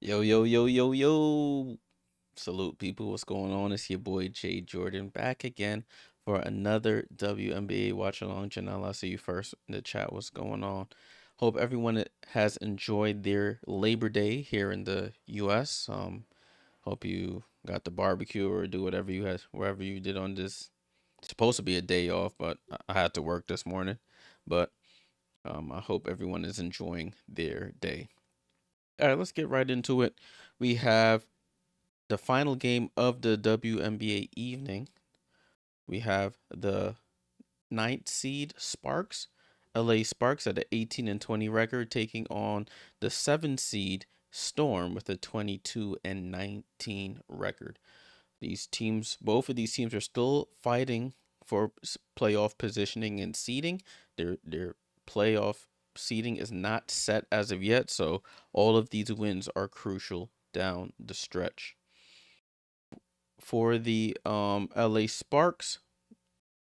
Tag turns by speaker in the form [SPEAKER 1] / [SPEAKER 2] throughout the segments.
[SPEAKER 1] Yo, yo, yo, yo, yo. Salute, people. What's going on? It's your boy Jay Jordan back again for another WNBA watch along. Janelle, I see you first in the chat. What's going on? Hope everyone has enjoyed their Labor Day here in the US. Hope you got the barbecue or do whatever you had, wherever you did on this. It's supposed to be a day off, but I had to work this morning. But I hope everyone is enjoying their day. All right, let's get right into it. We have the final game of the WNBA evening. We have the ninth seed Sparks, LA Sparks at an 18-20 record, taking on the 7th seed Storm with a 22-19 record. These teams, both of these teams, are still fighting for playoff positioning and seeding. Their playoff seeding is not set as of yet, so all of these wins are crucial down the stretch. For the LA Sparks,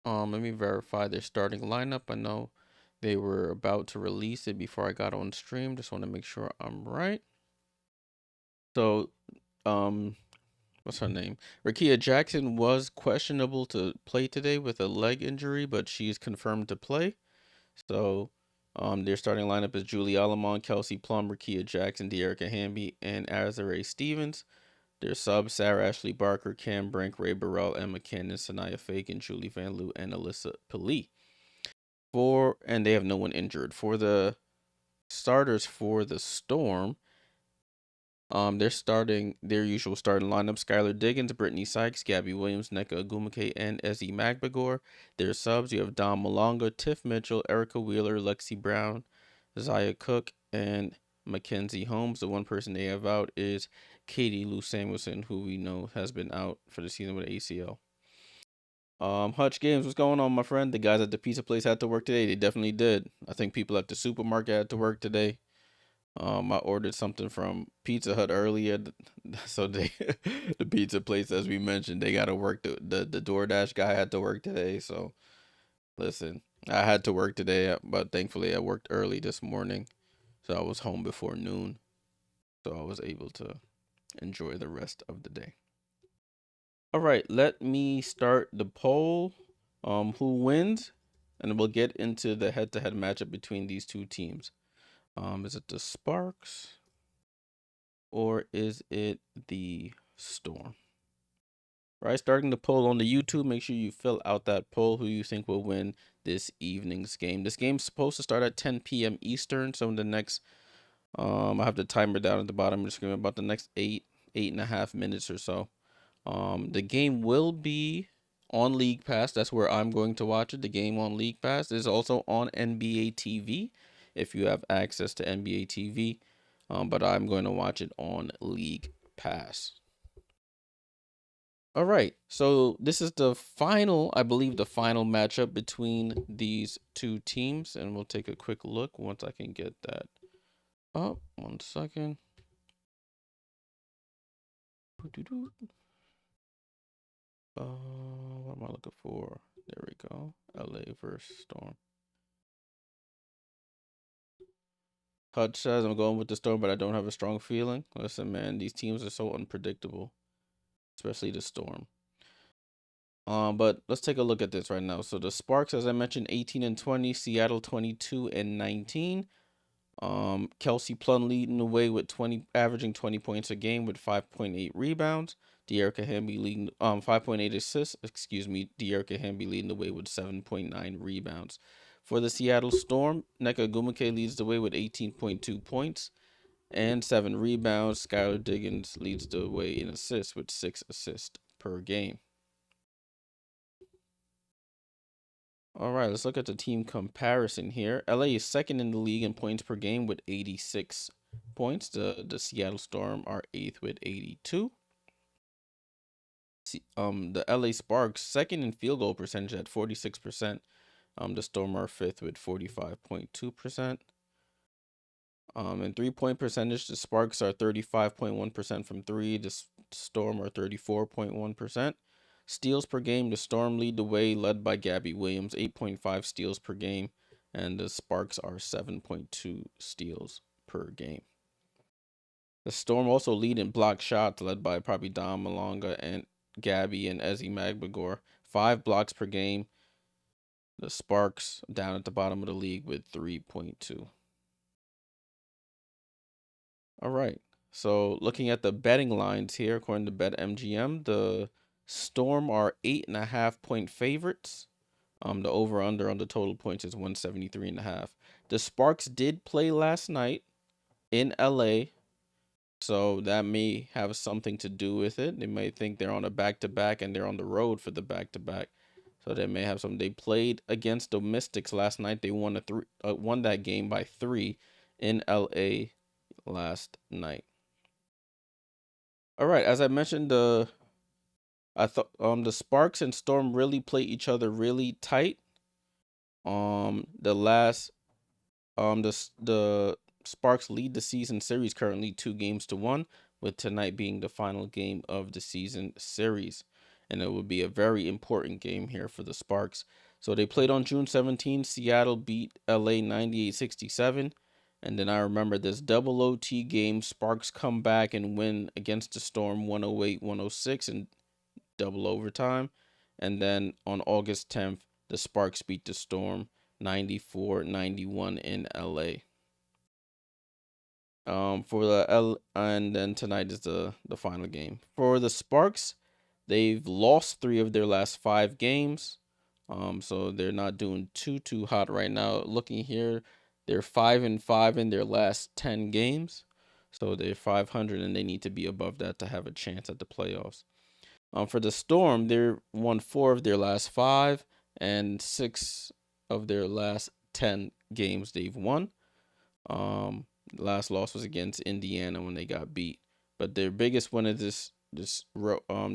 [SPEAKER 1] let me verify their starting lineup. I know they were about to release it before I got on stream. Just want to make sure I'm right. So, um, what's her name? Rakia Jackson was questionable to play today with a leg injury, but she's confirmed to play. So, their starting lineup is Julie Alamon, Kelsey Plum, Rakia Jackson, Dearica Hamby, and Azare Stevens. Their subs: Sarah Ashley Barker, Cam Brink, Ray Burrell, Emma Cannon, Sanaya Fagan, Julie Van Loo, and Alyssa Pili. And they have no one injured. For the starters for the Storm, they're starting their usual starting lineup: Skylar Diggins, Brittany Sykes, Gabby Williams, Nneka Ogwumike, and Ezzy Magbagor. Their subs: you have Dom Malonga, Tiff Mitchell, Erica Wheeler, Lexi Brown, Zaya Cook, and Mackenzie Holmes. The one person they have out is Katie Lou Samuelson, who we know has been out for the season with ACL. Hutch Games, what's going on, my friend? The guys at the pizza place had to work today. They definitely did. I think people at the supermarket had to work today. I ordered something from Pizza Hut earlier, so they the pizza place, as we mentioned, they got to work. The DoorDash guy had to work today. So listen, I had to work today, but thankfully I worked early this morning, so I was home before noon, so I was able to enjoy the rest of the day. All right, let me start the poll. Who wins? And we'll get into the head-to-head matchup between these two teams. Is it the Sparks or is it the Storm? Right, starting the poll on the YouTube. Make sure you fill out that poll who you think will win this evening's game. This game's supposed to start at 10 p.m. Eastern. So in the next, I have the timer down at the bottom of the screen, about the next 8.5 minutes or so. The game will be on League Pass. That's where I'm going to watch it. The game on League Pass is also on NBA TV if you have access to NBA TV. But I'm going to watch it on League Pass. All right, so this is the final, I believe, the final matchup between these two teams, and we'll take a quick look once I can get that up. 1 second. What am I looking for? There we go. LA versus Storm. Hutch says I'm going with the Storm, but I don't have a strong feeling. Listen, man, these teams are so unpredictable, especially the Storm. But let's take a look at this right now. So the Sparks, as I mentioned, 18-20, Seattle 22-19. Kelsey Plum leading the way with averaging 20 points a game with 5.8 rebounds. Dearica Hamby leading 5.8 assists. Excuse me, Dearica Hamby leading the way with 7.9 rebounds. For the Seattle Storm, Nneka Ogwumike leads the way with 18.2 points and 7 rebounds. Skylar Diggins leads the way in assists with 6 assists per game. All right, let's look at the team comparison here. LA is second in the league in points per game with 86 points. The Seattle Storm are 8th with 82. The LA Sparks second in field goal percentage at 46%. The Storm are 5th with 45.2%. In 3-point percentage, the Sparks are 35.1% from 3. The Storm are 34.1%. Steals per game, the Storm lead the way, led by Gabby Williams, 8.5 steals per game, and the Sparks are 7.2 steals per game. The Storm also lead in block shots, led by probably Dom Malonga and Gabby and Ezzy Magbagor. 5 blocks per game. The Sparks down at the bottom of the league with 3.2. All right. So looking at the betting lines here, according to BetMGM, the Storm are 8.5-point favorites. The over/under on the total points is 173.5. The Sparks did play last night in LA, so that may have something to do with it. They may think they're on a back-to-back and they're on the road for the back-to-back. So they may have some. They played against the Mystics last night. They won that game by 3 in LA last night. All right, as I mentioned, I thought the Sparks and Storm really play each other really tight. The last the Sparks lead the season series currently 2-1, with tonight being the final game of the season series. And it will be a very important game here for the Sparks. So they played on June 17th. Seattle beat LA 98-67. And then I remember this double OT game. Sparks come back and win against the Storm 108-106 in double overtime. And then on August 10th, the Sparks beat the Storm 94-91 in LA. And then tonight is the final game. For the Sparks, they've lost 3 of their last 5 games. So they're not doing too hot right now. Looking here, they're 5-5 in their last 10 games. So they're 500 and they need to be above that to have a chance at the playoffs. For the Storm, they're won 4 of their last 5 and 6 of their last 10 games they've won. Last loss was against Indiana when they got beat. But their biggest win of this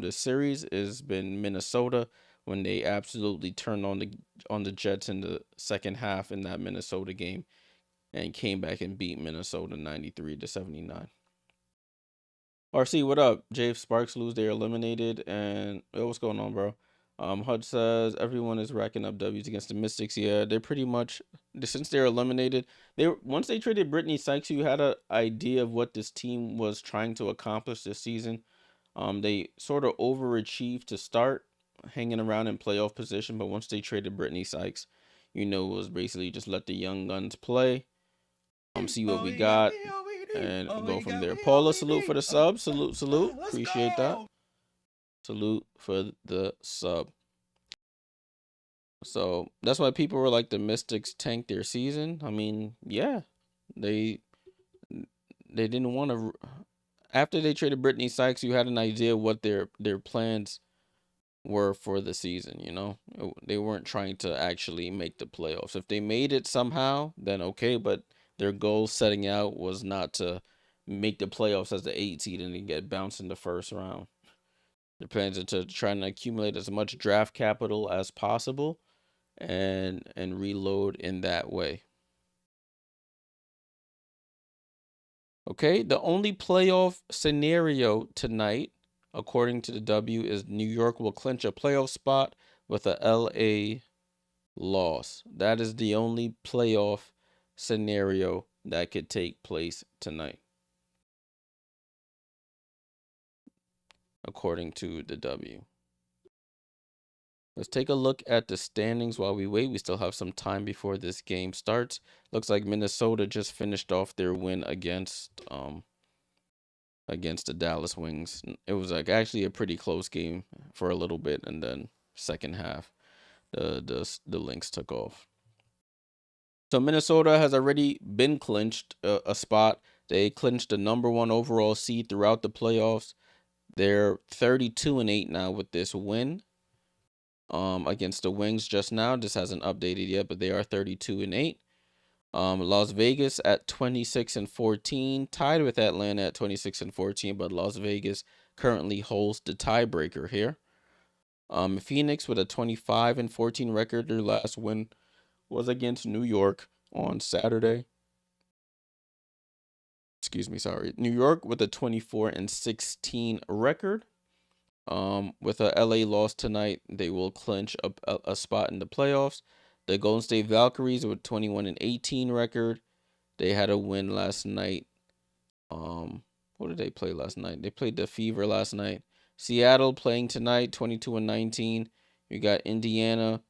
[SPEAKER 1] series has been Minnesota, when they absolutely turned on the Jets in the second half in that Minnesota game and came back and beat Minnesota 93-79. RC, what up? Jay, Sparks lose, they're eliminated. And what's going on, bro? HUD says everyone is racking up W's against the Mystics. Yeah, they're pretty much, since they're eliminated, once they traded Brittany Sykes, you had an idea of what this team was trying to accomplish this season. They sort of overachieved to start, hanging around in playoff position, but once they traded Brittany Sykes, it was basically just let the young guns play, see what we got, and go from there. Paula, salute for the sub. Salute. Appreciate that. Salute for the sub. So that's why people were like, the Mystics tanked their season. I mean, yeah, they didn't want to. After they traded Brittany Sykes, you had an idea what their plans were for the season. They weren't trying to actually make the playoffs. If they made it somehow, then okay. But their goal setting out was not to make the playoffs as the 8 seed and then get bounced in the first round. Their plans are to try and accumulate as much draft capital as possible and reload in that way. Okay, the only playoff scenario tonight, according to the W, is New York will clinch a playoff spot with a LA loss. That is the only playoff scenario that could take place tonight, according to the W. Let's take a look at the standings while we wait. We still have some time before this game starts. Looks like Minnesota just finished off their win against the Dallas Wings. It was actually a pretty close game for a little bit, and then second half, the Lynx took off. So Minnesota has already been clinched a spot. They clinched the number 1 overall seed throughout the playoffs. They're 32-8 now with this win against the Wings just now. This hasn't updated yet, but they are 32-8. Las Vegas at 26-14, tied with Atlanta at 26-14, but Las Vegas currently holds the tiebreaker here. Phoenix with a 25-14 record. Their last win was against New York on Saturday. New York with a 24-16 record. With a LA loss tonight, they will clinch a spot in the playoffs. The Golden State Valkyries with 21-18 record. They had a win last night What did they play last night? They played the Fever last night. Seattle playing tonight, 22-19. You got Indiana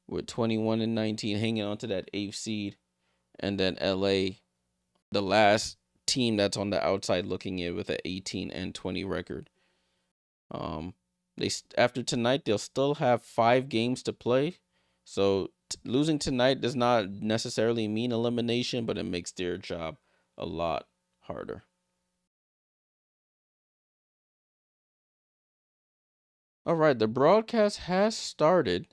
[SPEAKER 1] with 21-19, hanging on to that 8th seed. And then LA, the last team that's on the outside looking in with an 18-20 record. They after tonight they'll still have 5 games to play. So losing tonight does not necessarily mean elimination, but it makes their job a lot harder. All right, the broadcast has started.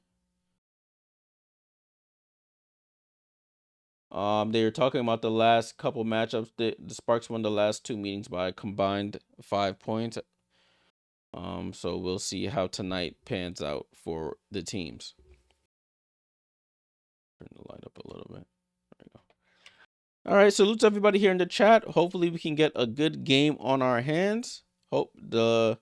[SPEAKER 1] They were talking about the last couple matchups. The Sparks won the last 2 meetings by a combined 5 points. So we'll see how tonight pans out for the teams. Turn the light up a little bit. There we go. All right, salutes everybody here in the chat. Hopefully we can get a good game on our hands. Hope the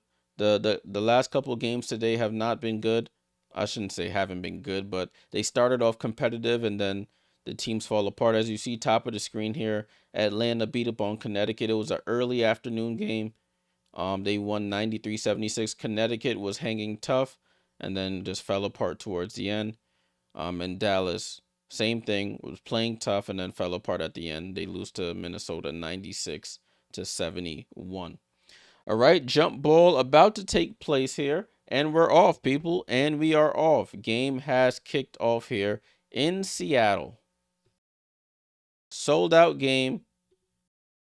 [SPEAKER 1] last couple of games today have not been good. I shouldn't say haven't been good, but they started off competitive and then the teams fall apart. As you see top of the screen here, Atlanta beat up on Connecticut. It was an early afternoon game. They won 93-76. Connecticut was hanging tough and then just fell apart towards the end. And Dallas, same thing, was playing tough and then fell apart at the end. They lose to Minnesota 96-71. All right, jump ball about to take place here. And we're off, people. And we are off. Game has kicked off here in Seattle. Sold out game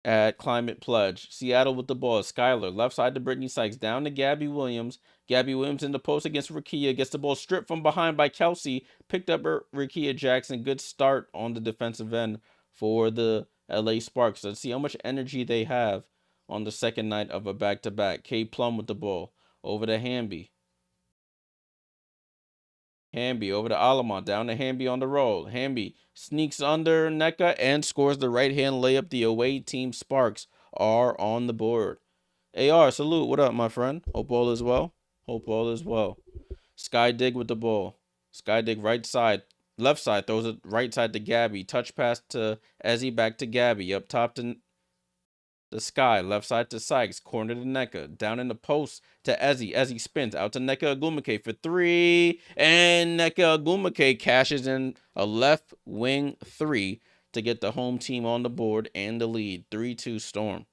[SPEAKER 1] at Climate Pledge. Seattle with the ball. Skylar, left side to Brittany Sykes. Down to Gabby Williams. Gabby Williams in the post against Rickea. Gets the ball stripped from behind by Kelsey. Picked up Rickea Jackson. Good start on the defensive end for the LA Sparks. Let's see how much energy they have on the second night of a back-to-back. Kelsey Plum with the ball. Over to Hamby. Hamby over to Alama. Down to Hamby on the roll. Hamby sneaks under Nneka and scores the right-hand layup. The away team Sparks are on the board. AR, salute. What up, my friend? Hope all is well. Hope all is well. Sky Dig with the ball. Sky Dig right side. Left side. Throws it right side to Gabby. Touch pass to Ezzy. Back to Gabby. Up top to the Sky. Left side to Sykes. Corner to Nneka. Down in the post to Ezzy. Ezzy spins out to Nneka Ogwumike for 3. And Nneka Ogwumike cashes in a left wing 3 to get the home team on the board and the lead. 3-2 Storm.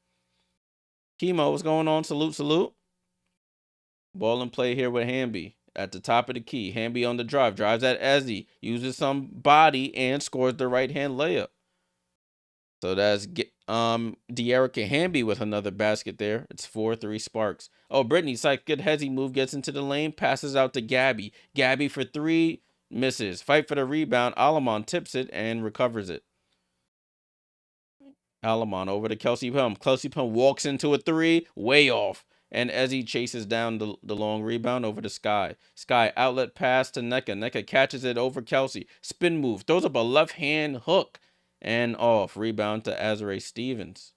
[SPEAKER 1] Chemo, what's going on? Salute, salute. Ball and play here with Hamby at the top of the key. Hamby on the drive. Drives at Ezzy. Uses some body and scores the right-hand layup. So that's Dearica Hamby with another basket there. It's 4-3 Sparks. Oh, Brittany Sykes, good hezzy move. Gets into the lane. Passes out to Gabby. Gabby for 3. Misses. Fight for the rebound. Alamon tips it and recovers it. Alamon over to Kelsey Plum. Kelsey Plum walks into a 3. Way off. And Ezzy chases down the long rebound over to Sky. Sky outlet pass to Nneka. Nneka catches it over Kelsey. Spin move. Throws up a left hand hook. And off. Rebound to Azare Stevens.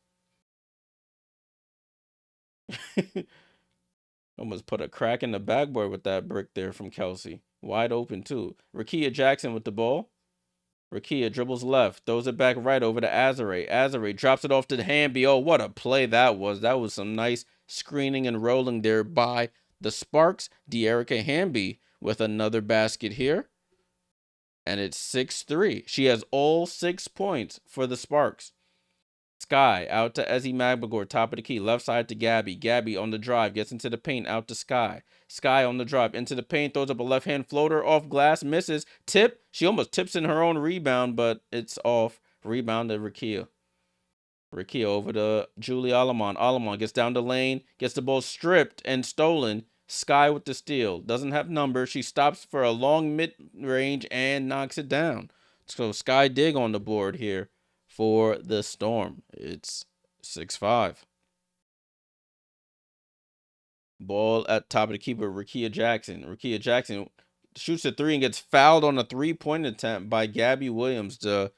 [SPEAKER 1] Almost put a crack in the backboard with that brick there from Kelsey. Wide open, too. Rickea Jackson with the ball. Rickea dribbles left. Throws it back right over to Azare. Azare drops it off to Hamby. Oh, what a play that was. That was some nice screening and rolling there by the Sparks. Dearica Hamby with another basket here. And it's 6-3. She has all 6 points for the Sparks. Sky out to Ezzy Magbagor, top of the key, left side to Gabby. Gabby on the drive, gets into the paint, out to Sky. Sky on the drive, into the paint, throws up a left-hand floater, off glass, misses. Tip, she almost tips in her own rebound, but it's off. Rebound to Rickea. Rickea over to Julie Alamon. Alamon gets down the lane, gets the ball stripped and stolen. Sky with the steal. Doesn't have numbers. She stops for a long mid-range and knocks it down. So Sky Dig on the board here for the Storm. It's 6-5. Ball at top of the keeper, Rickea Jackson. Rickea Jackson shoots a 3 and gets fouled on a 3-point attempt by Gabby Williams. The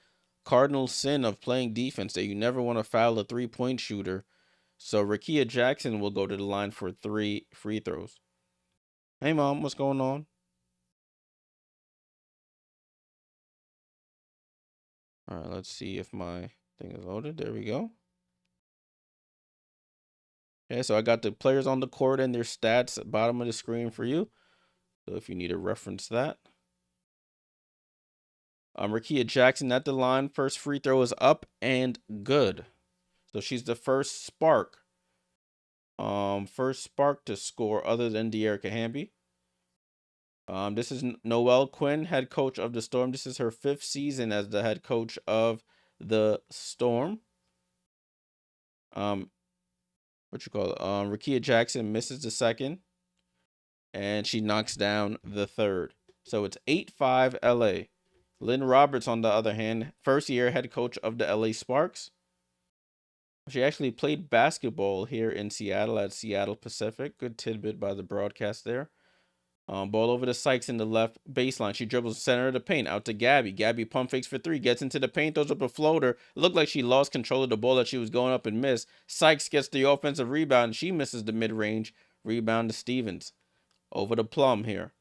[SPEAKER 1] cardinal sin of playing defense that you never want to foul a 3-point shooter. So Rickea Jackson will go to the line for 3 free throws. Hey, Mom, what's going on? All right, let's see if my thing is loaded. There we go. Okay, so I got the players on the court and their stats at bottom of the screen for you. So if you need to reference that. Rickea Jackson at the line. First free throw is up and good. So she's the first spark. First spark to score other than Dearica Hamby. This is Noelle Quinn, head coach of the Storm. This is her 5th season as the head coach of the Storm. Rickea Jackson misses the second, and she knocks down the third. So it's 8-5 LA. Lynn Roberts, on the other hand, first year head coach of the LA Sparks. She actually played basketball here in Seattle at Seattle Pacific. Good tidbit by the broadcast there. Ball over to Sykes in the left baseline. She dribbles center of the paint out to Gabby. Gabby pump fakes for 3. Gets into the paint, throws up a floater. It looked like she lost control of the ball that she was going up and missed. Sykes gets the offensive rebound. She misses the mid-range. Rebound to Stevens. Over to Plum here.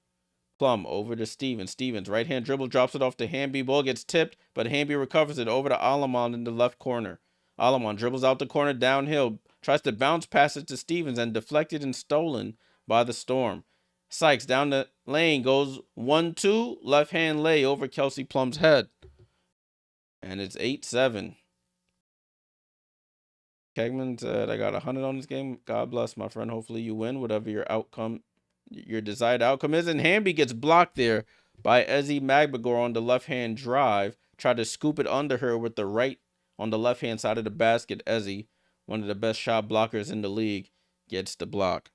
[SPEAKER 1] Plum over to Stevens. Stevens, right-hand dribble, drops it off to Hamby. Ball gets tipped, but Hamby recovers it over to Alamon in the left corner. Alamon dribbles out the corner downhill. Tries to bounce pass it to Stevens and deflected and stolen by the Storm. Sykes down the lane, goes 1-2, left-hand lay over Kelsey Plum's head. And it's 8-7. Kegman said, I got 100 on this game. God bless, my friend. Hopefully you win, whatever your desired outcome is. And Hamby gets blocked there by Ezzy Magbagor on the left-hand drive. Tried to scoop it under her with the right on the left-hand side of the basket. Ezzy, one of the best shot blockers in the league, gets the block.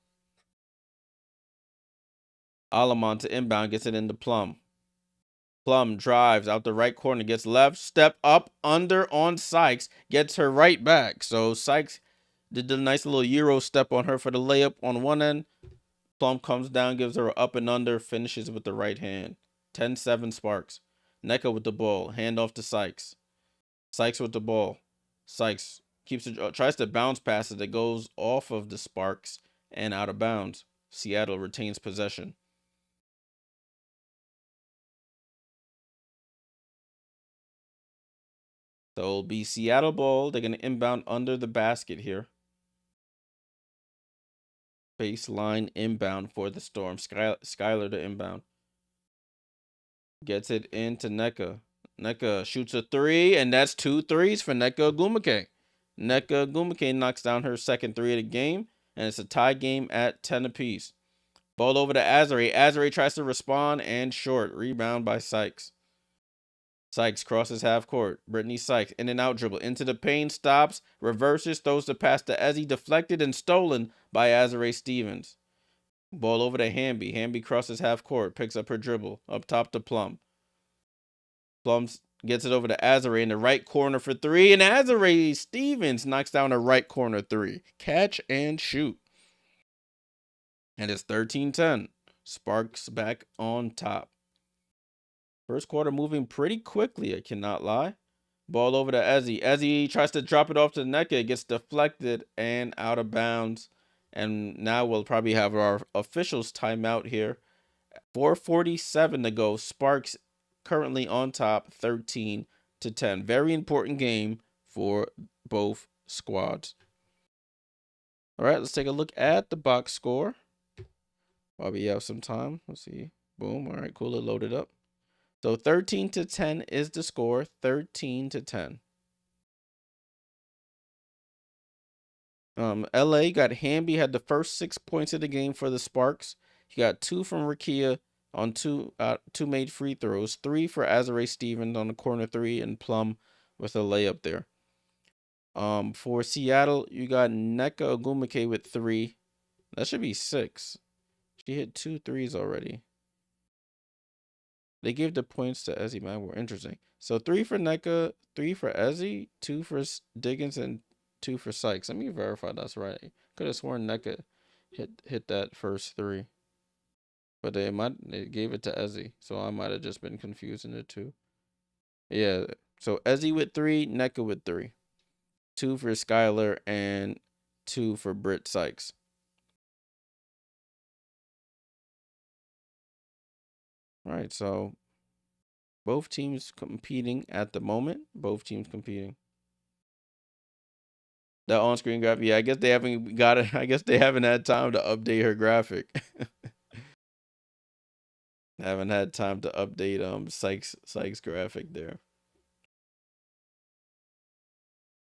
[SPEAKER 1] Alamon to inbound, gets it into Plum. Plum drives out the right corner, gets left, step up, under on Sykes, gets her right back. So Sykes did the nice little Euro step on her for the layup on one end. Plum comes down, gives her an up and under, finishes with the right hand. 10-7 Sparks. Nneka with the ball, hand off to Sykes. Sykes with the ball. Sykes keeps it, tries to bounce pass it. That goes off of the Sparks and out of bounds. Seattle retains possession. So it'll be Seattle ball. They're going to inbound under the basket here. Baseline inbound for the Storm. Skylar to inbound. Gets it into Nneka. Nneka shoots a 3, and that's 2 threes for Nneka Ogwumike. Nneka Ogwumike knocks down her second 3 of the game, and it's a tie game at 10 apiece. Ball over to Azare. Azare tries to respond, and short. Rebound by Sykes. Sykes crosses half court. Brittany Sykes in and out dribble. Into the paint, stops, reverses, throws the pass to Ezzy, deflected and stolen by Azare Stevens. Ball over to Hamby. Hamby crosses half court, picks up her dribble. Up top to Plum. Plum gets it over to Azare in the right corner for 3, and Azare Stevens knocks down a right corner 3. Catch and shoot. And it's 13-10. Sparks back on top. First quarter moving pretty quickly, I cannot lie. Ball over to Ezzy. Ezzy tries to drop it off to Nneka. It gets deflected and out of bounds. And now we'll probably have our officials timeout here. 4:47 to go. Sparks currently on top, 13-10. Very important game for both squads. All right, let's take a look at the box score while we have some time. Let's see. Boom. All right, cool. It loaded up. So 13-10 is the score. 13-10. LA got Hamby, had the first 6 points of the game for the Sparks. He got 2 from Rickea on 2 made free throws, 3 for Azare Stevens on the corner 3, and Plum with a layup there. For Seattle, you got Nneka Ogwumike with 3. That should be 6. She hit 2 threes already. They gave the points to Ezzy Magbagor. Interesting. So 3 for Nneka, 3 for Ezzy, 2 for Diggins, and 2 for Sykes. Let me verify that's right. Could have sworn Nneka hit that first 3. But they gave it to Ezzy. So I might have just been confusing the two. Yeah. So Ezzy with 3, Nneka with 3. 2 for Skylar and 2 for Britt Sykes. All right, so both teams competing at the moment. Both teams competing. That on-screen graphic. Yeah, I guess they haven't got it. I guess they haven't had time to update her graphic. Haven't had time to update Sykes graphic there.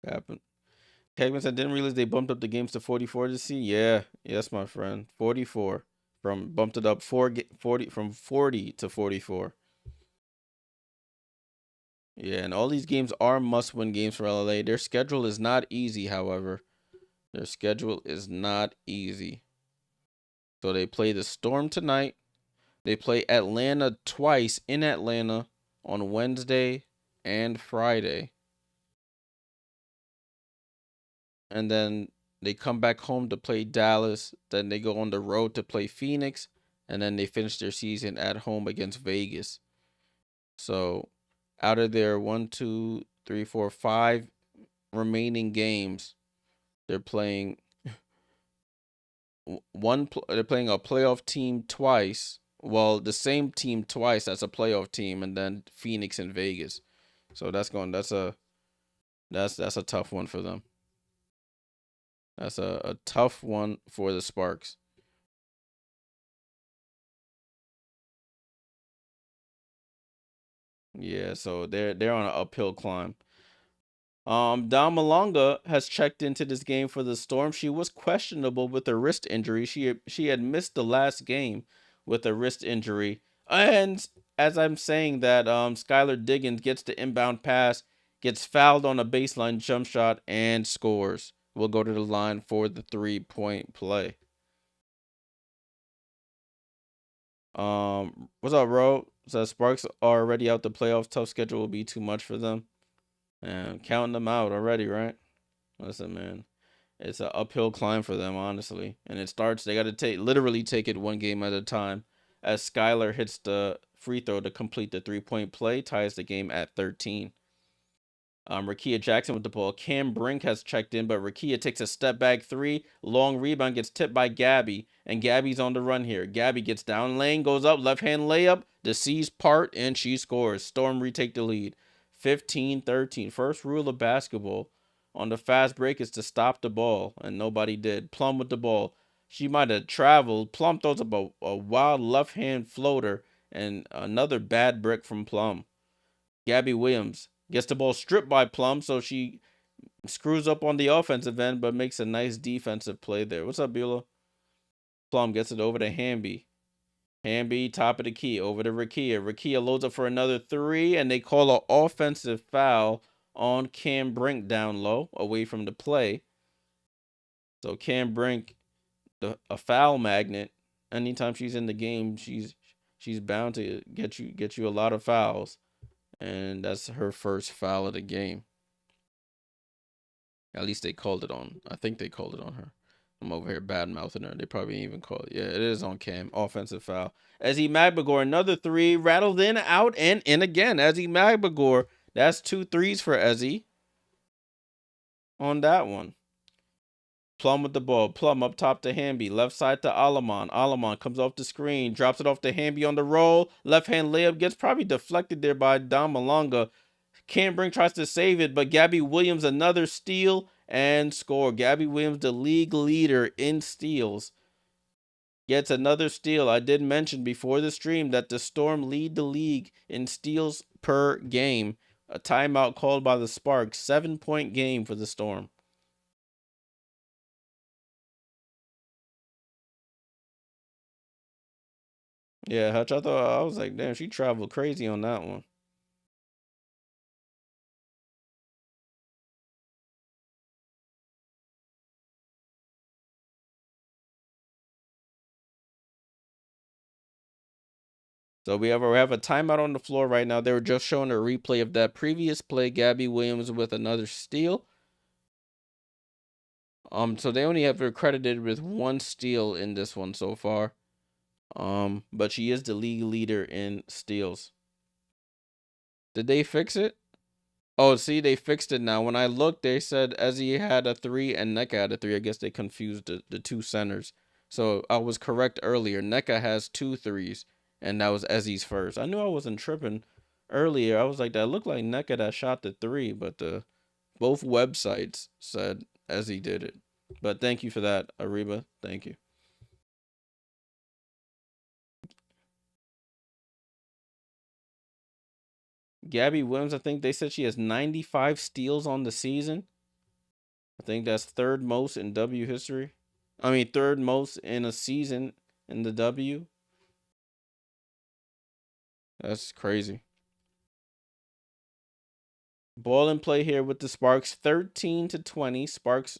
[SPEAKER 1] Happened. Kevin said, didn't realize they bumped up the games to 44 to see. Yeah, yes, my friend. 44 from bumped it up 40 from 40 to 44. Yeah, and all these games are must-win games for LA. Their schedule is not easy, however. Their schedule is not easy. So they play the Storm tonight. They play Atlanta twice in Atlanta on Wednesday and Friday. And then they come back home to play Dallas. Then they go on the road to play Phoenix. And then they finish their season at home against Vegas. So out of their 5 remaining games, they're playing they're playing a playoff team twice. Well, the same team twice as a playoff team, and then Phoenix and Vegas. So that's a tough one for them. That's a tough one for the Sparks. Yeah, so they're on an uphill climb. Dom Malonga has checked into this game for the Storm. She was questionable with a wrist injury. She had missed the last game with a wrist injury. And as I'm saying that, Skylar Diggins gets the inbound pass, gets fouled on a baseline jump shot, and scores. We'll go to the line for the 3-point play. What's up, bro? So Sparks are already out the playoffs. Tough schedule will be too much for them. And counting them out already, right? Listen, man, it's an uphill climb for them, honestly. And they got to literally take it one game at a time. As Skylar hits the free throw to complete the 3-point play, ties the game at 13. Rakia Jackson with the ball. Cam Brink has checked in, but Rakia takes a step back 3. Long rebound gets tipped by Gabby, and Gabby's on the run here. Gabby gets down lane, goes up, left hand layup. The C's part, and she scores. Storm retake the lead. 15-13. First rule of basketball on the fast break is to stop the ball, and nobody did. Plum with the ball. She might have traveled. Plum throws up a wild left hand floater, and another bad brick from Plum. Gabby Williams gets the ball stripped by Plum, so she screws up on the offensive end, but makes a nice defensive play there. What's up, Beulah? Plum gets it over to Hamby. Hamby, top of the key, over to Rakia. Rakia loads up for another 3, and they call an offensive foul on Cam Brink down low, away from the play. So Cam Brink, a foul magnet. Anytime she's in the game, she's bound to get you a lot of fouls. And that's her first foul of the game. At least they called it on. I think they called it on her. I'm over here bad mouthing her. They probably didn't even call it. Yeah, it is on Cam. Offensive foul. Ezzy Magbagor, another 3, rattled in, out, and in again. Ezzy Magbagor. That's 2 threes for Ezzy on that one. Plum with the ball. Plum up top to Hamby. Left side to Alaman. Alaman comes off the screen. Drops it off to Hamby on the roll. Left hand layup gets probably deflected there by Dom Malonga. Cam Brink tries to save it, but Gabby Williams another steal and score. Gabby Williams, the league leader in steals, gets another steal. I did mention before the stream that the Storm lead the league in steals per game. A timeout called by the Sparks. 7-point game for the Storm. Yeah, Hutch, I was like, damn, she traveled crazy on that one. So we have a timeout on the floor right now. They were just showing a replay of that previous play. Gabby Williams with another steal. So they only have her credited with 1 steal in this one so far. But she is the league leader in steals. Did they fix it? Oh, see, they fixed it now. When I looked, they said Ezzy had a 3 and Nneka had a 3. I guess they confused the 2 centers. So I was correct earlier. Nneka has 2 threes, and that was Ezzy's first. I knew I wasn't tripping earlier. I was like, that looked like Nneka that shot the 3, but both websites said as he did it. But thank you for that, Ariba. Thank you. Gabby Williams, I think they said she has 95 steals on the season. I think that's third most in W history. I mean, third most in a season in the W. That's crazy. Ball in play here with the Sparks, 13-20. Sparks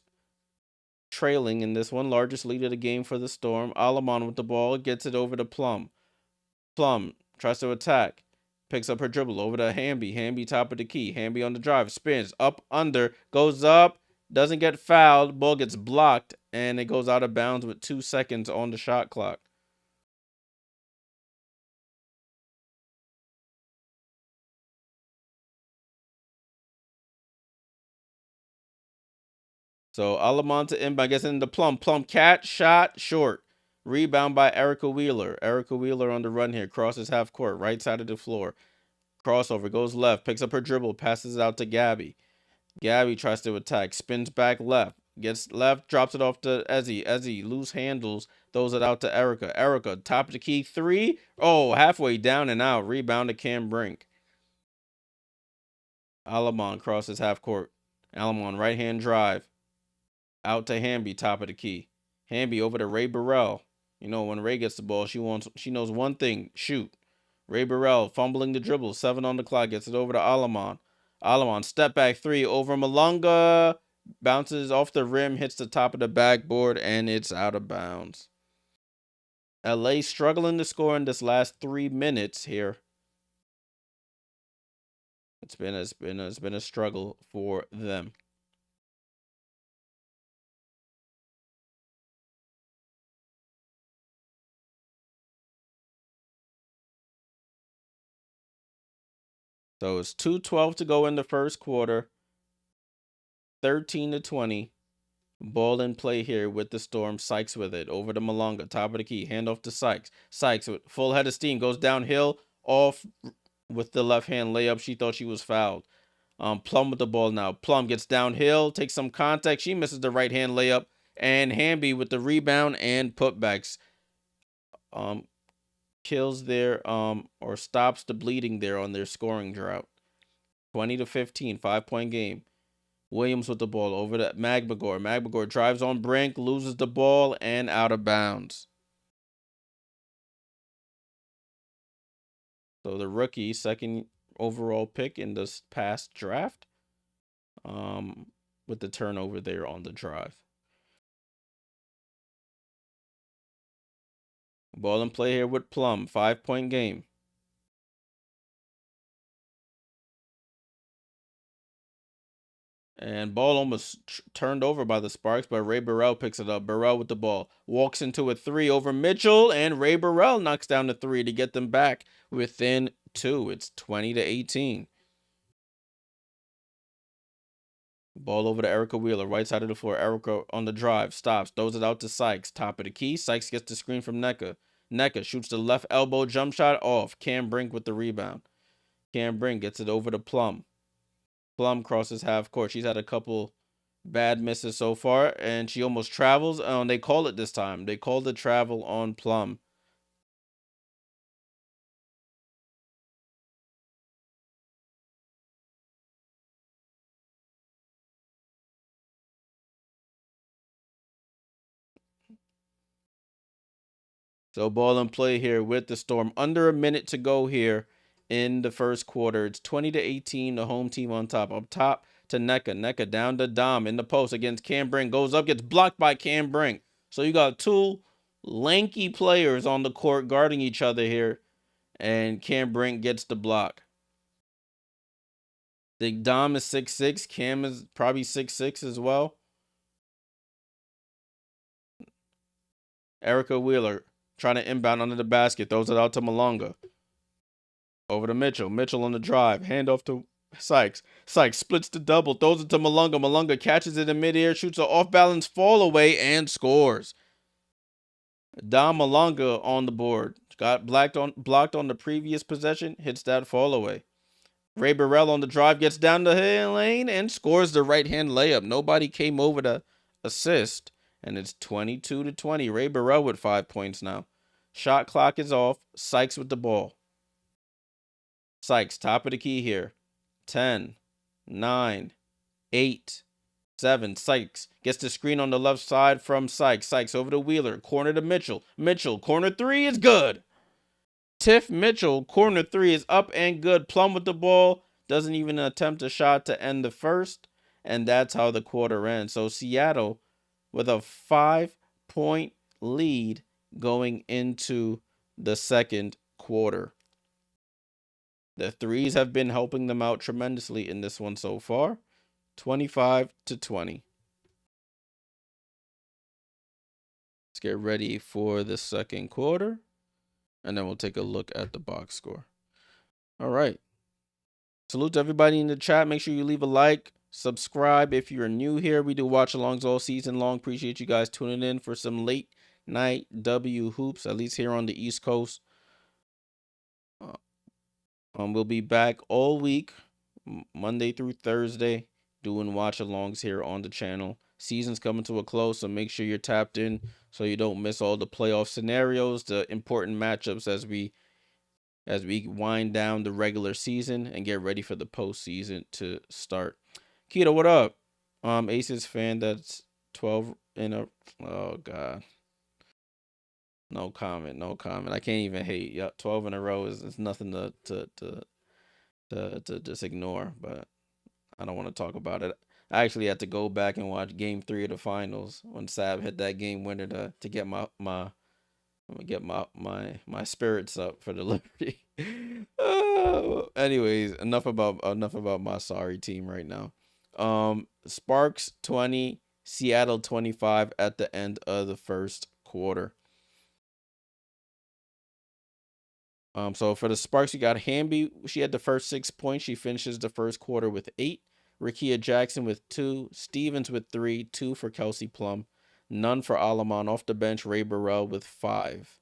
[SPEAKER 1] trailing in this one, largest lead of the game for the Storm. Alamon with the ball, gets it over to Plum. Plum tries to attack, picks up her dribble over to Hamby. Hamby top of the key. Hamby on the drive, spins up under, goes up, doesn't get fouled. Ball gets blocked, and it goes out of bounds with 2 seconds on the shot clock. So Alamon to inbound, gets into Plum. Plum catch, shot, short. Rebound by Erica Wheeler. Erica Wheeler on the run here. Crosses half court, right side of the floor. Crossover, goes left, picks up her dribble, passes it out to Gabby. Gabby tries to attack, spins back left, gets left, drops it off to Ezzy. Ezzy loose handles, throws it out to Erica. Erica, top of the key, three. Oh, halfway down and out. Rebound to Cam Brink. Alamon crosses half court. Alamon right hand drive. Out to Hamby, top of the key. Hamby over to Ray Burrell. You know, when Ray gets the ball, she knows one thing: shoot. Ray Burrell fumbling the dribble, 7 on the clock, gets it over to Alamon. Alamon step back 3 over Malunga, bounces off the rim, hits the top of the backboard, and it's out of bounds. LA struggling to score in this last 3 minutes here. It's been a struggle for them. So it's 2:12 to go in the first quarter. 13-20. Ball in play here with the Storm. Sykes with it. Over to Malonga. Top of the key. Hand off to Sykes. Sykes with full head of steam. Goes downhill. Off with the left hand layup. She thought she was fouled. Plum with the ball now. Plum gets downhill. Takes some contact. She misses the right hand layup. And Hamby with the rebound and putbacks. Kills their or stops the bleeding there on their scoring drought. 20-15. 5-point game. Williams with the ball over to Magbagor. Magbagor drives on Brink, loses the ball, and out of bounds. So the rookie, second overall pick in this past draft, with the turnover there on the drive. Ball in play here with Plum. 5-point game. And ball almost turned over by the Sparks, but Ray Burrell picks it up. Burrell with the ball. Walks into a 3 over Mitchell, and Ray Burrell knocks down the 3 to get them back within 2. It's 20-18. Ball over to Erica Wheeler, right side of the floor. Erica on the drive, stops, throws it out to Sykes. Top of the key. Sykes gets the screen from Nneka. Nneka shoots the left elbow jump shot off. Cam Brink with the rebound. Cam Brink gets it over to Plum. Plum crosses half court. She's had a couple bad misses so far, and she almost travels. They call it this time. They called the travel on Plum. So ball in play here with the Storm. Under a minute to go here in the first quarter. It's 20-18. The home team on top. Up top to Nneka. Nneka down to Dom in the post against Cam Brink. Goes up, gets blocked by Cam Brink. So you got 2 lanky players on the court guarding each other here. And Cam Brink gets the block. I think Dom is 6'6". Cam is probably 6'6" as well. Erica Wheeler trying to inbound under the basket. Throws it out to Malonga. Over to Mitchell. Mitchell on the drive. Hand off to Sykes. Sykes splits the double. Throws it to Malonga. Malonga catches it in midair. Shoots an off-balance fall away and scores. Dom Malonga on the board. Got blocked on the previous possession. Hits that fall away. Ray Burrell on the drive gets down the lane and scores the right-hand layup. Nobody came over to assist, and it's 22-20. Ray Burrell with 5 points now. Shot clock is off. Sykes with the ball. Sykes, top of the key here. 10, 9, 8, 7. Sykes gets the screen on the left side from Sykes. Sykes over to Wheeler. Corner to Mitchell. Mitchell, corner three is good. Tiff Mitchell, corner three is up and good. Plum with the ball. Doesn't even attempt a shot to end the first. And that's how the quarter ends. So Seattle with a 5-point lead going into the second quarter. The threes have been helping them out tremendously in this one so far. 25-20. Let's get ready for the second quarter. And then we'll take a look at the box score. All right. Salute to everybody in the chat. Make sure you leave a like. Subscribe if you're new here. We do watch-alongs all season long. Appreciate you guys tuning in for some late night W hoops, at least here on the East Coast. We'll be back all week, Monday through Thursday, doing watch-alongs here on the channel. Season's coming to a close, so make sure you're tapped in so you don't miss all the playoff scenarios, the important matchups as we wind down the regular season and get ready for the postseason to start. Keto, what up? Aces fan that's 12 in a... Oh, God. No comment. I can't even hate. Yep, 12 in a row is nothing to just ignore, but I don't want to talk about it. I actually had to go back and watch Game 3 of the finals when Sab hit that game winner to get my spirits up for the Liberty. Anyways, enough about my sorry team right now. Sparks 20, Seattle 25 at the end of the first quarter. So for the Sparks, you got Hamby. She had the first 6 points. She finishes the first quarter with 8. Rickea Jackson with 2. Stevens with 3. 2 for Kelsey Plum. None for Alamon. Off the bench, Ray Burrell with 5.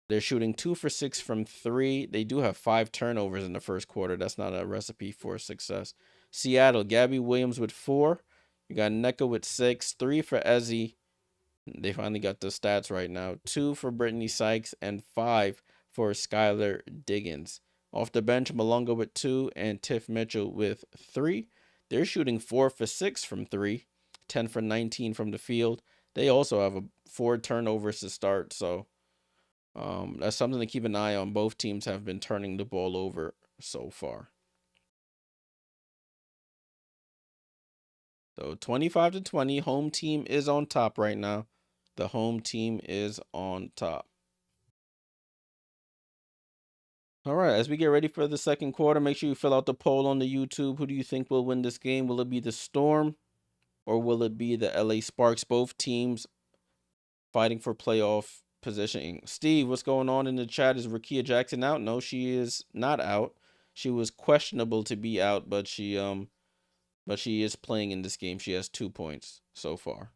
[SPEAKER 1] They're shooting 2 for 6 from 3. They do have 5 turnovers in the first quarter. That's not a recipe for success. Seattle, Gabby Williams with 4. You got Nneka with 6. 3 for Ezzy. They finally got the stats right now. 2 for Brittany Sykes and 5 for Skylar Diggins. Off the bench, Malonga with 2 and Tiff Mitchell with 3. They're shooting 4 for 6 from 3. 10 for 19 from the field. They also have 4 turnovers to start, so that's something to keep an eye on. Both teams have been turning the ball over so far. So 25-20, home team is on top right now. The home team is on top. All right, as we get ready for the second quarter, make sure you fill out the poll on the YouTube. Who do you think will win this game? Will it be the Storm or will it be the LA Sparks? Both teams fighting for playoff positioning. Steve, what's going on in the chat? Is Rickea Jackson out? No, she is not out. She was questionable to be out, but she is playing in this game. She has 2 points so far.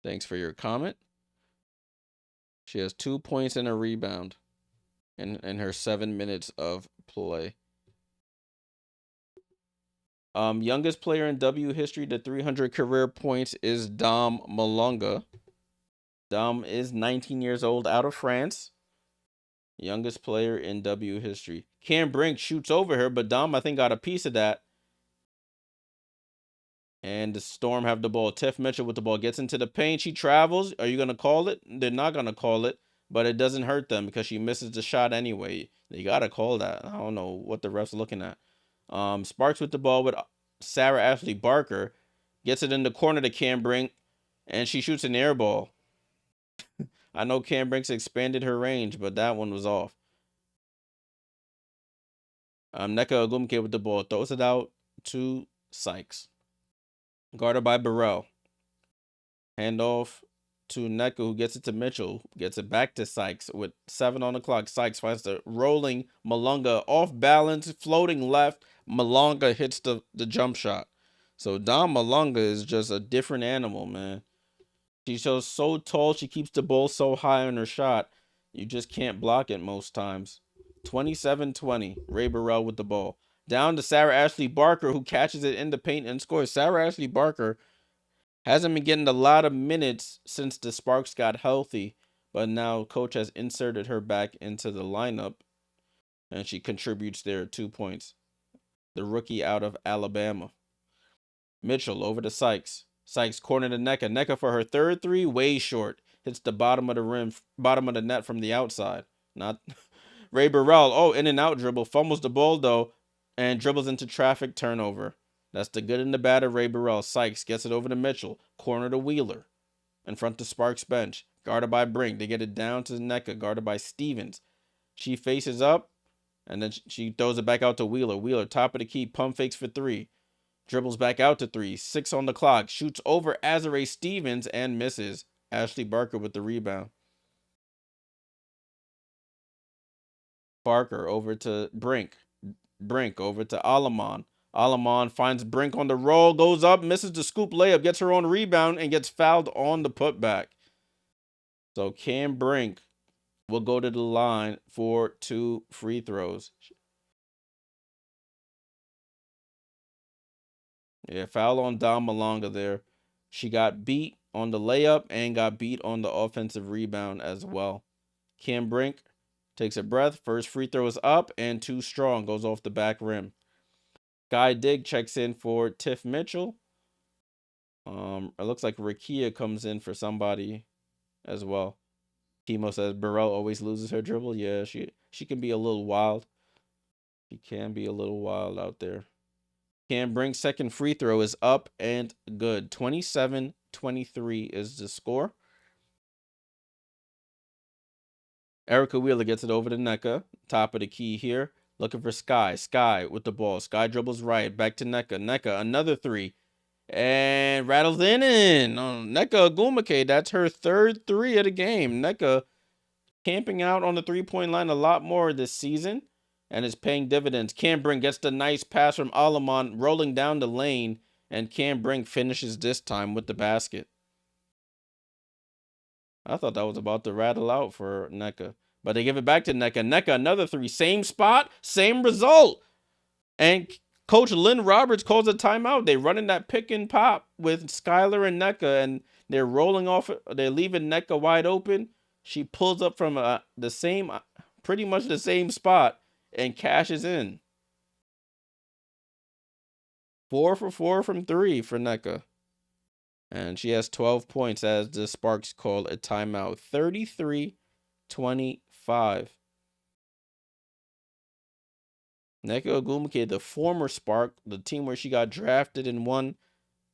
[SPEAKER 1] Thanks for your comment. She has 2 points and a rebound in her 7 minutes of play. Youngest player in W history to 300 career points is Dom Malonga. Dom is 19 years old, out of France. Youngest player in W history. Cam Brink shoots over her, but Dom, I think, got a piece of that. And the Storm have the ball. Tiff Mitchell with the ball. Gets into the paint. She travels. Are you going to call it? They're not going to call it. But it doesn't hurt them because she misses the shot anyway. You got to call that. I don't know what the ref's looking at. Sparks with the ball with Sarah Ashley Barker. Gets it in the corner to Cam Brink. And she shoots an air ball. I know Cam Brink's expanded her range, but that one was off. Nneka Ogwumike with the ball. Throws it out to Sykes. Guarded by Burrell. Handoff to Nneka, who gets it to Mitchell. Gets it back to Sykes with 7 on the clock. Sykes finds the rolling Malonga off balance, floating left. Malonga hits the jump shot. So Dom Malonga is just a different animal, man. She's just so tall. She keeps the ball so high on her shot. You just can't block it most times. 27-20. Ray Burrell with the ball. Down to Sarah Ashley Barker, who catches it in the paint and scores. Sarah Ashley Barker hasn't been getting a lot of minutes since the Sparks got healthy, but now coach has inserted her back into the lineup, and she contributes there 2 points. The rookie out of Alabama. Mitchell over to Sykes. Sykes corner to Nneka. Nneka for her third three, way short. Hits the bottom of the rim, bottom of the net from the outside. Not Ray Burrell. Oh, in and out dribble. Fumbles the ball though, and dribbles into traffic, turnover. That's the good and the bad of Ray Burrell. Sykes gets it over to Mitchell. Corner to Wheeler. In front of Sparks bench. Guarded by Brink. They get it down to Nneka. Guarded by Stevens. She faces up, and then she throws it back out to Wheeler. Wheeler, top of the key. Pump fakes for three. Dribbles back out to three. 6 on the clock. Shoots over Azare Stevens and misses. Ashley Barker with the rebound. Barker over to Brink. Brink over to Alamon. Alamon finds Brink on the roll. Goes up. Misses the scoop layup. Gets her own rebound and gets fouled on the putback. So Cam Brink will go to the line for 2 free throws. Yeah, foul on Dom Malonga there. She got beat on the layup and got beat on the offensive rebound as well. Cam Brink takes a breath. First free throw is up and too strong. Goes off the back rim. Guy Dig checks in for Tiff Mitchell. It looks like Rakia comes in for somebody as well. Timo says Burrell always loses her dribble. Yeah, she can be a little wild. She can be a little wild out there. Cam Brink's second free throw is up and good. 27-23 is the score. Erica Wheeler gets it over to Nneka. Top of the key here. Looking for Sky. Sky with the ball. Sky dribbles right. Back to Nneka. Nneka, another three. And rattles in. Nneka Ogwumike, that's her third three of the game. Nneka camping out on the three-point line a lot more this season and is paying dividends. Cam Brink gets the nice pass from Alamon rolling down the lane, and Cam Brink finishes this time with the basket. I thought that was about to rattle out for Nneka, but they give it back to Nneka. Nneka, another three. Same spot, same result. And Coach Lynn Roberts calls a timeout. They running that pick and pop with Skylar and Nneka, and they're rolling off. They're leaving Nneka wide open. She pulls up from pretty much the same spot and cashes in. 4 for 4 from 3 for Nneka. And she has 12 points as the Sparks call a timeout. 33-25. Nneka Ogwumike, the former Spark, the team where she got drafted and won.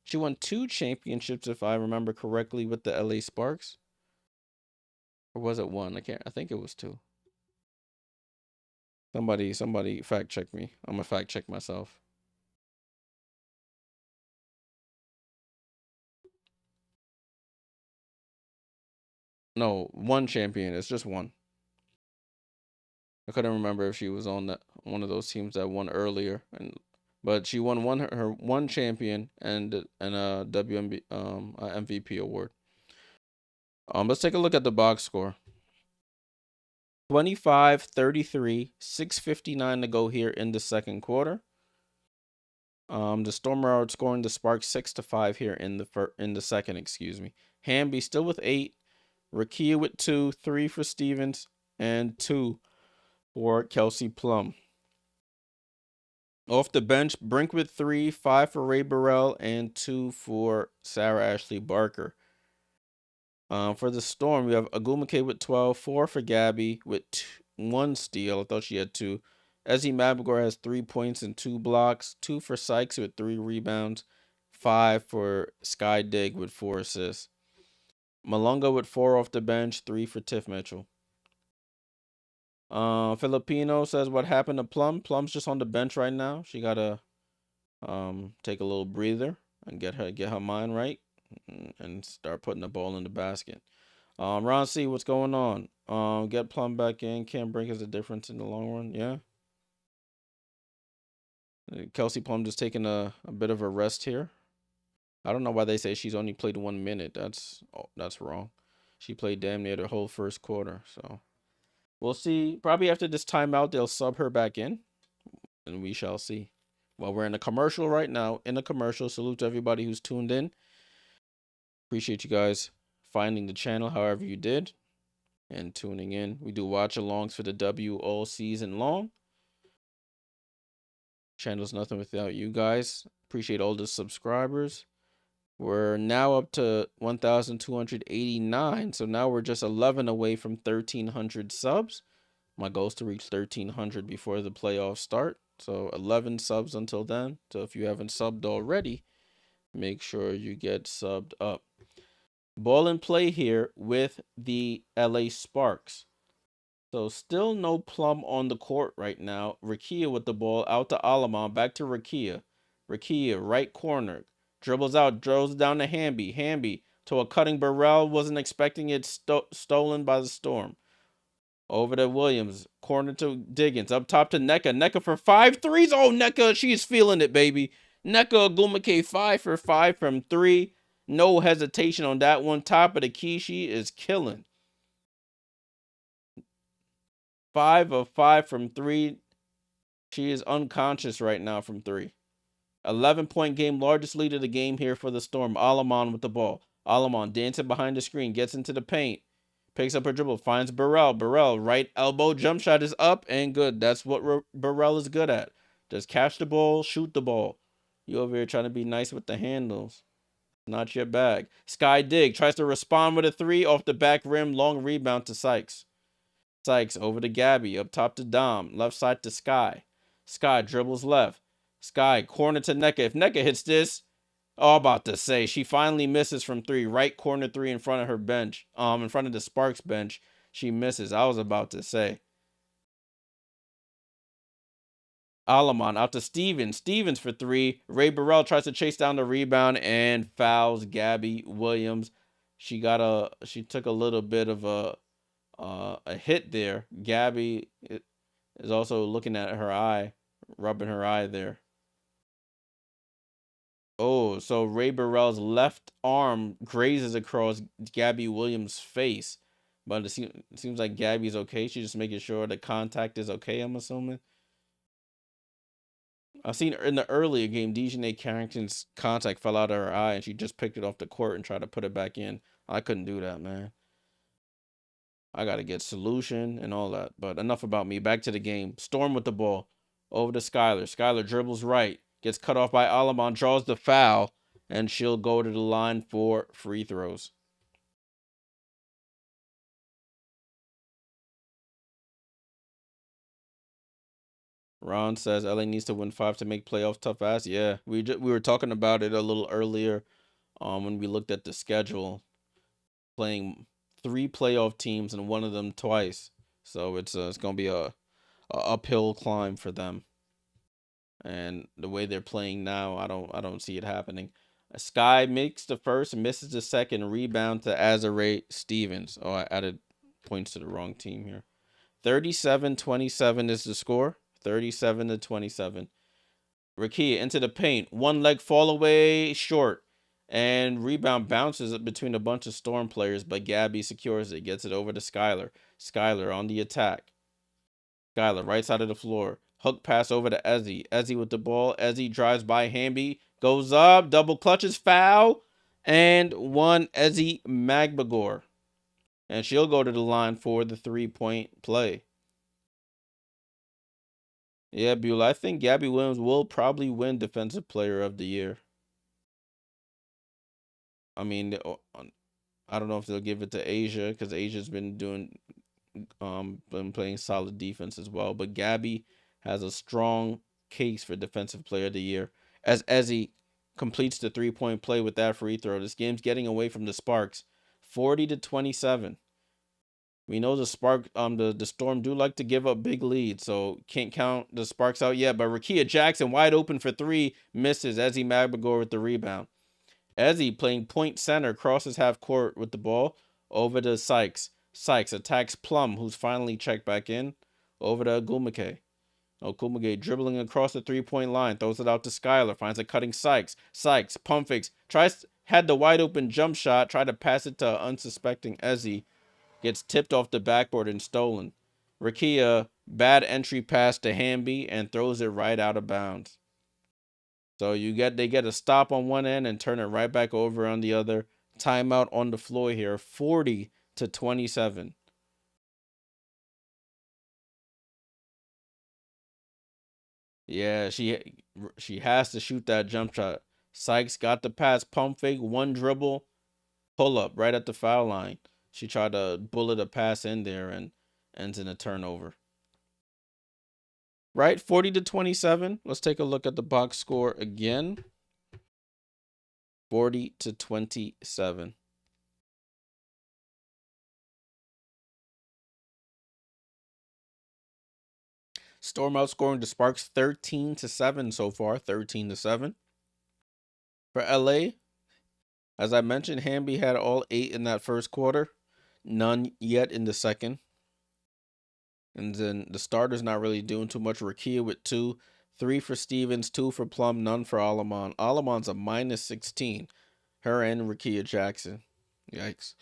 [SPEAKER 1] She won 2 championships, if I remember correctly, with the LA Sparks. Or was it 1? I think it was 2. Somebody fact check me. I'm gonna fact check myself. No, 1 champion. It's just 1. I couldn't remember if she was on one of those teams that won earlier, but she won her 1 champion and a WNBA MVP award. Let's take a look at the box score. 25-33, 6:59 to go here in the second quarter. The Storm are outscoring the Sparks 6-5 here in the second. Excuse me. Hamby still with 8, Rakia with 2, 3 for Stevens, and 2 for Kelsey Plum. Off the bench, Brink with 3, 5 for Ray Burrell, and 2 for Sarah Ashley Barker. For the Storm, we have Ogwumike with 12, 4 for Gabby with 1 steal. I thought she had 2. Ezzie Mabagor has 3 points and 2 blocks, 2 for Sykes with 3 rebounds, 5 for Sky Dig with 4 assists. Malonga with 4 off the bench, 3 for Tiff Mitchell. Filipino says what happened to Plum. Plum's just on the bench right now. She gotta take a little breather and get her mind right and start putting the ball in the basket. Ron C, what's going on? Get Plum back in. Cam Brink is a difference in the long run. Yeah. Kelsey Plum just taking a bit of a rest here. I don't know why they say she's only played 1 minute. That's wrong. She played damn near the whole first quarter. So We'll see. Probably after this timeout, they'll sub her back in, and we shall see. Well, we're in a commercial right now. In a commercial. Salute to everybody who's tuned in. Appreciate you guys finding the channel however you did and tuning in. We do watch-alongs for the W all season long. Channel's nothing without you guys. Appreciate all the subscribers. We're now up to 1,289. So now we're just 11 away from 1,300 subs. My goal is to reach 1,300 before the playoffs start. So 11 subs until then. So if you haven't subbed already, make sure you get subbed up. Ball in play here with the LA Sparks. So still no Plum on the court right now. Rakia with the ball out to Alamon. Back to Rakia. Rakia, right corner. Dribbles out, dribbles down to Hamby. Hamby to a cutting Burrell. Wasn't expecting it, stolen by the Storm. Over to Williams. Corner to Diggins. Up top to Nneka. Nneka for 5 threes. Oh, Nneka, she's feeling it, baby. Nneka Ogwumike 5 for 5 from 3. No hesitation on that one. Top of the key. She is killing. 5 of 5 from 3. She is unconscious right now from 3. 11-point game, largest lead of the game here for the Storm. Alamon with the ball. Alamon dancing behind the screen, gets into the paint, picks up her dribble, finds Burrell. Burrell, right elbow jump shot is up and good. That's what Burrell is good at. Just catch the ball, shoot the ball. You over here trying to be nice with the handles. Not your bag. Sky Dig tries to respond with a 3 off the back rim. Long rebound to Sykes. Sykes over to Gabby. Up top to Dom. Left side to Sky. Sky dribbles left. Sky corner to Nneka. If Nneka hits this, about to say, she finally misses from 3. Right corner 3 in front of her bench. In front of the Sparks bench. She misses. I was about to say. Alamon out to Stevens. Stevens for 3. Ray Burrell tries to chase down the rebound and fouls Gabby Williams. She took a little bit of a hit there. Gabby is also looking at her eye, rubbing her eye there. Oh, so Ray Burrell's left arm grazes across Gabby Williams' face. But it seems like Gabby's okay. She's just making sure the contact is okay, I'm assuming. I've seen in the earlier game, Dejanay Carrington's contact fell out of her eye, and she just picked it off the court and tried to put it back in. I couldn't do that, man. I got to get solution and all that. But enough about me. Back to the game. Storm with the ball. Over to Skylar. Skylar dribbles right. Gets cut off by Alamon. Draws the foul. And she'll go to the line for free throws. Ron says LA needs to win 5 to make playoffs tough ass. Yeah, we were talking about it a little earlier when we looked at the schedule. Playing 3 playoff teams and one of them twice. So it's going to be a uphill climb for them. And the way they're playing now, I don't see it happening. Sky makes the first, misses the second, rebound to Azare Stevens. Oh, I added points to the wrong team here. 37-27 is the score. 37-27. Rakia into the paint. One leg fall away short. And rebound bounces between a bunch of Storm players, but Gabby secures it. Gets it over to Skylar. Skylar on the attack. Skylar, right side of the floor. Hook pass over to Ezzy. Ezzy with the ball. Ezzy drives by Hamby. Goes up. Double clutches. Foul. And one Ezzy Magbagor. And she'll go to the line for the 3-point play. Yeah, Beulah. I think Gabby Williams will probably win Defensive Player of the Year. I mean, I don't know if they'll give it to Asia because Asia's been playing solid defense as well. But Gabby has a strong case for Defensive Player of the Year as Ezzy completes the 3-point play with that free throw. This game's getting away from the Sparks, 40-27. We know the the Storm do like to give up big leads, so can't count the Sparks out yet. But Rakia Jackson wide open for 3, misses. Ezzy Magbagor with the rebound. Ezzy playing point center, crosses half court with the ball. Over to Sykes. Sykes attacks Plum, who's finally checked back in. Over to Ogwumike. Ogwumike dribbling across the 3-point line. Throws it out to Skylar. Finds a cutting Sykes. Sykes, pump fakes. Had the wide open jump shot. Tried to pass it to unsuspecting Ezzy. Gets tipped off the backboard and stolen. Rakia, bad entry pass to Hamby and throws it right out of bounds. So they get a stop on one end and turn it right back over on the other. Timeout on the floor here, 40-27. Yeah, she has to shoot that jump shot. Sykes got the pass, pump fake, one dribble, pull up right at the foul line. She tried to bullet a pass in there and ends in a turnover. Right, 40-27. Let's take a look at the box score again. 40-27. Storm outscoring the Sparks 13-7 so far, 13-7. For LA, as I mentioned, Hamby had all 8 in that first quarter, none yet in the second. And then the starters not really doing too much. Rakia with 2, 3 for Stevens, 2 for Plum, none for Alamon. Alamon's a -16. Her and Rakia Jackson. Yikes.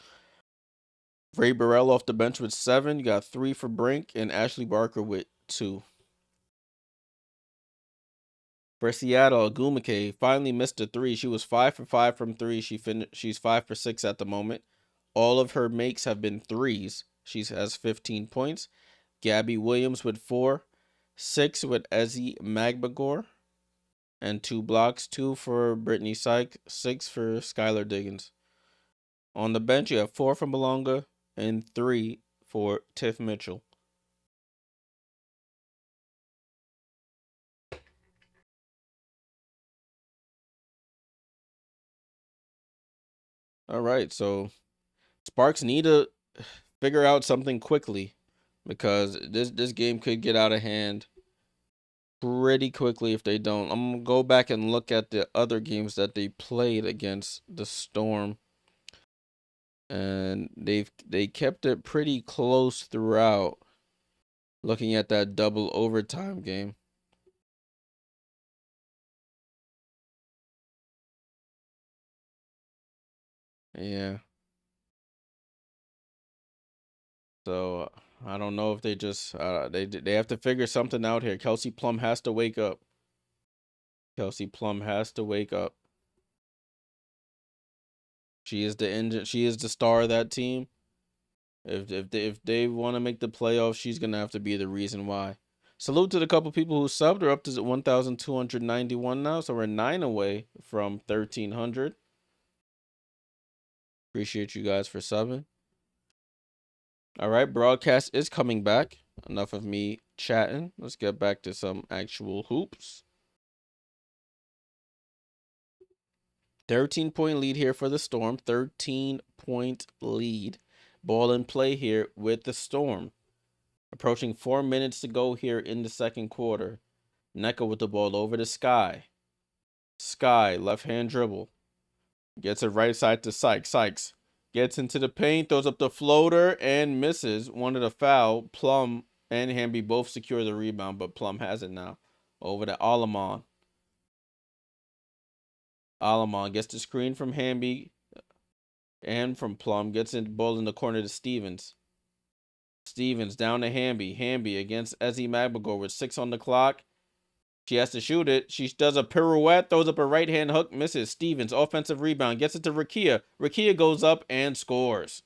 [SPEAKER 1] Ray Burrell off the bench with 7. You got 3 for Brink and Ashley Barker with 2. For Seattle, Ogwumike finally missed a 3. She was 5 for 5 from 3. She's 5 for 6 at the moment. All of her makes have been 3s. She has 15 points. Gabby Williams with 4. 6 with Ezzy Magbagor. And 2 blocks. 2 for Brittany Sykes. 6 for Skylar Diggins. On the bench, you have 4 from Malonga and 3 for Tiff Mitchell. All right, so Sparks need to figure out something quickly because this game could get out of hand pretty quickly if they don't. I'm gonna go back and look at the other games that they played against the Storm, and they kept it pretty close throughout. Looking at that double overtime game. Yeah. So I don't know if they just they have to figure something out here. Kelsey Plum has to wake up. Kelsey Plum has to wake up. She is the engine. She is the star of that team. If they want to make the playoffs, she's gonna have to be the reason why. Salute to the couple people who subbed. We're up to 1,291 now, so we're 9 away from 1,300. Appreciate you guys for subbing. All right, broadcast is coming back. Enough of me chatting. Let's get back to some actual hoops. 13-point lead here for the Storm. 13-point lead. Ball in play here with the Storm. Approaching 4 minutes to go here in the second quarter. Nneka with the ball over to Sky. Sky, left hand dribble. Gets it right side to Sykes. Sykes gets into the paint, throws up the floater, and misses. Wanted a foul. Plum and Hamby both secure the rebound, but Plum has it now. Over to Alamon. Alamon gets the screen from Hamby and from Plum. Gets the ball in the corner to Stevens. Stevens down to Hamby. Hamby against Ezzy Magbagor with 6 on the clock. She has to shoot it. She does a pirouette, throws up a right-hand hook, misses. Stevens, offensive rebound, gets it to Rakia. Rakia goes up and scores.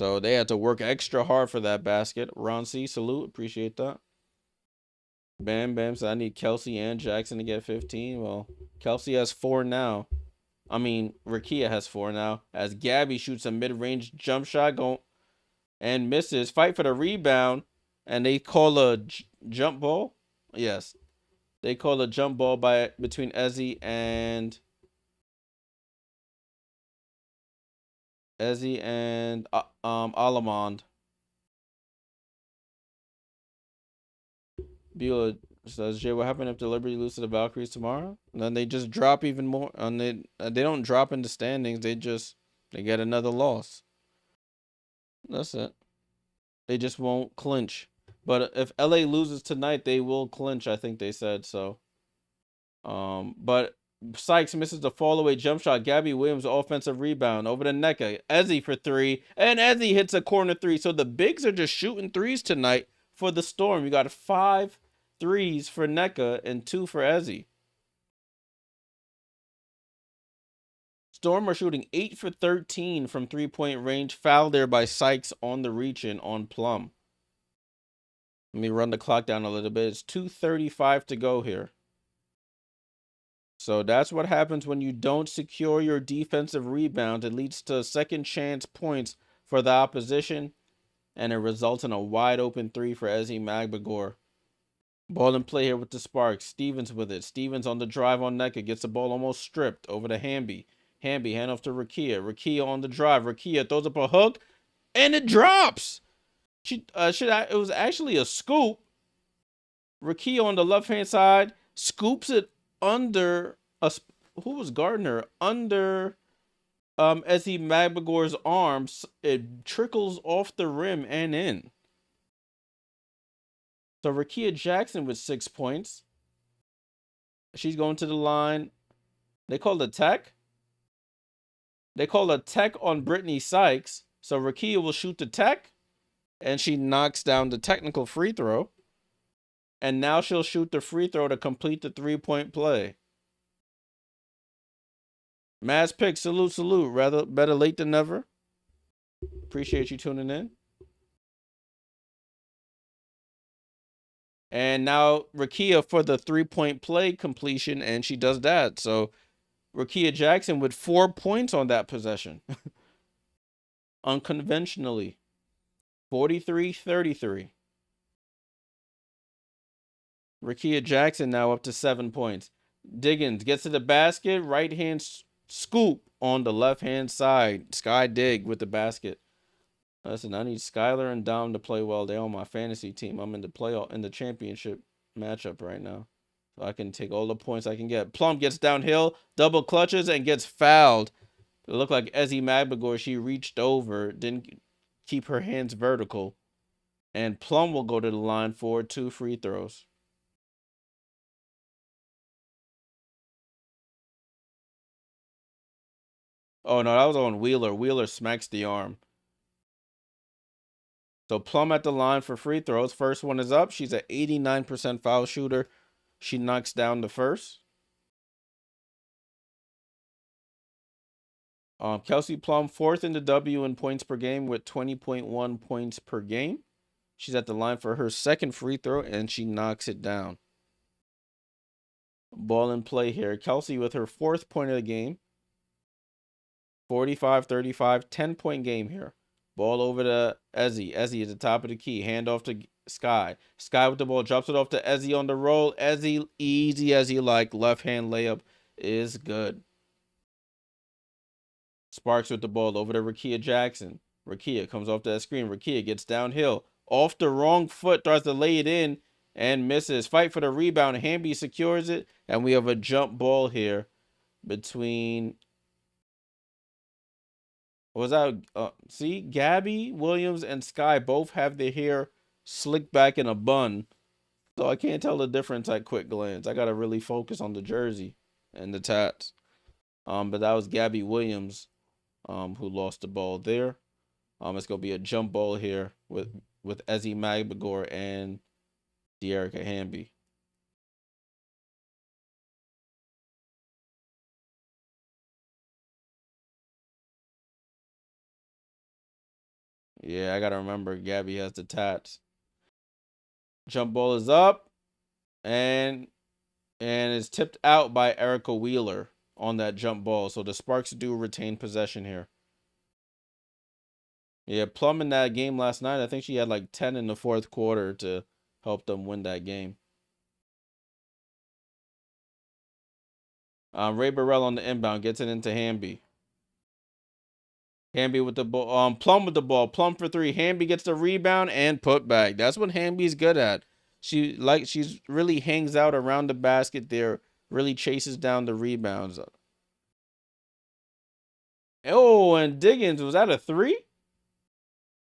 [SPEAKER 1] So they had to work extra hard for that basket. Ron C, salute. Appreciate that. Bam Bam said, I need Kelsey and Jackson to get 15. Well, Kelsey has 4 now. I mean, Rakia has 4 now. As Gabby shoots a mid-range jump shot and misses. Fight for the rebound. And they call a jump ball. Yes. They call a jump ball between Ezzy and Alamond. Beulah says, Jay, what happened if the Liberty lose to the Valkyries tomorrow? And then they just drop even more. And they don't drop in the standings. They get another loss. That's it. They just won't clinch. But if LA loses tonight, they will clinch, I think they said so. But Sykes misses the fall away jump shot. Gabby Williams offensive rebound over to Nneka. Ezzy for three, and Ezzy hits a corner three. So the bigs are just shooting threes tonight for the Storm. You got 5 threes for Nneka and 2 for Ezzy. Storm are shooting 8 for 13 from 3-point range. Foul there by Sykes on the reach-in on Plum. Let me run the clock down a little bit. It's 2:35 to go here. So that's what happens when you don't secure your defensive rebound. It leads to second chance points for the opposition, and it results in a wide open three for Ezzy Magbagor. Ball in play here with the Sparks. Stevens with it. Stevens on the drive on Nneka. Gets the ball almost stripped over to Hamby. Hamby hand off to Rakia. Rakia on the drive. Rakia throws up a hook, and it drops. It was actually a scoop. Rakia on the left-hand side scoops it under who was Gardner? Under Ezzy Magbagor's arms. It trickles off the rim and in. So Rakia Jackson with 6 points. She's going to the line. They call it a tech. They call a tech on Brittany Sykes. So Rakia will shoot the tech, and she knocks down the technical free throw. And now she'll shoot the free throw to complete the 3-point play. Maz Pick, salute. Better late than never. Appreciate you tuning in. And now Rakia for the 3-point play completion, and she does that. So Rakia Jackson with 4 points on that possession. Unconventionally. 43-33. Rakia Jackson now up to 7 points. Diggins gets to the basket. Right hand scoop on the left hand side. Sky Dig with the basket. Listen, I need Skylar and Dom to play well. They're on my fantasy team. I'm in the championship matchup right now. So I can take all the points I can get. Plum gets downhill, double clutches, and gets fouled. It looked like Ezzy Magbagor. She reached over, didn't keep her hands vertical. And Plum will go to the line for 2 free throws. Oh, no, that was on Wheeler. Wheeler smacks the arm. So Plum at the line for free throws. First one is up. She's an 89% foul shooter. She knocks down the first. Kelsey Plum, 4th in the W in points per game with 20.1 points per game. She's at the line for her second free throw, and she knocks it down. Ball in play here. Kelsey with her 4th point of the game. 45-35, 10-point game here. Ball over to Ezzy. Ezzy at the top of the key. Hand off to Sky. Sky with the ball. Drops it off to Ezzy on the roll. Ezzy, easy as you like. Left hand layup is good. Sparks with the ball over to Rakia Jackson. Rakia comes off that screen. Rakia gets downhill. Off the wrong foot. Tries to lay it in and misses. Fight for the rebound. Hamby secures it. And we have a jump ball here between... Was that see, Gabby Williams and Sky both have their hair slicked back in a bun, so I can't tell the difference at quick glance. I gotta really focus on the jersey and the tats. But that was Gabby Williams, who lost the ball there. It's gonna be a jump ball here with Ezzy Magbagor and Dearica Hamby. Yeah, I gotta remember Gabby has the tats. Jump ball is up, and is tipped out by Erica Wheeler on that jump ball. So the Sparks do retain possession here. Yeah, Plum in that game last night, I think she had like 10 in the 4th quarter to help them win that game. Ray Burrell on the inbound gets it into Hamby. Hamby with the ball. Plum with the ball. Plum for 3. Hamby gets the rebound and put back. That's what Hamby's good at. She's really hangs out around the basket there. Really chases down the rebounds. Oh, and Diggins, was that a 3?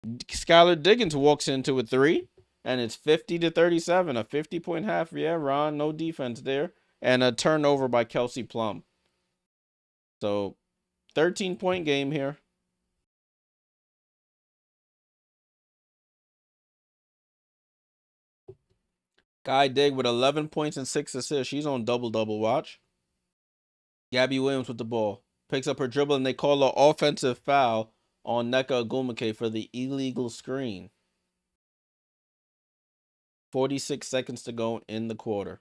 [SPEAKER 1] Skylar Diggins walks into a 3, and it's 50-37, a 50-point half. Yeah, Ron, no defense there. and a turnover by Kelsey Plum. So 13-point game here. Guy Dig with 11 points and 6 assists. She's on double-double watch. Gabby Williams with the ball. Picks up her dribble, and they call an offensive foul on Nneka Ogwumike for the illegal screen. 46 seconds to go in the quarter.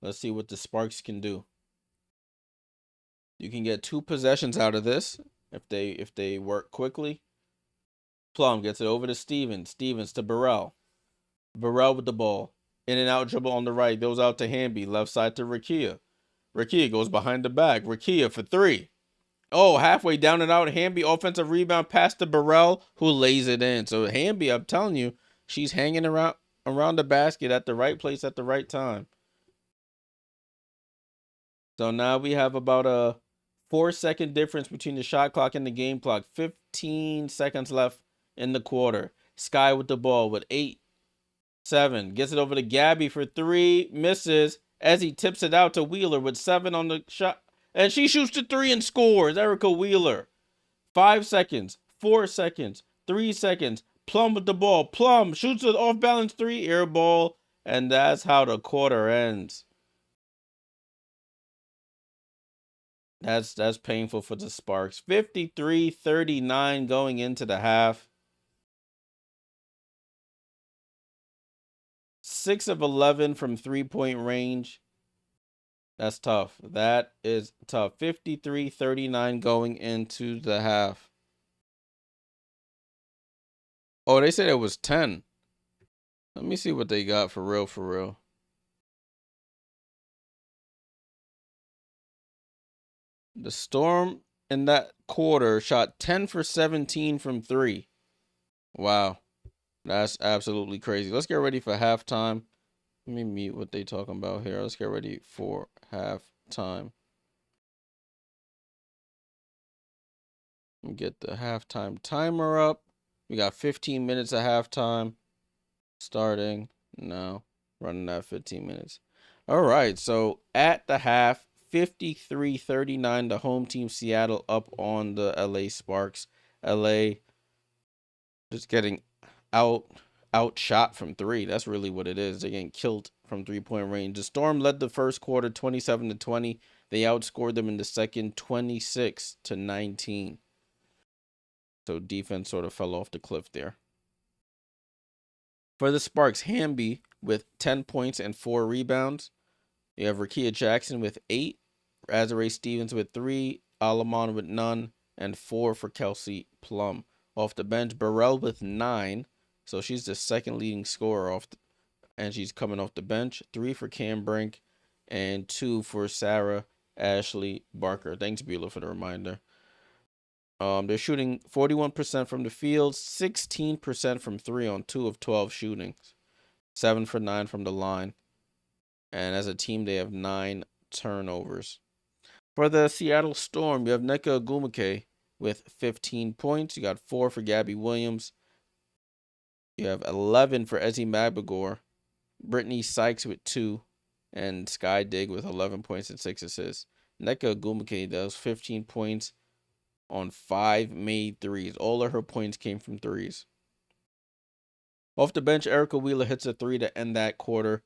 [SPEAKER 1] Let's see what the Sparks can do. You can get 2 possessions out of this if they work quickly. Plum gets it over to Stevens. Stevens to Burrell. Burrell with the ball. In and out dribble on the right. Goes out to Hamby. Left side to Rakia. Rakia goes behind the back. Rakia for 3. Oh, halfway down and out. Hamby offensive rebound pass to Burrell, who lays it in. So Hamby, I'm telling you, she's hanging around the basket at the right place at the right time. So now we have about a 4-second difference between the shot clock and the game clock. 15 seconds left in the quarter. Sky with the ball with 8, 7. Gets it over to Gabby for 3. Misses as he tips it out to Wheeler with 7 on the shot. And she shoots the 3 and scores. Dearica Wheeler. 5 seconds. 4 seconds. 3 seconds. Plum with the ball. Plum shoots an off-balance 3. Air ball. And that's how the quarter ends. That's painful for the Sparks. 53-39 going into the half. 6 of 11 from 3-point range. That's tough. That is tough. 53-39 going into the half. Oh, they said it was 10. Let me see what they got for real, for real. The Storm in that quarter shot 10 for 17 from 3. Wow. That's absolutely crazy. Let's get ready for halftime. Let me mute what they talking about here. Let's get ready for halftime. Get the halftime timer up. We got 15 minutes of halftime starting now. Running at 15 minutes. All right. So at the half, 53-39, the home team Seattle up on the LA Sparks. LA just getting outshot from 3. That's really what it is. They're getting killed from 3-point range. The Storm led the first quarter 27-20. They outscored them in the second 26-19. So defense sort of fell off the cliff there. For the Sparks, Hamby with 10 points and 4 rebounds. You have Rakia Jackson with 8. Azare Stevens with 3. Alamon with none. And 4 for Kelsey Plum. Off the bench, Burrell with 9. So she's the second leading scorer and she's coming off the bench. 3 for Cam Brink and 2 for Sarah Ashley Barker. Thanks, Beulah, for the reminder. They're shooting 41% from the field, 16% from 3 on 2 of 12 shootings, 7 for 9 from the line. And as a team, they have 9 turnovers. For the Seattle Storm, you have Nneka Ogwumike with 15 points. You got 4 for Gabby Williams. You have 11 for Ezzie Mabagor. Brittany Sykes with 2. And Sky Dig with 11 points and 6 assists. Nneka Ogwumike does 15 points on 5 made threes. All of her points came from threes. Off the bench, Erica Wheeler hits a 3 to end that quarter.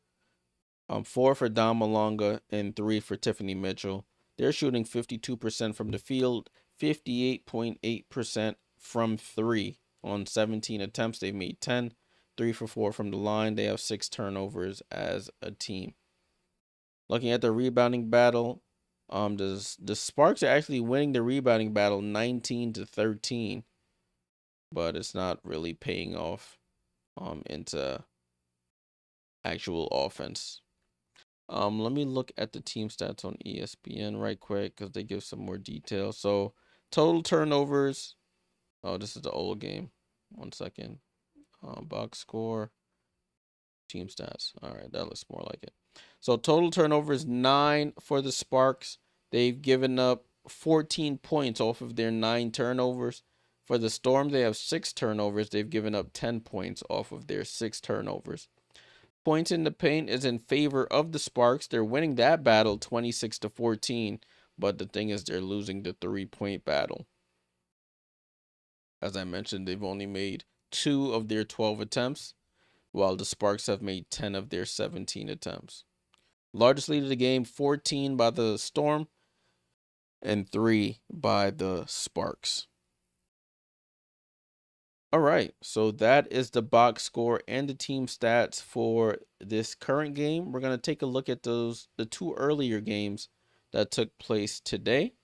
[SPEAKER 1] 4 for Dom Malonga and 3 for Tiffany Mitchell. They're shooting 52% from the field, 58.8% from 3. On 17 attempts, they've made 10. 3 for 4 from the line. They have 6 turnovers as a team. Looking at the rebounding battle, the Sparks are actually winning the rebounding battle 19-13. But it's not really paying off into actual offense. Let me look at the team stats on ESPN right quick because they give some more detail. So total turnovers. Oh, this is the old game. 1 second. Box score. Team stats. All right, that looks more like it. So total turnovers 9 for the Sparks. They've given up 14 points off of their 9 turnovers. For the Storm, they have 6 turnovers. They've given up 10 points off of their 6 turnovers. Points in the paint is in favor of the Sparks. They're winning that battle 26-14, but the thing is they're losing the 3-point battle. As I mentioned, they've only made 2 of their 12 attempts, while the Sparks have made 10 of their 17 attempts. Largest lead of the game, 14 by the Storm and 3 by the Sparks. All right, so that is the box score and the team stats for this current game. We're going to take a look at the 2 earlier games that took place today.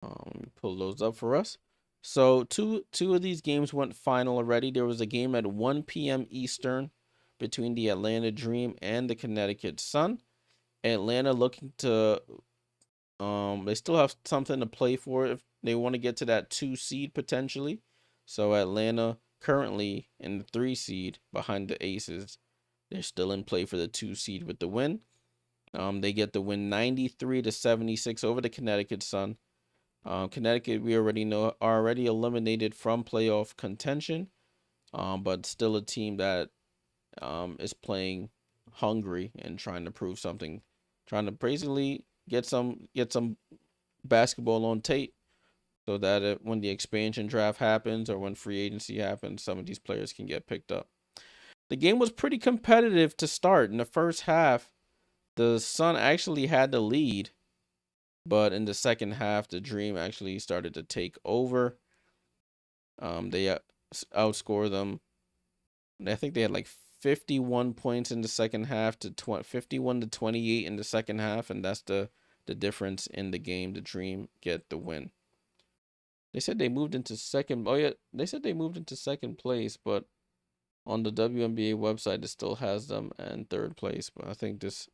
[SPEAKER 1] Let me pull those up for us. So two of these games went final already. There was a game at 1 p.m. Eastern between the Atlanta Dream and the Connecticut Sun. Atlanta looking to they still have something to play for if they want to get to that 2 seed potentially. So Atlanta currently in the 3 seed behind the Aces. They're still in play for the 2 seed with the win. They get the win 93-76 over the Connecticut Sun. Connecticut, we already know, are already eliminated from playoff contention, but still a team that is playing hungry and trying to prove something, trying to basically get some basketball on tape, so that when the expansion draft happens or when free agency happens, some of these players can get picked up. The game was pretty competitive to start. In the first half, the Sun actually had the lead, but in the second half, the Dream actually started to take over. They outscored them. I think they had like 51 points in the second half to 51-28 in the second half, and that's the difference in the game. The Dream get the win. They said they moved into second. Oh yeah, they said they moved into second place, but on the WNBA website it still has them in third place. But I think this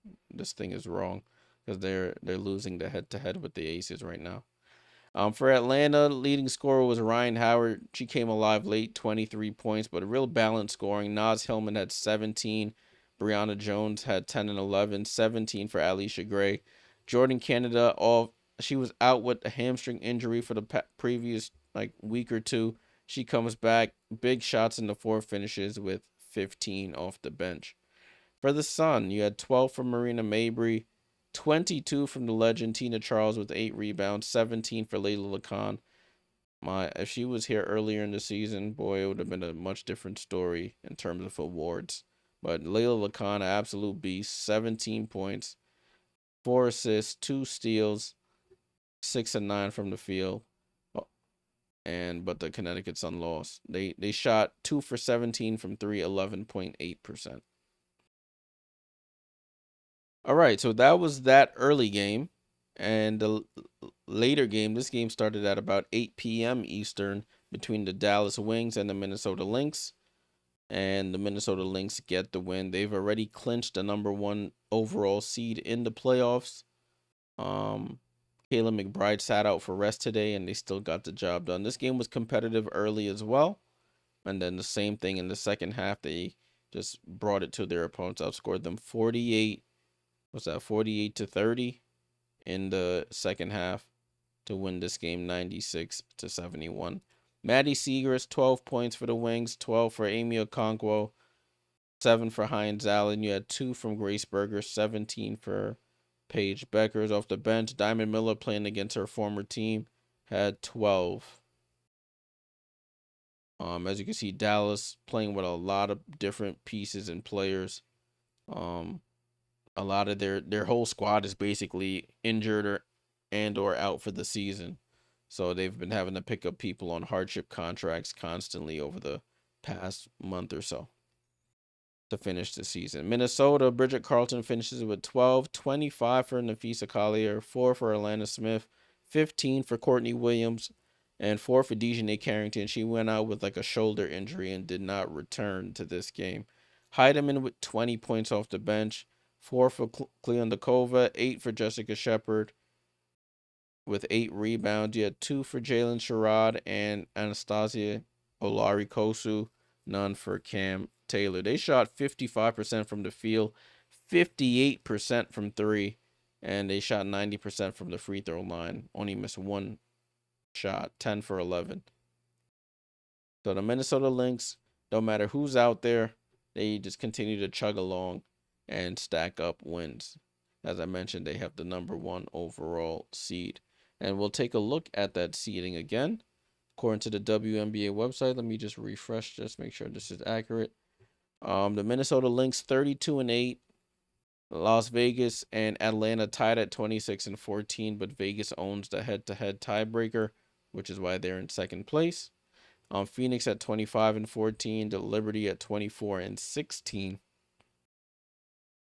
[SPEAKER 1] thing is wrong because they're losing the head-to-head with the Aces right now. For Atlanta, leading scorer was Ryan Howard. She came alive late, 23 points, but a real balanced scoring. Naz Hillman had 17. Brianna Jones had 10 and 11. 17 for Alicia Gray. Jordan Canada, she was out with a hamstring injury for the previous week or two. She comes back. Big shots in the 4 finishes with 15 off the bench. For the Sun, you had 12 from Marina Mabry, 22 from the legend Tina Charles with 8 rebounds, 17 for Layla Lacan. If she was here earlier in the season, boy, it would have been a much different story in terms of awards. But Layla Lacan, an absolute beast, 17 points, 4 assists, 2 steals, 6 and 9 from the field. But the Connecticut Sun lost. They shot 2 for 17 from 3, 11.8%. All right, so that was that early game. And the later game, this game started at about 8 p.m. Eastern between the Dallas Wings and the Minnesota Lynx. And the Minnesota Lynx get the win. They've already clinched the number 1 overall seed in the playoffs. Kayla McBride sat out for rest today, and they still got the job done. This game was competitive early as well. And then the same thing in the second half. They just brought it to their opponents, outscored them 48-30 in the second half to win this game 96-71. Maddie Seegers, 12 points for the Wings, 12 for Amy Okonkwo, 7 for Heinz Allen. You had 2 from Grace Berger, 17 for Paige Beckers off the bench. Diamond Miller, playing against her former team, had 12. As you can see, Dallas playing with a lot of different pieces and players. A lot of their whole squad is basically injured or out for the season. So they've been having to pick up people on hardship contracts constantly over the past month or so to finish the season. Minnesota, Bridget Carlton finishes with 12, 25 for Nafisa Collier, 4 for Alana Smith, 15 for Courtney Williams, and 4 for Dejanay Carrington. She went out with a shoulder injury and did not return to this game. Heidemann with 20 points off the bench, 4 for Kleondakova, 8 for Jessica Shepard with 8 rebounds. You had 2 for Jalen Sherrod and Anastasia Olari-Kosu, none for Cam Taylor. They shot 55% from the field, 58% from 3, and they shot 90% from the free throw line. Only missed 1 shot, 10 for 11. So the Minnesota Lynx, no matter who's out there, they just continue to chug along and stack up wins. As I mentioned, they have the #1 overall seed. And we'll take a look at that seeding again. According to the WNBA website, let me just refresh, just make sure this is accurate. The Minnesota Lynx 32-8. Las Vegas and Atlanta tied at 26-14, but Vegas owns the head-to-head tiebreaker, which is why they're in second place. Phoenix at 25-14, the Liberty at 24-16.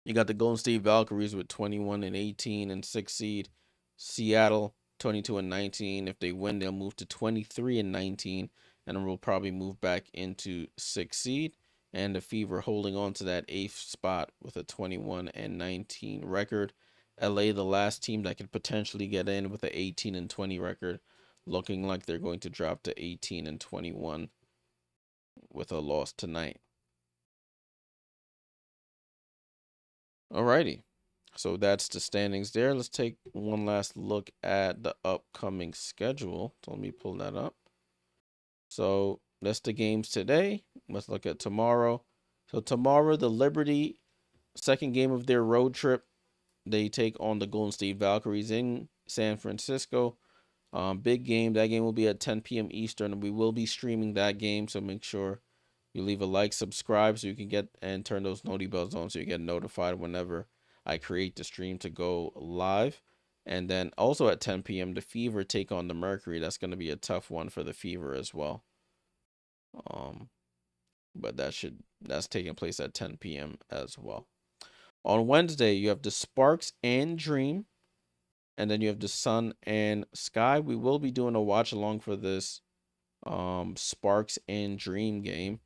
[SPEAKER 1] You got the Golden State Valkyries with 21-18 and 6th seed. Seattle 22-19. If they win, they'll move to 23-19, and will probably move back into 6th seed. And the Fever holding on to that 8th spot with a 21-19 record. LA, the last team that could potentially get in with an 18-20 record, looking like they're going to drop to 18-21 with a loss tonight. Alrighty. So that's the standings there. Let's take one last look at the upcoming schedule. So let me pull that up. So that's the games today. Let's look at tomorrow. So tomorrow, the Liberty, second game of their road trip, they take on the Golden State Valkyries in San Francisco. Big game. That game will be at 10 p.m. Eastern, and we will be streaming that game. So make sure you leave a like, subscribe, so you can get and turn those noti bells on so you get notified whenever I create the stream to go live. And then also at 10 p.m. the Fever take on the Mercury. That's going to be a tough one for the Fever as well. But that's taking place at 10 p.m. as well. On Wednesday, you have the Sparks and Dream, and then you have the Sun and Sky. We will be doing a watch along for this Sparks and Dream game.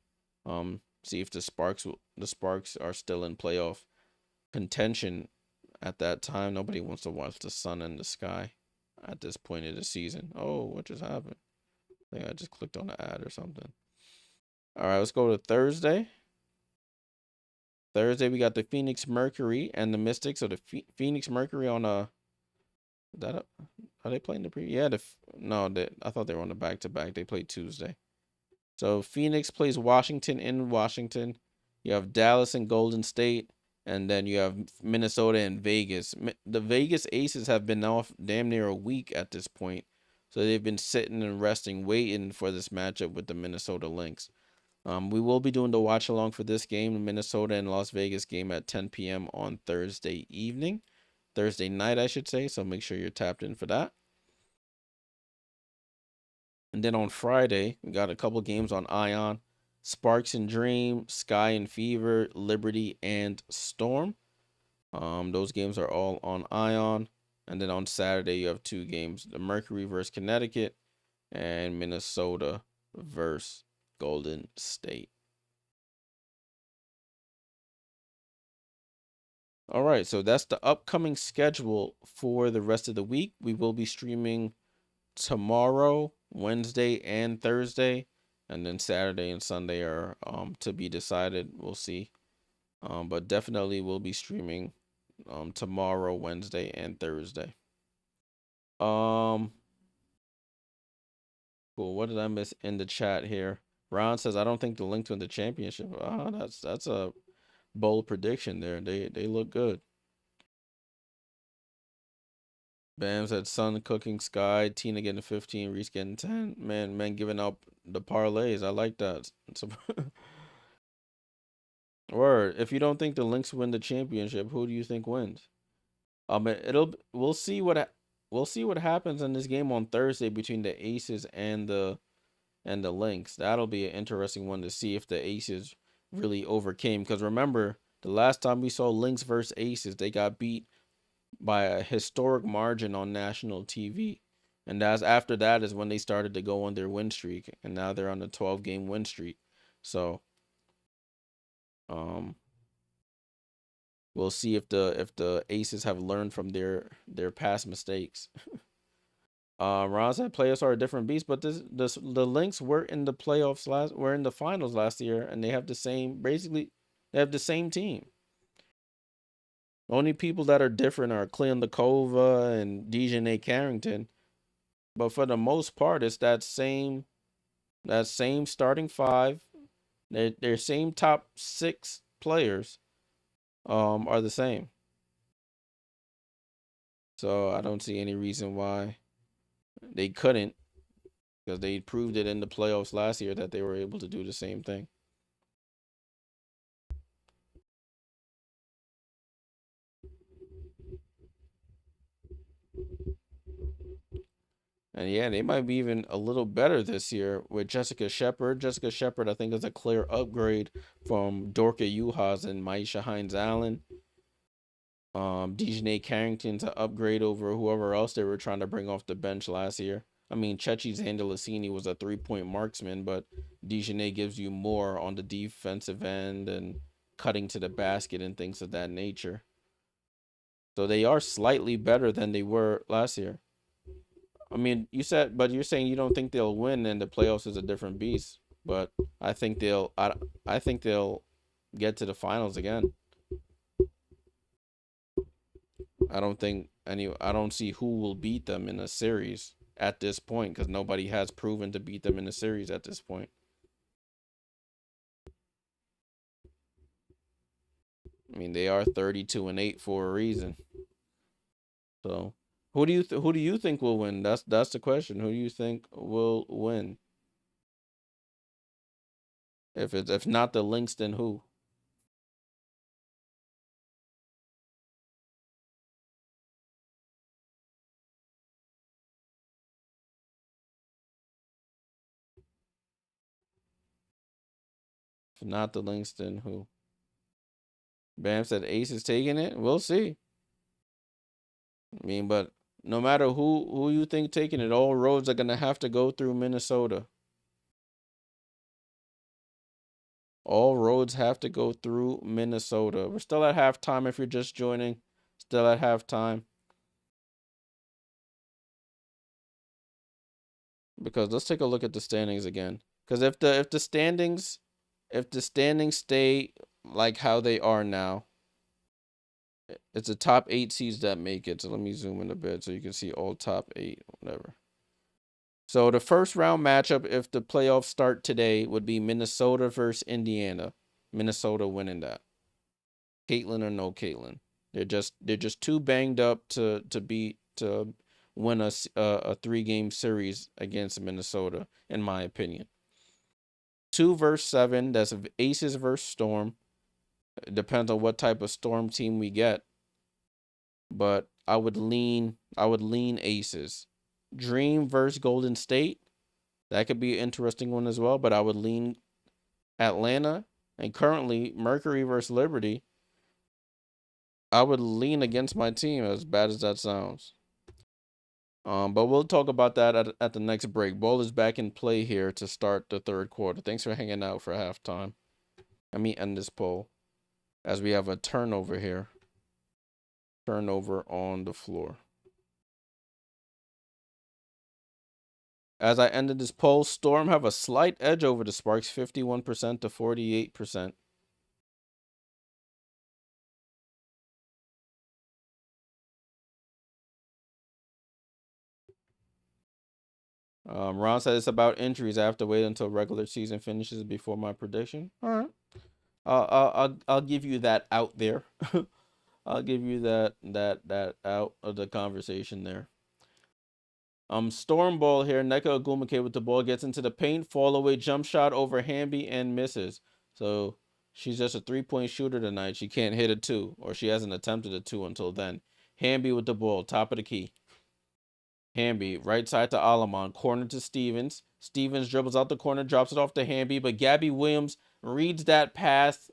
[SPEAKER 1] See if the Sparks are still in playoff contention at that time. Nobody wants to watch the Sun and the Sky at this point of the season. Oh, what just happened? I think I just clicked on an ad or something. All right, let's go to Thursday. Thursday, we got the Phoenix Mercury and the Mystics. So the Phoenix Mercury on are they playing the pre? Yeah, I thought they were on the back-to-back. They played Tuesday. So Phoenix plays Washington in Washington. You have Dallas and Golden State, and then you have Minnesota and Vegas. The Vegas Aces have been off damn near a week at this point, so they've been sitting and resting, waiting for this matchup with the Minnesota Lynx. We will be doing the watch along for this game, the Minnesota and Las Vegas game at 10 p.m. on Thursday night, I should say. So make sure you're tapped in for that. And then on Friday, we got a couple games on Ion. Sparks and Dream, Sky and Fever, Liberty and Storm. Those games are all on Ion. And then on Saturday, you have two games. The Mercury versus Connecticut and Minnesota versus Golden State. All right, so that's the upcoming schedule for the rest of the week. We will be streaming tomorrow, Wednesday, and Thursday, and then Saturday and Sunday are to be decided. We'll see, but definitely we'll be streaming tomorrow, Wednesday, and Thursday. Cool. What did I miss in the chat here? Ron says I don't think the Lynx win the championship. That's a bold prediction there. They look good. Bam said Sun cooking Sky, Tina getting 15, Reese getting 10. Man giving up the parlays. I like that. Word. If you don't think the Lynx win the championship, who do you think wins? We'll see what happens in this game on Thursday between the Aces and the Lynx. That'll be an interesting one to see if the Aces really overcame. Because remember, the last time we saw Lynx versus Aces, they got beat by a historic margin on national TV. And after that is when they started to go on their win streak. And now they're on a 12-game win streak. So we'll see if the Aces have learned from their past mistakes. Ron said playoffs are a different beast, but the Lynx were in the were in the finals last year, and they have the same team. Only people that are different are Cleondakova and Dejanay Carrington. But for the most part, it's that same starting five, Their same top 6 players are the same. So I don't see any reason why they couldn't, because they proved it in the playoffs last year that they were able to do the same thing. And yeah, they might be even a little better this year with Jessica Shepard. Jessica Shepard, I think, is a clear upgrade from Dorka Juhas and Maisha Hines Allen. Dejanay Carrington's an upgrade over whoever else they were trying to bring off the bench last year. I mean, Chechi Zandalasini was a 3-point marksman, but Dejanay gives you more on the defensive end and cutting to the basket and things of that nature. So they are slightly better than they were last year. I mean, you're saying you don't think they'll win, and the playoffs is a different beast. But I think I think they'll get to the finals again. I don't see who will beat them in a series at this point, because nobody has proven to beat them in a series at this point. I mean, they are 32-8 for a reason. So, who do you think will win? That's the question. Who do you think will win? If not the Lynx, then who? If not the Lynx, then who? Bam said Ace is taking it. We'll see. I mean, but no matter who you think taking it, all roads are gonna have to go through Minnesota. All roads have to go through Minnesota. We're still at halftime if you're just joining. Still at halftime. Because let's take a look at the standings again. Because if the standings stay like how they are now, it's the top 8 seeds that make it. So let me zoom in a bit so you can see all top 8, whatever. So the first round matchup, if the playoffs start today, would be Minnesota versus Indiana. Minnesota winning that. Caitlin or no Caitlin. They're just too banged up to win a 3-game series against Minnesota, in my opinion. 2 versus 7. That's Aces versus Storm. It depends on what type of Storm team we get, but I would lean Aces. Dream versus Golden State. That could be an interesting one as well, but I would lean Atlanta. And currently, Mercury versus Liberty. I would lean against my team, as bad as that sounds. But we'll talk about that at the next break. Ball is back in play here to start the third quarter. Thanks for hanging out for halftime. Let me end this poll as we have a turnover here. Turnover on the floor. As I ended this poll, Storm have a slight edge over the Sparks, 51% to 48%. Ron said it's about injuries. I have to wait until regular season finishes before my prediction. All right. I'll give you that out there. I'll give you that out of the conversation there. Storm ball here. Nneka Ogwumike with the ball, gets into the paint, fall away jump shot over Hamby and misses. So she's just a 3-point shooter tonight. She can't hit a 2, or she hasn't attempted a 2 until then. Hamby with the ball, top of the key. Hamby, right side to Alamon, corner to Stevens. Stevens dribbles out the corner, drops it off to Hamby, but Gabby Williams reads that pass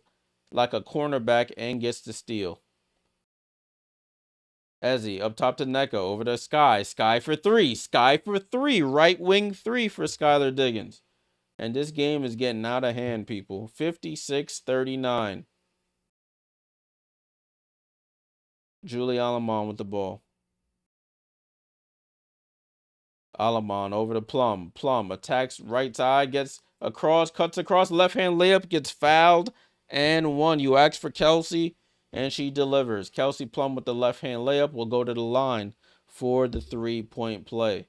[SPEAKER 1] like a cornerback and gets the steal. Ezzy up top to Nneka, over to Sky. Sky for 3. Sky for 3. Right wing 3 for Skylar Diggins. And this game is getting out of hand, people. 56-39. Julie Alamon with the ball. Alamon over to Plum. Plum attacks right side, gets across, cuts across, left hand layup, gets fouled, and one. You ask for Kelsey, and she delivers. Kelsey Plum with the left hand layup will go to the line for the 3-point play.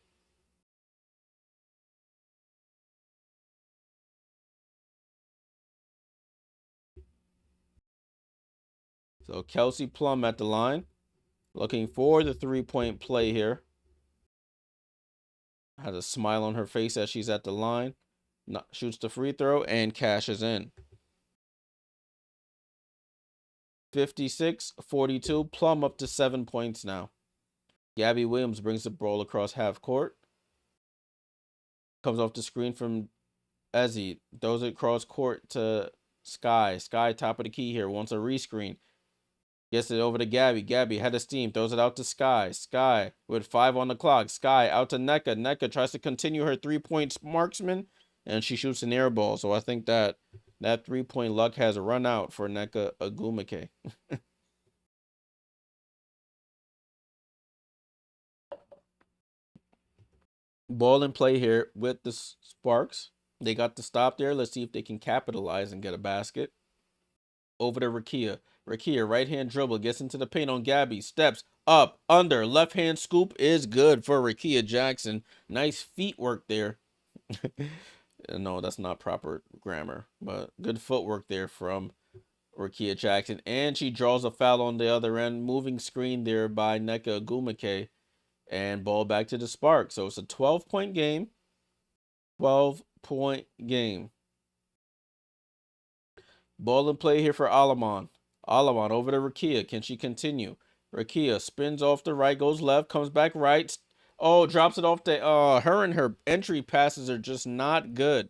[SPEAKER 1] So Kelsey Plum at the line, looking for the 3-point play here. Has a smile on her face as she's at the line. Shoots the free throw and cashes in. 56-42. Plum up to 7 points now. Gabby Williams brings the ball across half court. Comes off the screen from Ezzy. Throws it across court to Sky. Sky, top of the key here. Wants a rescreen. Gets it over to Gabby. Gabby had a steam. Throws it out to Sky. Sky with 5 on the clock. Sky out to Nneka. Nneka tries to continue her 3-point marksman. And she shoots an air ball. So I think that 3-point luck has run out for Nneka Ogwumike. Ball in play here with the Sparks. They got the stop there. Let's see if they can capitalize and get a basket. Over to Rakia. Rakia, right-hand dribble, gets into the paint on Gabby. Steps up, under. Left-hand scoop is good for Rakia Jackson. Nice feet work there. No, that's not proper grammar, but good footwork there from Rakia Jackson. And she draws a foul on the other end. Moving screen there by Nneka Ogwumike. And ball back to the Sparks. So it's a 12-point game. 12-point game. Ball in play here for Alamon. Alamon over to Rakia. Can she continue? Rakia spins off the right, goes left, comes back right. Oh, drops it off the... her and her entry passes are just not good.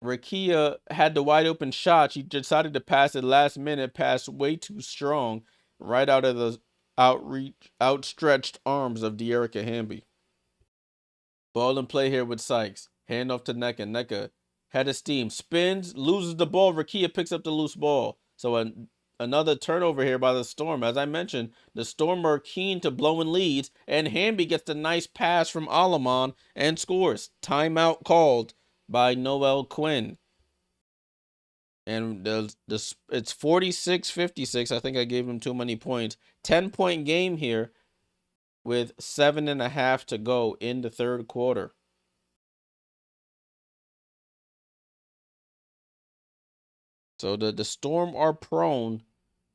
[SPEAKER 1] Rakia had the wide open shot. She decided to pass it last minute. Passed way too strong. Right out of the outstretched arms of Dearica Hamby. Ball in play here with Sykes. Hand off to Nneka. Nneka had a steam. Spins, loses the ball. Rakia picks up the loose ball. So another turnover here by the Storm. As I mentioned, the Storm are keen to blowing leads. And Hamby gets the nice pass from Alamon and scores. Timeout called by Noel Quinn. And it's 46-56. I think I gave him too many points. 10-point game here with 7.5 to go in the third quarter. So the Storm are prone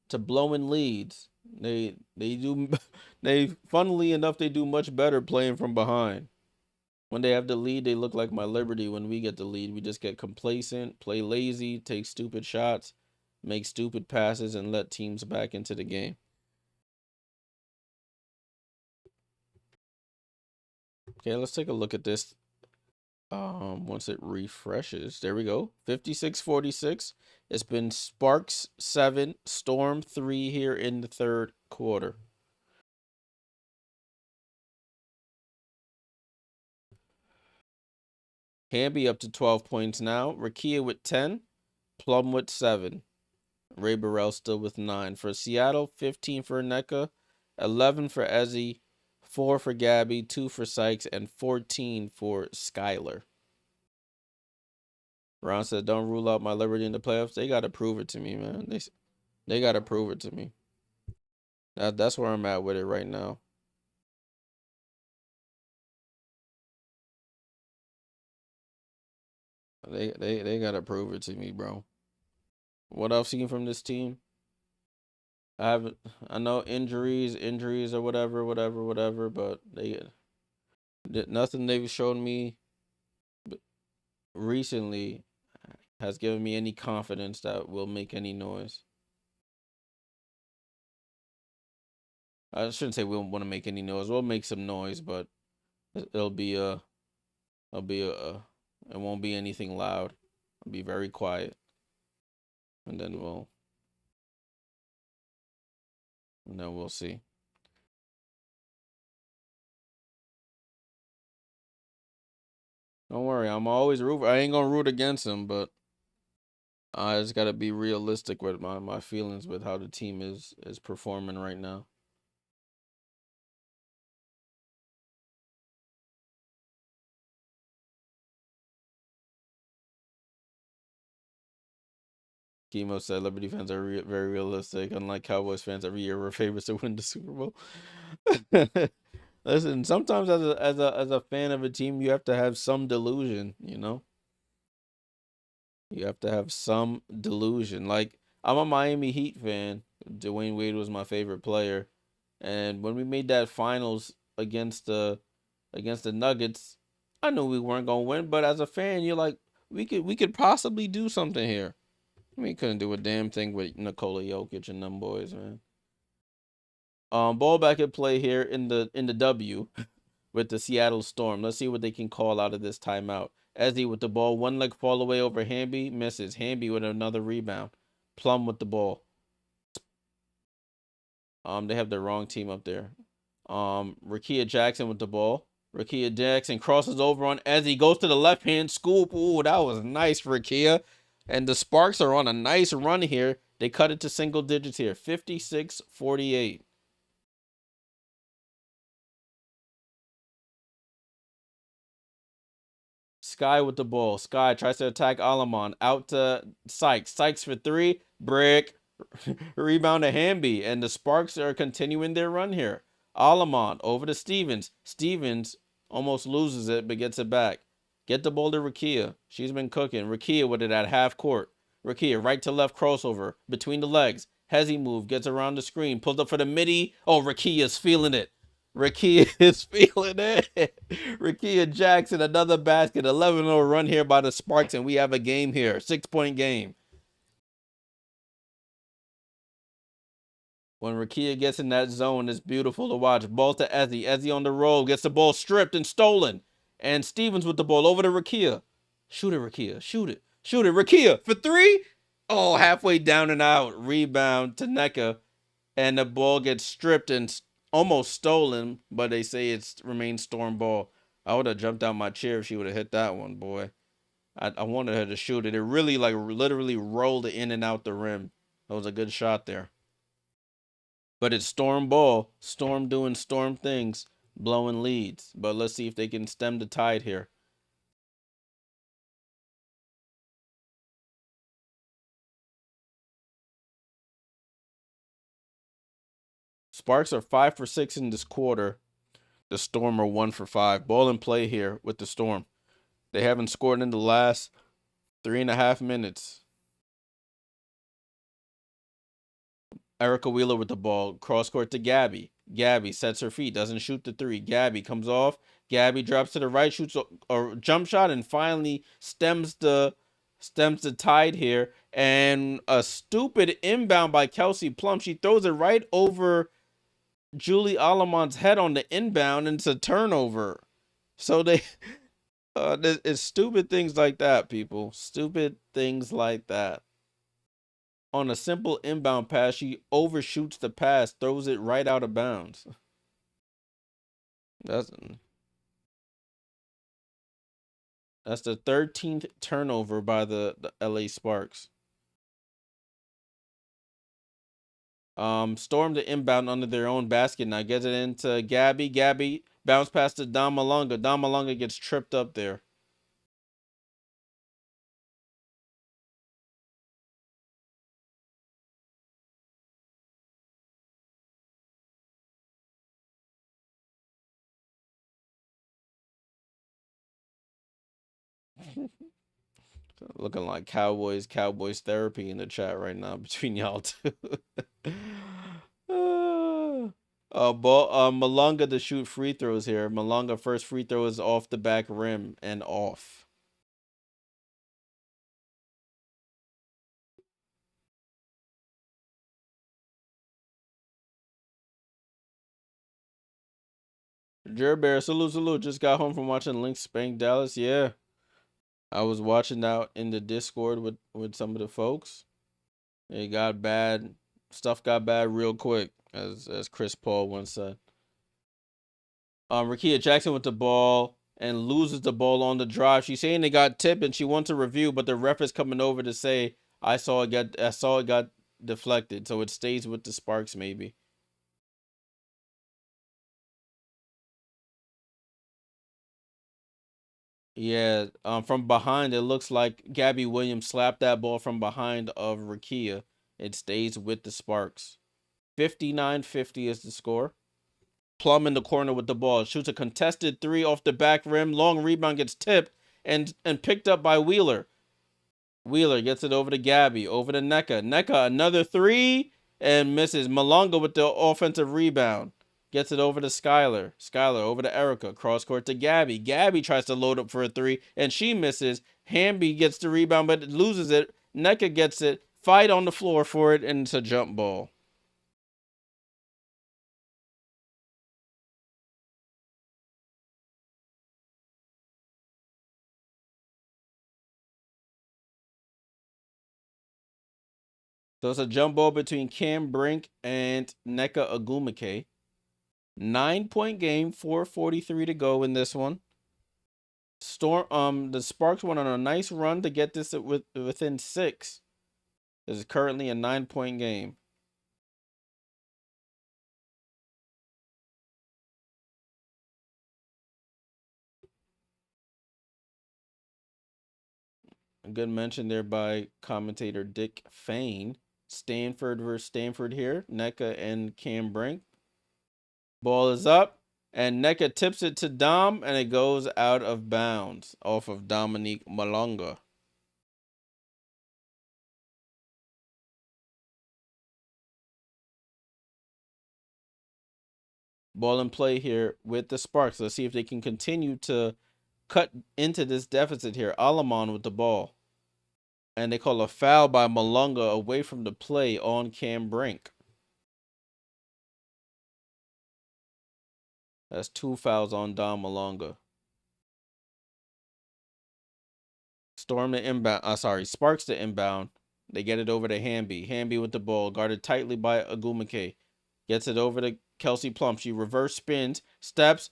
[SPEAKER 1] to blowing leads. They funnily enough, they do much better playing from behind. When they have the lead, they look like my Liberty. When we get the lead, we just get complacent, play lazy, take stupid shots, make stupid passes, and let teams back into the game. Okay, let's take a look at this. Once it refreshes, there we go. 56-46. It's been Sparks 7, Storm 3 here in the third quarter. Hamby up to 12 points now. Rakia with 10. Plum with 7. Ray Burrell still with 9. For Seattle, 15 for Nneka, 11 for Ezzy, 4 for Gabby, 2 for Sykes, and 14 for Skylar. Ron said, don't rule out my Liberty in the playoffs. They got to prove it to me, man. They got to prove it to me. That's where I'm at with it right now. They got to prove it to me, bro. What I've seen from this team, I know injuries or whatever, but nothing they've shown me recently has given me any confidence that will make any noise. I shouldn't say we want to make any noise. We'll make some noise, but it won't be anything loud. It'll be very quiet. And then we'll see. Don't worry, I'm always I ain't gonna root against him, but I just gotta be realistic with my feelings with how the team is performing right now. Chemo said Liberty fans are very realistic. Unlike Cowboys fans, every year we're favorites to win the Super Bowl. Listen, sometimes as a fan of a team, you have to have some delusion, you know. You have to have some delusion. Like, I'm a Miami Heat fan. Dwayne Wade was my favorite player. And when we made that finals against the Nuggets, I knew we weren't gonna win, but as a fan, you're like, we could possibly do something here. We couldn't do a damn thing with Nikola Jokic and them boys, man. Ball back at play here in the W with the Seattle Storm. Let's see what they can call out of this timeout. Ezzy with the ball, one leg fall away over Hamby, misses. Hamby with another rebound. Plum with the ball. They have the wrong team up there. Rakia Jackson with the ball. Rakia Jackson crosses over on Ezzy, goes to the left hand scoop. Ooh, that was nice, Rakia. And the Sparks are on a nice run here. They cut it to single digits here, 56-48. Sky with the ball. Sky tries to attack Alamon. Out to Sykes. Sykes for three. Brick. Rebound to Hamby. And the Sparks are continuing their run here. Alamon over to Stevens. Stevens almost loses it, but gets it back. Get the ball to Rakia. She's been cooking. Rakia with it at half court. Rakia right to left crossover. Between the legs. Hezzy move. Gets around the screen. Pulls up for the midi. Oh, Rakia's feeling it. Rakia is feeling it. Rakia Jackson, another basket. 11-0 run here by the Sparks, and we have a game here. 6-point game. When Rakia gets in that zone, it's beautiful to watch. Ball to Ezzy. Ezzy on the roll. Gets the ball stripped and stolen. And Stevens with the ball over to Rakia. Shoot it, Rakia. Shoot it. Shoot it. Rakia for three. Oh, halfway down and out. Rebound to Nneka. And the ball gets stripped and almost stolen, but they say it's remains Storm ball. I would have jumped out my chair if she would have hit that one, boy. I wanted her to shoot it. It really, like, literally rolled it in and out the rim. That was a good shot there. But it's Storm ball. Storm doing Storm things, blowing leads. But let's see if they can stem the tide here. Sparks are 5 for 6 in this quarter. The Storm are 1 for 5. Ball in play here with the Storm. They haven't scored in the last 3.5 minutes. Erica Wheeler with the ball. Cross court to Gabby. Gabby sets her feet. Doesn't shoot the three. Gabby comes off. Gabby drops to the right. Shoots a jump shot and finally stems the tide here. And a stupid inbound by Kelsey Plum. She throws it right over Julie Alamon's head on the inbound, and it's a turnover. So they it's stupid things like that, people. Stupid things like that. On a simple inbound pass, she overshoots the pass, throws it right out of bounds. That's the 13th turnover by the LA Sparks. Storm the inbound under their own basket now. Gets it into Gabby. Gabby bounce pass to Dom Malonga. Dom Malonga gets tripped up there. Looking like Cowboys therapy in the chat right now between y'all two. Malonga to shoot free throws here. Malonga first free throw is off the back rim and off. Jer Bear, salute. Just got home from watching Lynx spank Dallas. Yeah. I was watching out in the Discord with some of the folks. It got bad. Stuff got bad real quick, as Chris Paul once said. Rakia Jackson with the ball and loses the ball on the drive. She's saying they got tipped and she wants a review, but the ref is coming over to say I saw it got deflected, so it stays with the Sparks maybe. Yeah, from behind, it looks like Gabby Williams slapped that ball from behind of Rakia. It stays with the Sparks. 59-50 is the score. Plum in the corner with the ball. Shoots a contested three off the back rim. Long rebound gets tipped and picked up by Wheeler. Wheeler gets it over to Gabby, over to Nneka. Nneka, another three, and misses. Malonga with the offensive rebound. Gets it over to Skylar. Skylar over to Erica. Cross court to Gabby. Gabby tries to load up for a three, and she misses. Hamby gets the rebound, but loses it. Nneka gets it. Fight on the floor for it, and it's a jump ball. So it's a jump ball between Cam Brink and Nneka Ogwumike. 9-point game, 4:43 to go in this one. The Sparks went on a nice run to get this within 6. This is currently a 9-point game. A good mention there by commentator Dick Fain. Stanford versus Stanford here. Nneka and Cam Brink. Ball is up, and Nneka tips it to Dom, and it goes out of bounds off of Dominique Malonga. Ball in play here with the Sparks. Let's see if they can continue to cut into this deficit here. Alamon with the ball. And they call a foul by Malonga away from the play on Cam Brink. That's 2 fouls on Dom Malonga. Sparks the inbound. They get it over to Hamby. Hamby with the ball, guarded tightly by Ogwumike. Gets it over to Kelsey Plum. She reverse spins, steps,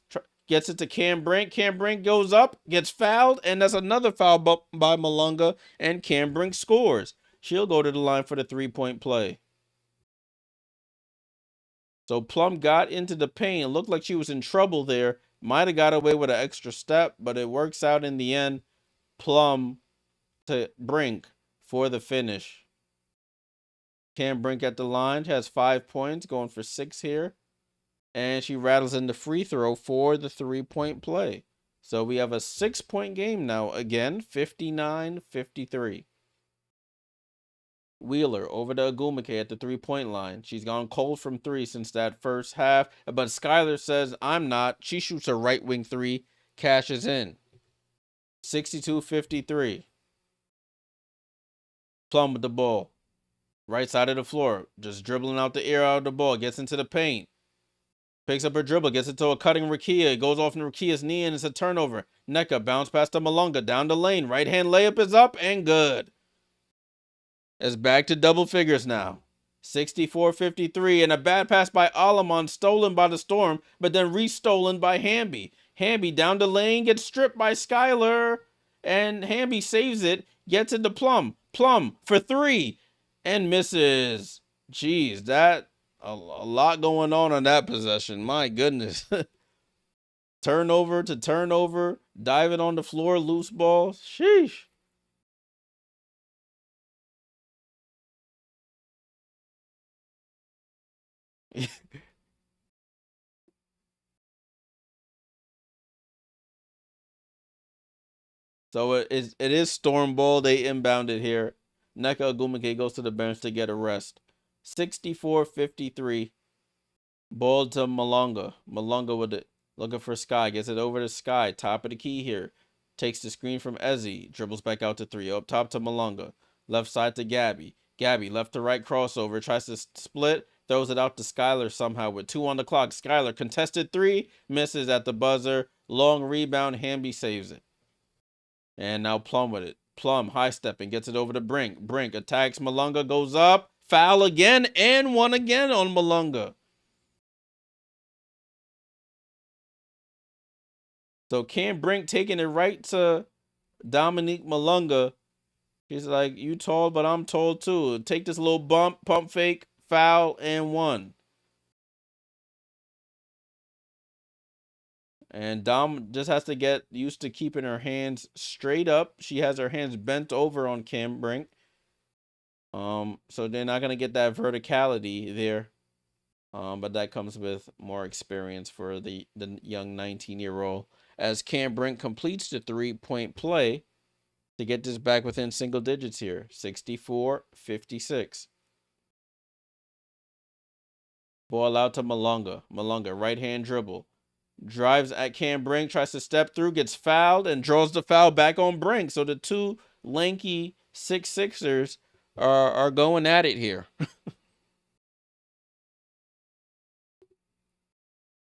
[SPEAKER 1] gets it to Cam Brink. Cam Brink goes up, gets fouled, and that's another foul by Malonga, and Cam Brink scores. She'll go to the line for the 3-point play. So Plum got into the paint. It looked like she was in trouble there. Might have got away with an extra step, but it works out in the end. Plum to Brink for the finish. Cam Brink at the line has 5 points, going for 6 here. And she rattles in the free throw for the 3-point play. So we have a 6-point game now. Again, 59-53. Wheeler over to Ogwumike at the 3-point line. She's gone cold from 3 since that first half. But Skylar says, I'm not. She shoots a right wing 3, cashes in. 62-53. Plum with the ball. Right side of the floor. Just dribbling out the air out of the ball. Gets into the paint. Picks up her dribble. Gets it to a cutting Rakia. It goes off in Rakia's knee and it's a turnover. Nneka bounce past to Malonga. Down the lane. Right hand layup is up and good. It's back to double figures now. 64-53. And a bad pass by Alamon. Stolen by the Storm. But then restolen by Hamby. Hamby down the lane. Gets stripped by Skylar. And Hamby saves it. Gets it to Plum. Plum for 3. And misses. Jeez, that a lot going on that possession. My goodness. Turnover to turnover. Diving on the floor. Loose ball. Sheesh. So it is Storm Ball. They inbounded here. Nneka Ogwumike goes to the bench to get a rest. 64-53. Ball to Malonga. Malonga with it. Looking for Sky. Gets it over to Sky. Top of the key here. Takes the screen from Ezzy. Dribbles back out to 3. Up top to Malonga. Left side to Gabby. Gabby left to right crossover. Tries to split. Throws it out to Skylar somehow with 2 on the clock. Skylar contested 3. Misses at the buzzer. Long rebound. Hamby saves it. And now Plum with it. Plum high stepping, gets it over to Brink. Brink attacks Malonga, goes up, foul again, and 1 again on Malonga. So Cam Brink taking it right to Dominique Malonga. He's like, you tall, but I'm tall too. Take this little pump fake, foul, and 1. And Dom just has to get used to keeping her hands straight up. She has her hands bent over on Cam Brink. So they're not gonna get that verticality there. But that comes with more experience for the young 19-year-old. As Cam Brink completes the 3-point play, to get this back within single digits here. 64-56. Ball out to Malonga. Malonga, right-hand dribble. Drives at Cam Brink, tries to step through, gets fouled, and draws the foul back on Brink. So the two lanky 6'6"ers are going at it here.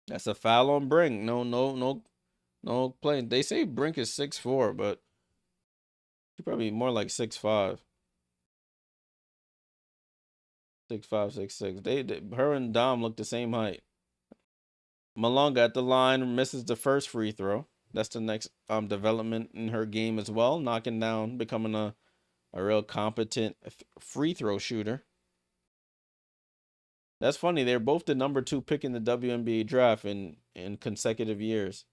[SPEAKER 1] That's a foul on Brink. No playing. They say Brink is 6'4", but he's probably more like 6'5". 6'5", 6'6". Her and Dom look the same height. Malonga at the line misses the first free throw. That's the next development in her game as well, knocking down, becoming a real competent free throw shooter. That's funny. They're both the number 2 pick in the WNBA draft in consecutive years.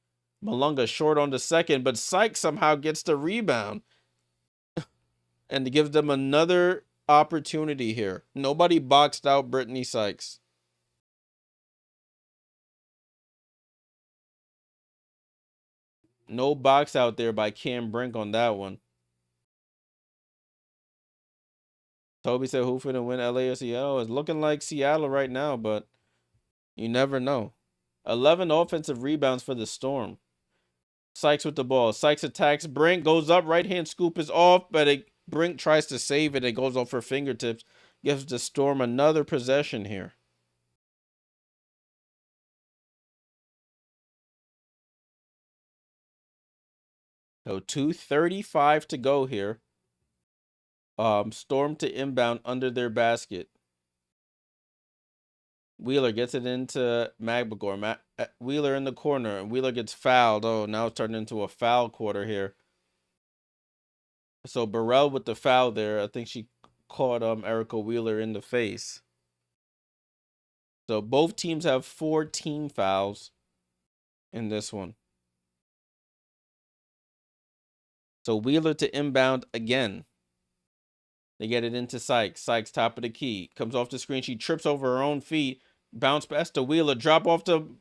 [SPEAKER 1] Malonga short on the second, but Sykes somehow gets the rebound and gives them another opportunity here. Nobody boxed out Brittany Sykes. No box out there by Cam Brink on that one. Toby said, who finna win, LA or Seattle? It's looking like Seattle right now, but you never know. 11 offensive rebounds for the Storm. Sykes with the ball. Sykes attacks Brink, goes up, right-hand scoop is off, but Brink tries to save it. It goes off her fingertips. Gives the Storm another possession here. So 2:35 to go here. Storm to inbound under their basket. Wheeler gets it into Magbagor. Wheeler in the corner, and Wheeler gets fouled. Oh, now it's turned into a foul quarter here. So Burrell with the foul there. I think she caught Erica Wheeler in the face. So both teams have 4 team fouls in this one. So Wheeler to inbound again. They get it into Sykes. Sykes, top of the key. Comes off the screen. She trips over her own feet. Bounce pass to Wheeler. Drop off to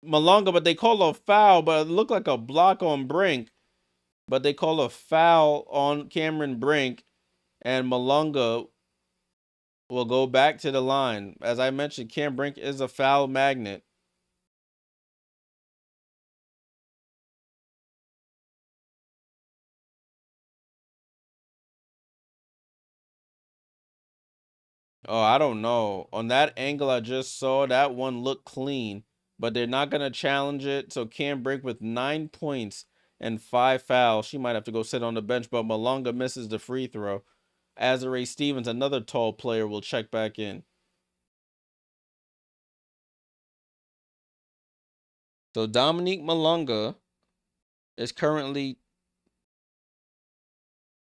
[SPEAKER 1] Malonga, but they call a foul, but it looked like a block on Brink. But they call a foul on Cameron Brink. And Malonga will go back to the line. As I mentioned, Cam Brink is a foul magnet. Oh, I don't know. On that angle I just saw, that one looked clean, but they're not going to challenge it. So Cam Brink with 9 points and 5 fouls. She might have to go sit on the bench, but Malonga misses the free throw. Azare Stevens, another tall player, will check back in. So Dominique Malonga is currently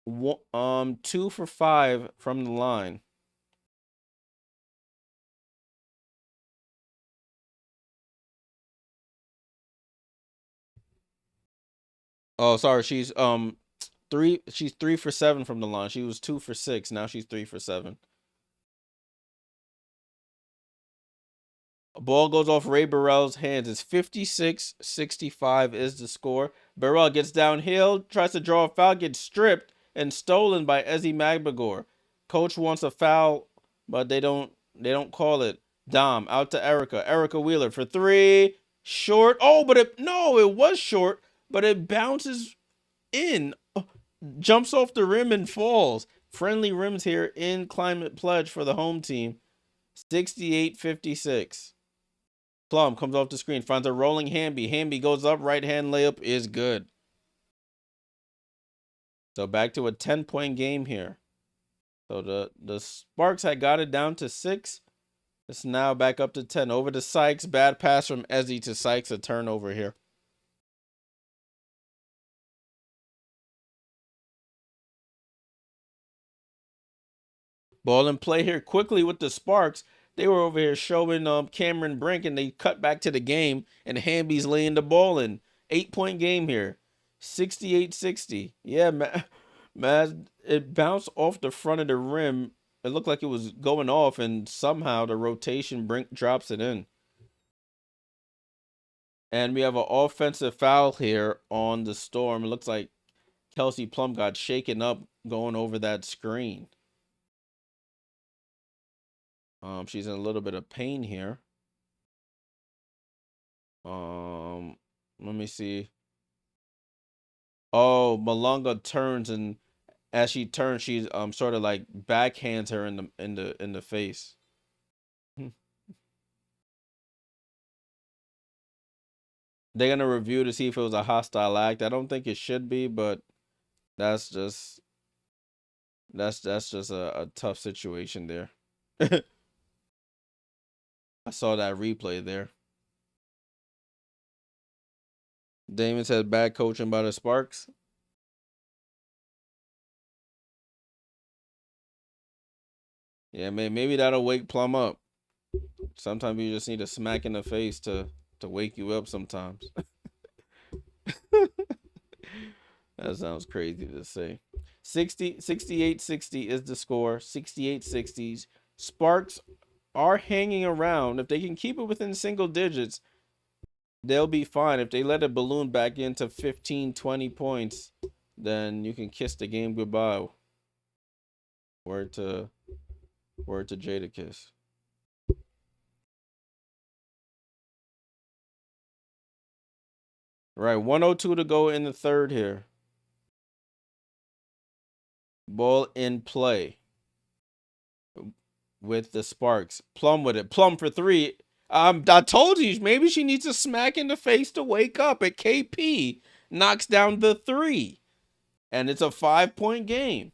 [SPEAKER 1] 2 for 5 from the line. Oh, sorry, she's 3 for 7 from the line. She was 2 for 6. Now she's 3 for 7. Ball goes off Ray Burrell's hands. It's 56-65 is the score. Burrell gets downhill, tries to draw a foul, gets stripped and stolen by Ezzy Magbagor. Coach wants a foul, but they don't call it. Dom out to Erica Wheeler for 3. Short. Oh, but it was short, but it bounces in. Jumps off the rim and falls. Friendly rims here in Climate Pledge for the home team. 68-56. Plum comes off the screen, finds a rolling Hamby. Hamby goes up, right-hand layup is good. So back to a 10-point game here. So the Sparks had got it down to 6. It's now back up to 10. Over to Sykes. Bad pass from Ezzy to Sykes. A turnover here. Ball in play here quickly with the Sparks. They were over here showing Cameron Brink, and they cut back to the game, and Hamby's laying the ball in. 8-point game here. 68-60. Yeah, man, it bounced off the front of the rim. It looked like it was going off, and somehow the rotation Brink drops it in. And we have an offensive foul here on the Storm. It looks like Kelsey Plum got shaken up going over that screen. She's in a little bit of pain here. Let me see. Oh, Malunga turns, and as she turns, she's sort of like backhands her in the face. They're gonna review to see if it was a hostile act. I don't think it should be, but that's just a tough situation there. I saw that replay there. Damon said bad coaching by the Sparks. Yeah, maybe that'll wake Plum up. Sometimes you just need a smack in the face to wake you up sometimes. That sounds crazy to say. 68-60 is the score. 68-60s. Sparks are hanging around. If they can keep it within single digits, they'll be fine. If they let it balloon back into 15, 20 points, then you can kiss the game goodbye. Word to Jadakiss. Right, 102 to go in the third here. Ball in play with the Sparks. Plum with it. Plum for three. I told you, maybe she needs a smack in the face to wake up. At KP knocks down the three. And it's a 5-point game.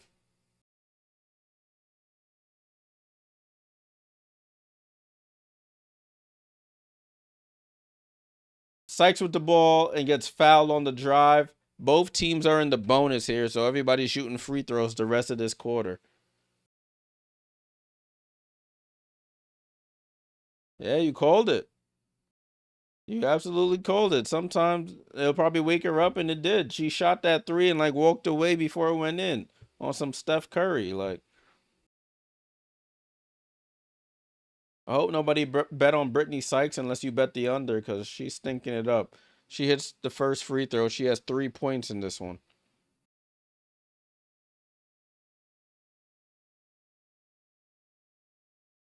[SPEAKER 1] Sykes with the ball and gets fouled on the drive. Both teams are in the bonus here, so everybody's shooting free throws the rest of this quarter. Yeah, you called it. You absolutely called it. Sometimes it'll probably wake her up, and it did. She shot that three and like walked away before it went in on some Steph Curry. Like, I hope nobody bet on Brittany Sykes unless you bet the under, because she's stinking it up. She hits the first free throw. She has 3 points in this one.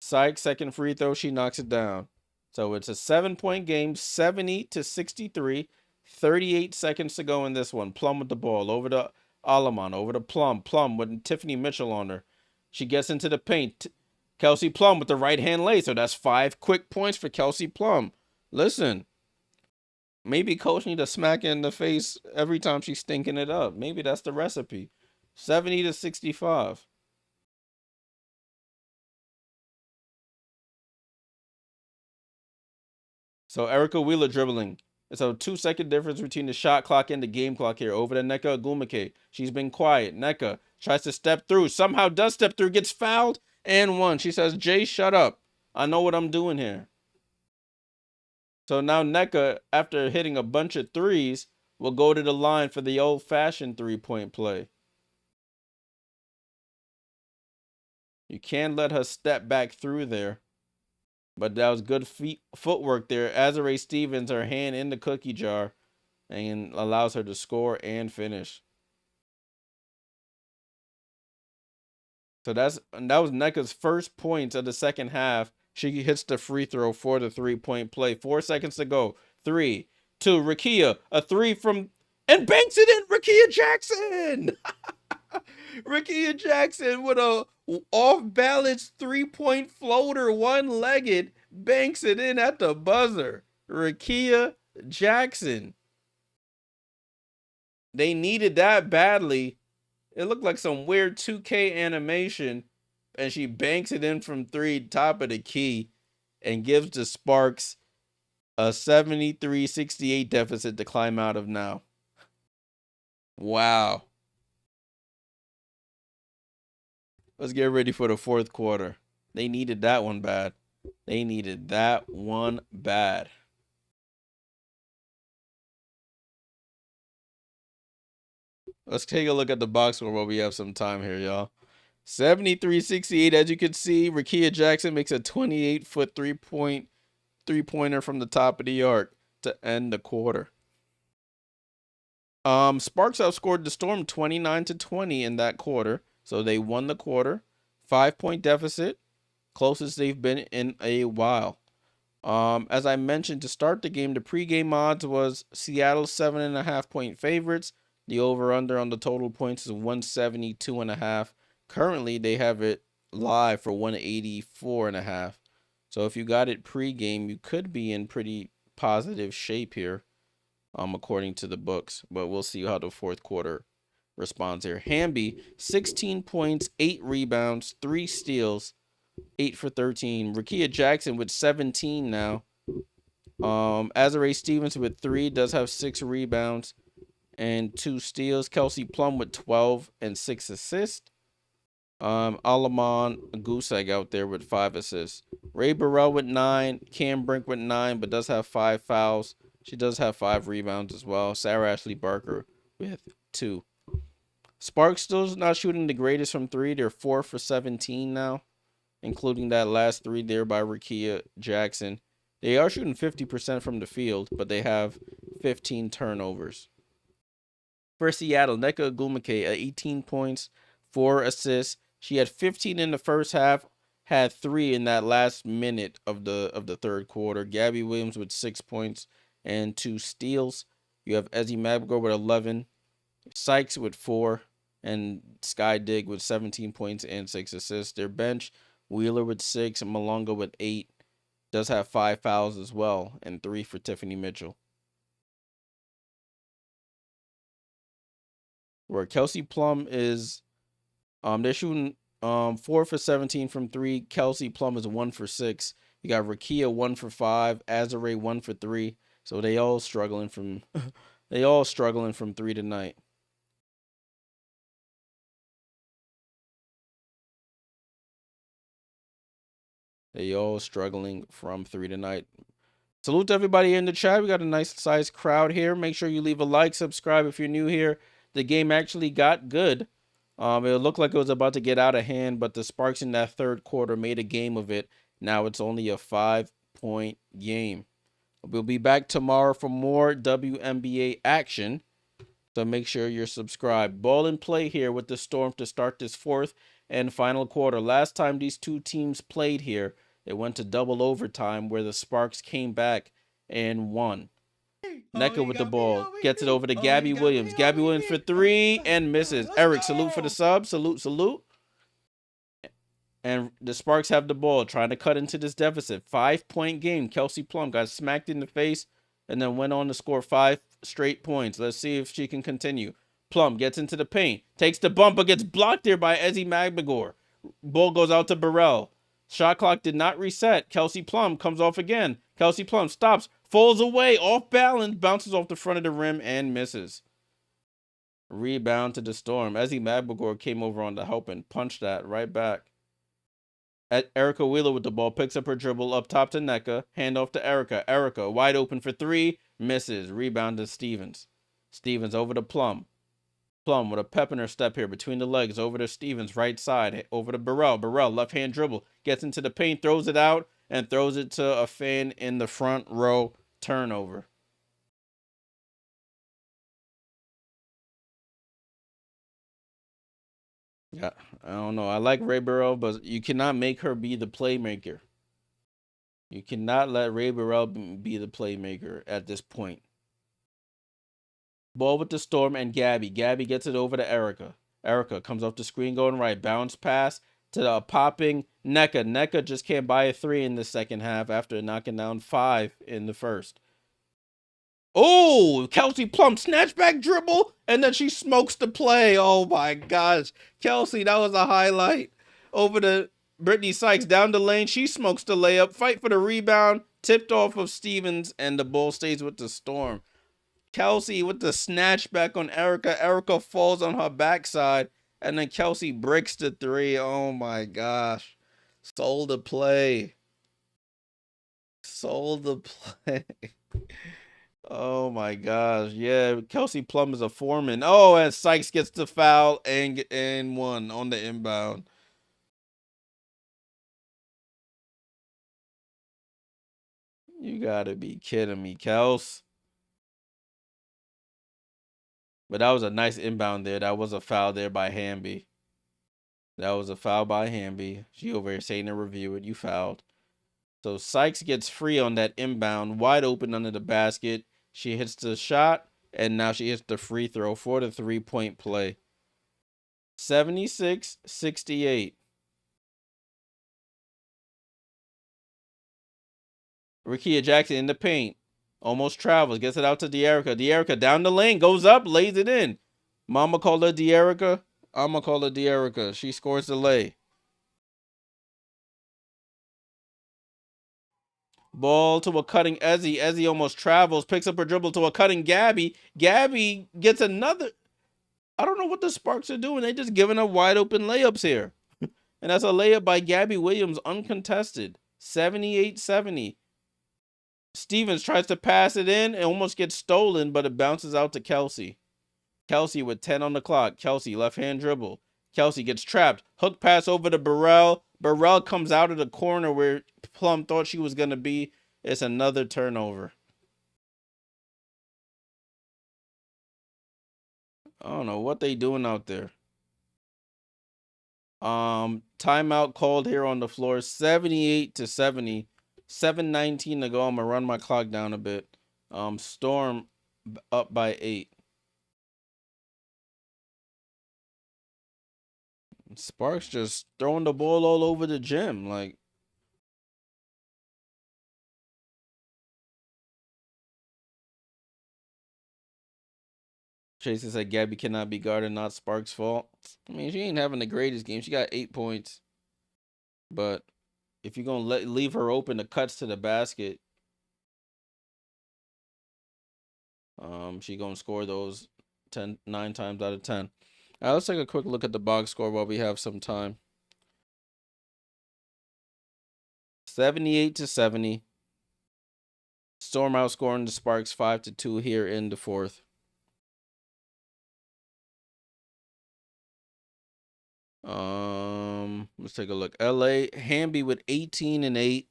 [SPEAKER 1] Sykes, second free throw, she knocks it down. So it's a 7-point game, 70-63. 38 seconds to go in this one. Plum with the ball over to Alaman, over to Plum. Plum with Tiffany Mitchell on her. She gets into the paint. Kelsey Plum with the right hand lay. So that's 5 quick points for Kelsey Plum. Listen, maybe coach need to smack her in the face every time she's stinking it up. Maybe that's the recipe. 70-65. So Erica Wheeler dribbling. It's a 2-second difference between the shot clock and the game clock here. Over to Nneka Ogwumike. She's been quiet. Nneka tries to step through. Somehow does step through. Gets fouled and one. She says, Jay, shut up. I know what I'm doing here. So now Nneka, after hitting a bunch of threes, will go to the line for the old-fashioned 3-point play. You can't let her step back through there. But that was good footwork there. Azare Stevens, her hand in the cookie jar, and allows her to score and finish. So that was Nneka's first points of the second half. She hits the free throw for the 3-point play. 4 seconds to go. 3, 2, Rakia, a three from, and banks it in. Rakia Jackson. Rakia Jackson with a off-balance 3-point floater, one-legged, banks it in at the buzzer. Rakia Jackson. They needed that badly. It looked like some weird 2K animation, and she banks it in from 3, top of the key, and gives the Sparks a 73-68 deficit to climb out of now. Wow. Let's get ready for the fourth quarter. They needed that one bad. They needed that one bad. Let's take a look at the box score while we have some time here, y'all. 73-68. As you can see, Rakia Jackson makes a 28-foot three-pointer from the top of the arc to end the quarter. Sparks outscored the Storm 29-20 in that quarter, so they won the quarter. 5-point deficit, closest they've been in a while. As I mentioned to start the game, the pregame odds was Seattle 7.5-point favorites. The over/under on the total points is 172.5. Currently, they have it live for 184.5. So if you got it pregame, you could be in pretty positive shape here, according to the books. But we'll see how the fourth quarter responds here. Hamby, 16 points, 8 rebounds, 3 steals, 8 for 13. Rickea Jackson with 17 now. Azare Stevens with 3, does have 6 rebounds and 2 steals. Kelsey Plum with 12 and 6 assists. Alaman Guseg out there with 5 assists. Ray Burrell with 9. Cam Brink with 9, but does have 5 fouls. She does have 5 rebounds as well. Sarah Ashley Barker with 2. Sparks still not shooting the greatest from 3. They're 4 for 17 now, including that last 3 there by Rickea Jackson. They are shooting 50% from the field, but they have 15 turnovers. For Seattle, Nneka Ogwumike at 18 points, 4 assists. She had 15 in the first half, had 3 in that last minute of the third quarter. Gabby Williams with 6 points and 2 steals. You have Ezzy Mabgor with 11, Sykes with 4, and Sky Dig with 17 points and 6 assists. Their bench, Wheeler with 6, and Malonga with 8. Does have 5 fouls as well, and 3 for Tiffany Mitchell. Where Kelsey Plum is, they're shooting 4 for 17 from 3. Kelsey Plum is 1 for 6. You got Rickea 1 for 5, Azare 1 for 3. So they all struggling from 3 tonight. They all struggling from 3 tonight. Salute to everybody in the chat. We got a nice sized crowd here. Make sure you leave a like, subscribe if you're new here. The game actually got good. It looked like it was about to get out of hand, but the Sparks in that third quarter made a game of it. Now it's only a 5-point game. We'll be back tomorrow for more WNBA action, so make sure you're subscribed. Ball in play here with the Storm to start this fourth and final quarter. Last time these two teams played here, it went to double overtime where the Sparks came back and won. Nneka with the ball. Gets it over to Gabby Williams. Gabby Williams for 3 and misses. Eric, salute for the sub. Salute, salute. And the Sparks have the ball, trying to cut into this deficit. 5-point game. Kelsey Plum got smacked in the face and then went on to score 5 straight points. Let's see if she can continue. Plum gets into the paint. Takes the bump, but gets blocked there by Ezzy Mabgor. Ball goes out to Burrell. Shot clock did not reset. Kelsey Plum comes off again. Kelsey Plum stops, falls away, off balance, bounces off the front of the rim, and misses. Rebound to the Storm. Ezzy Mabgor came over on the help and punched that right back. Erica Wheeler with the ball, picks up her dribble up top to Nneka. Hand off to Erica. Erica wide open for 3, misses. Rebound to Stevens. Stevens over to Plum. Plum with a pep in her step here between the legs, over to Stevens, right side, over to Burrell. Burrell, left-hand dribble, gets into the paint, throws it out, and throws it to a fan in the front row. Turnover. Yeah, I don't know. I like Ray Burrell, but you cannot make her be the playmaker. You cannot let Ray Burrell be the playmaker at this point. Ball with the Storm and Gabby. Gabby gets it over to Erica. Erica comes off the screen going right. Bounce pass to the popping Nneka. Nneka just can't buy a 3 in the second half after knocking down 5 in the first. Oh, Kelsey Plum snatchback dribble, and then she smokes the play. Oh my gosh. Kelsey, that was a highlight. Over to Brittany Sykes down the lane. She smokes the layup. Fight for the rebound. Tipped off of Stevens, and the ball stays with the Storm. Kelsey with the snatchback on Erica. Erica falls on her backside, and then Kelsey breaks the 3. Oh my gosh. Sold the play. Sold the play. Oh my gosh. Yeah, Kelsey Plum is a foreman. Oh, and Sykes gets the foul and one on the inbound. You gotta be kidding me, Kels. But that was a nice inbound there. That was a foul there by Hamby. That was a foul by Hamby. She over here saying to review it. You fouled. So Sykes gets free on that inbound, wide open under the basket. She hits the shot, and now she hits the free throw for the 3-point play. 76-68. Rickea Jackson in the paint. Almost travels. Gets it out to Dearica. Dearica down the lane. Goes up. Lays it in. Mama called her Dearica. I'ma call her Dearica. She scores the lay. Ball to a cutting Ezzy. Ezzy almost travels. Picks up her dribble to a cutting Gabby. Gabby gets another. I don't know what the Sparks are doing. They just giving up wide open layups here. And that's a layup by Gabby Williams, uncontested. 78-70. Stevens tries to pass it in and almost gets stolen, but it bounces out to Kelsey. Kelsey with 10 on the clock. Kelsey, left-hand dribble. Kelsey gets trapped. Hook pass over to Burrell. Burrell comes out of the corner where Plum thought she was going to be. It's another turnover. I don't know what they doing out there. Timeout called here on the floor. 78-70. 7:19 to go. I'm gonna run my clock down a bit. Storm up by 8. Sparks just throwing the ball all over the gym. Like, Jason said Gabby cannot be guarded, not Sparks' fault. I mean, she ain't having the greatest game. She got 8 points. But if you're going to leave her open to cuts to the basket, she going to score those 9 times out of 10. All right, let's take a quick look at the box score while we have some time. 78-70. Storm outscoring the Sparks 5-2 here in the fourth. Let's take a look. LA, Hamby with 18 and 8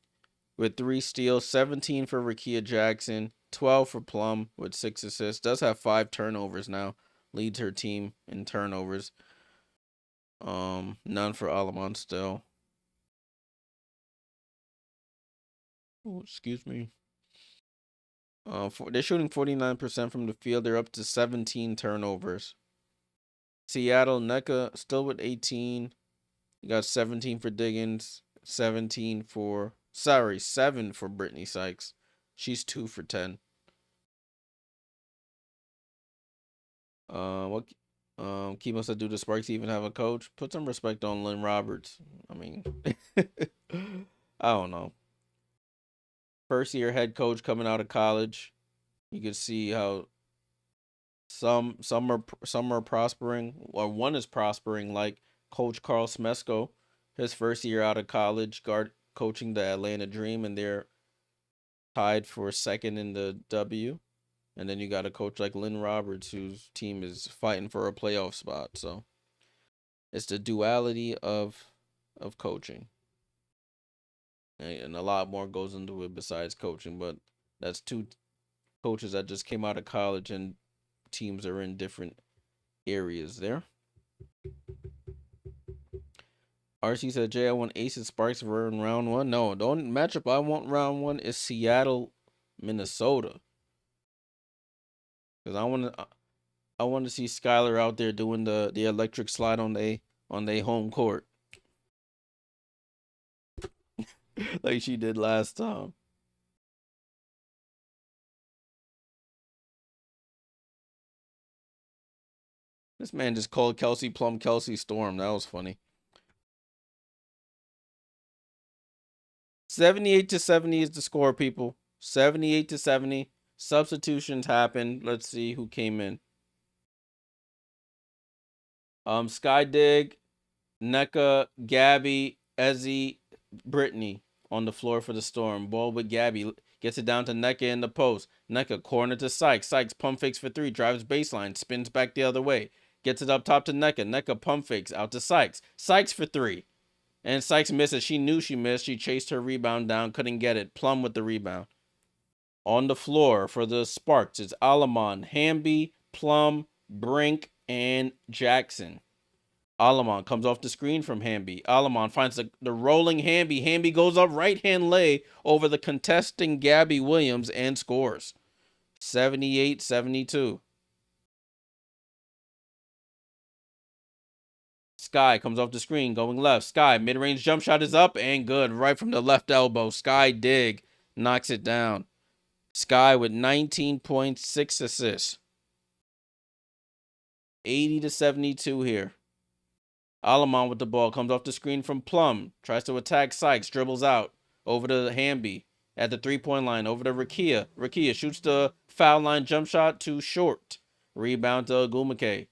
[SPEAKER 1] with 3 steals, 17 for Rickea Jackson, 12 for Plum with 6 assists. Does have 5 turnovers now. Leads her team in turnovers. None for Alamon still. Oh, excuse me. They're shooting 49% from the field. They're up to 17 turnovers. Seattle, Nneka still with 18. You got 17 for Diggins, 7 for Brittany Sykes. She's 2 for 10. Kimo said, do the Sparks even have a coach? Put some respect on Lynn Roberts. I mean, I don't know. First year head coach coming out of college. You can see how some are prospering, or one is prospering, like Coach Carl Smesko, his first year out of college, coaching the Atlanta Dream, and they're tied for second in the W. And then you got a coach like Lynn Roberts, whose team is fighting for a playoff spot. So it's the duality of coaching. And a lot more goes into it besides coaching, but that's 2 coaches that just came out of college, and teams are in different areas there. RC said, Jay, I want Aces Sparks for round 1. No, the only matchup I want round 1 is Seattle, Minnesota. Because I want to see Skylar out there doing the electric slide on they home court. Like she did last time. This man just called Kelsey Plum Kelsey Storm. That was funny. 78-70 is the score, people. 78-70. Substitutions happened. Let's see who came in. Sky Dig, Nneka, Gabby, Ezzy, Brittany on the floor for the Storm. Ball with Gabby. Gets it down to Nneka in the post. Nneka corner to Sykes. Sykes pump fakes for 3. Drives baseline. Spins back the other way. Gets it up top to Nneka. Nneka pump fakes out to Sykes. Sykes for 3. And Sykes misses. She knew she missed. She chased her rebound down. Couldn't get it. Plum with the rebound. On the floor for the Sparks, it's Alamon, Hamby, Plum, Brink, and Jackson. Alamon comes off the screen from Hamby. Alamon finds the rolling Hamby. Hamby goes up right-hand lay over the contesting Gabby Williams and scores. 78-72. Sky comes off the screen, going left. Sky, mid-range jump shot is up and good. Right from the left elbow. Sky Dig knocks it down. Sky with 19 points, 6 assists. 80-72 here. Alamon with the ball, comes off the screen from Plum. Tries to attack Sykes, dribbles out. Over to Hamby at the three-point line. Over to Rakia. Rakia shoots the foul line jump shot too short. Rebound to Ogwumike.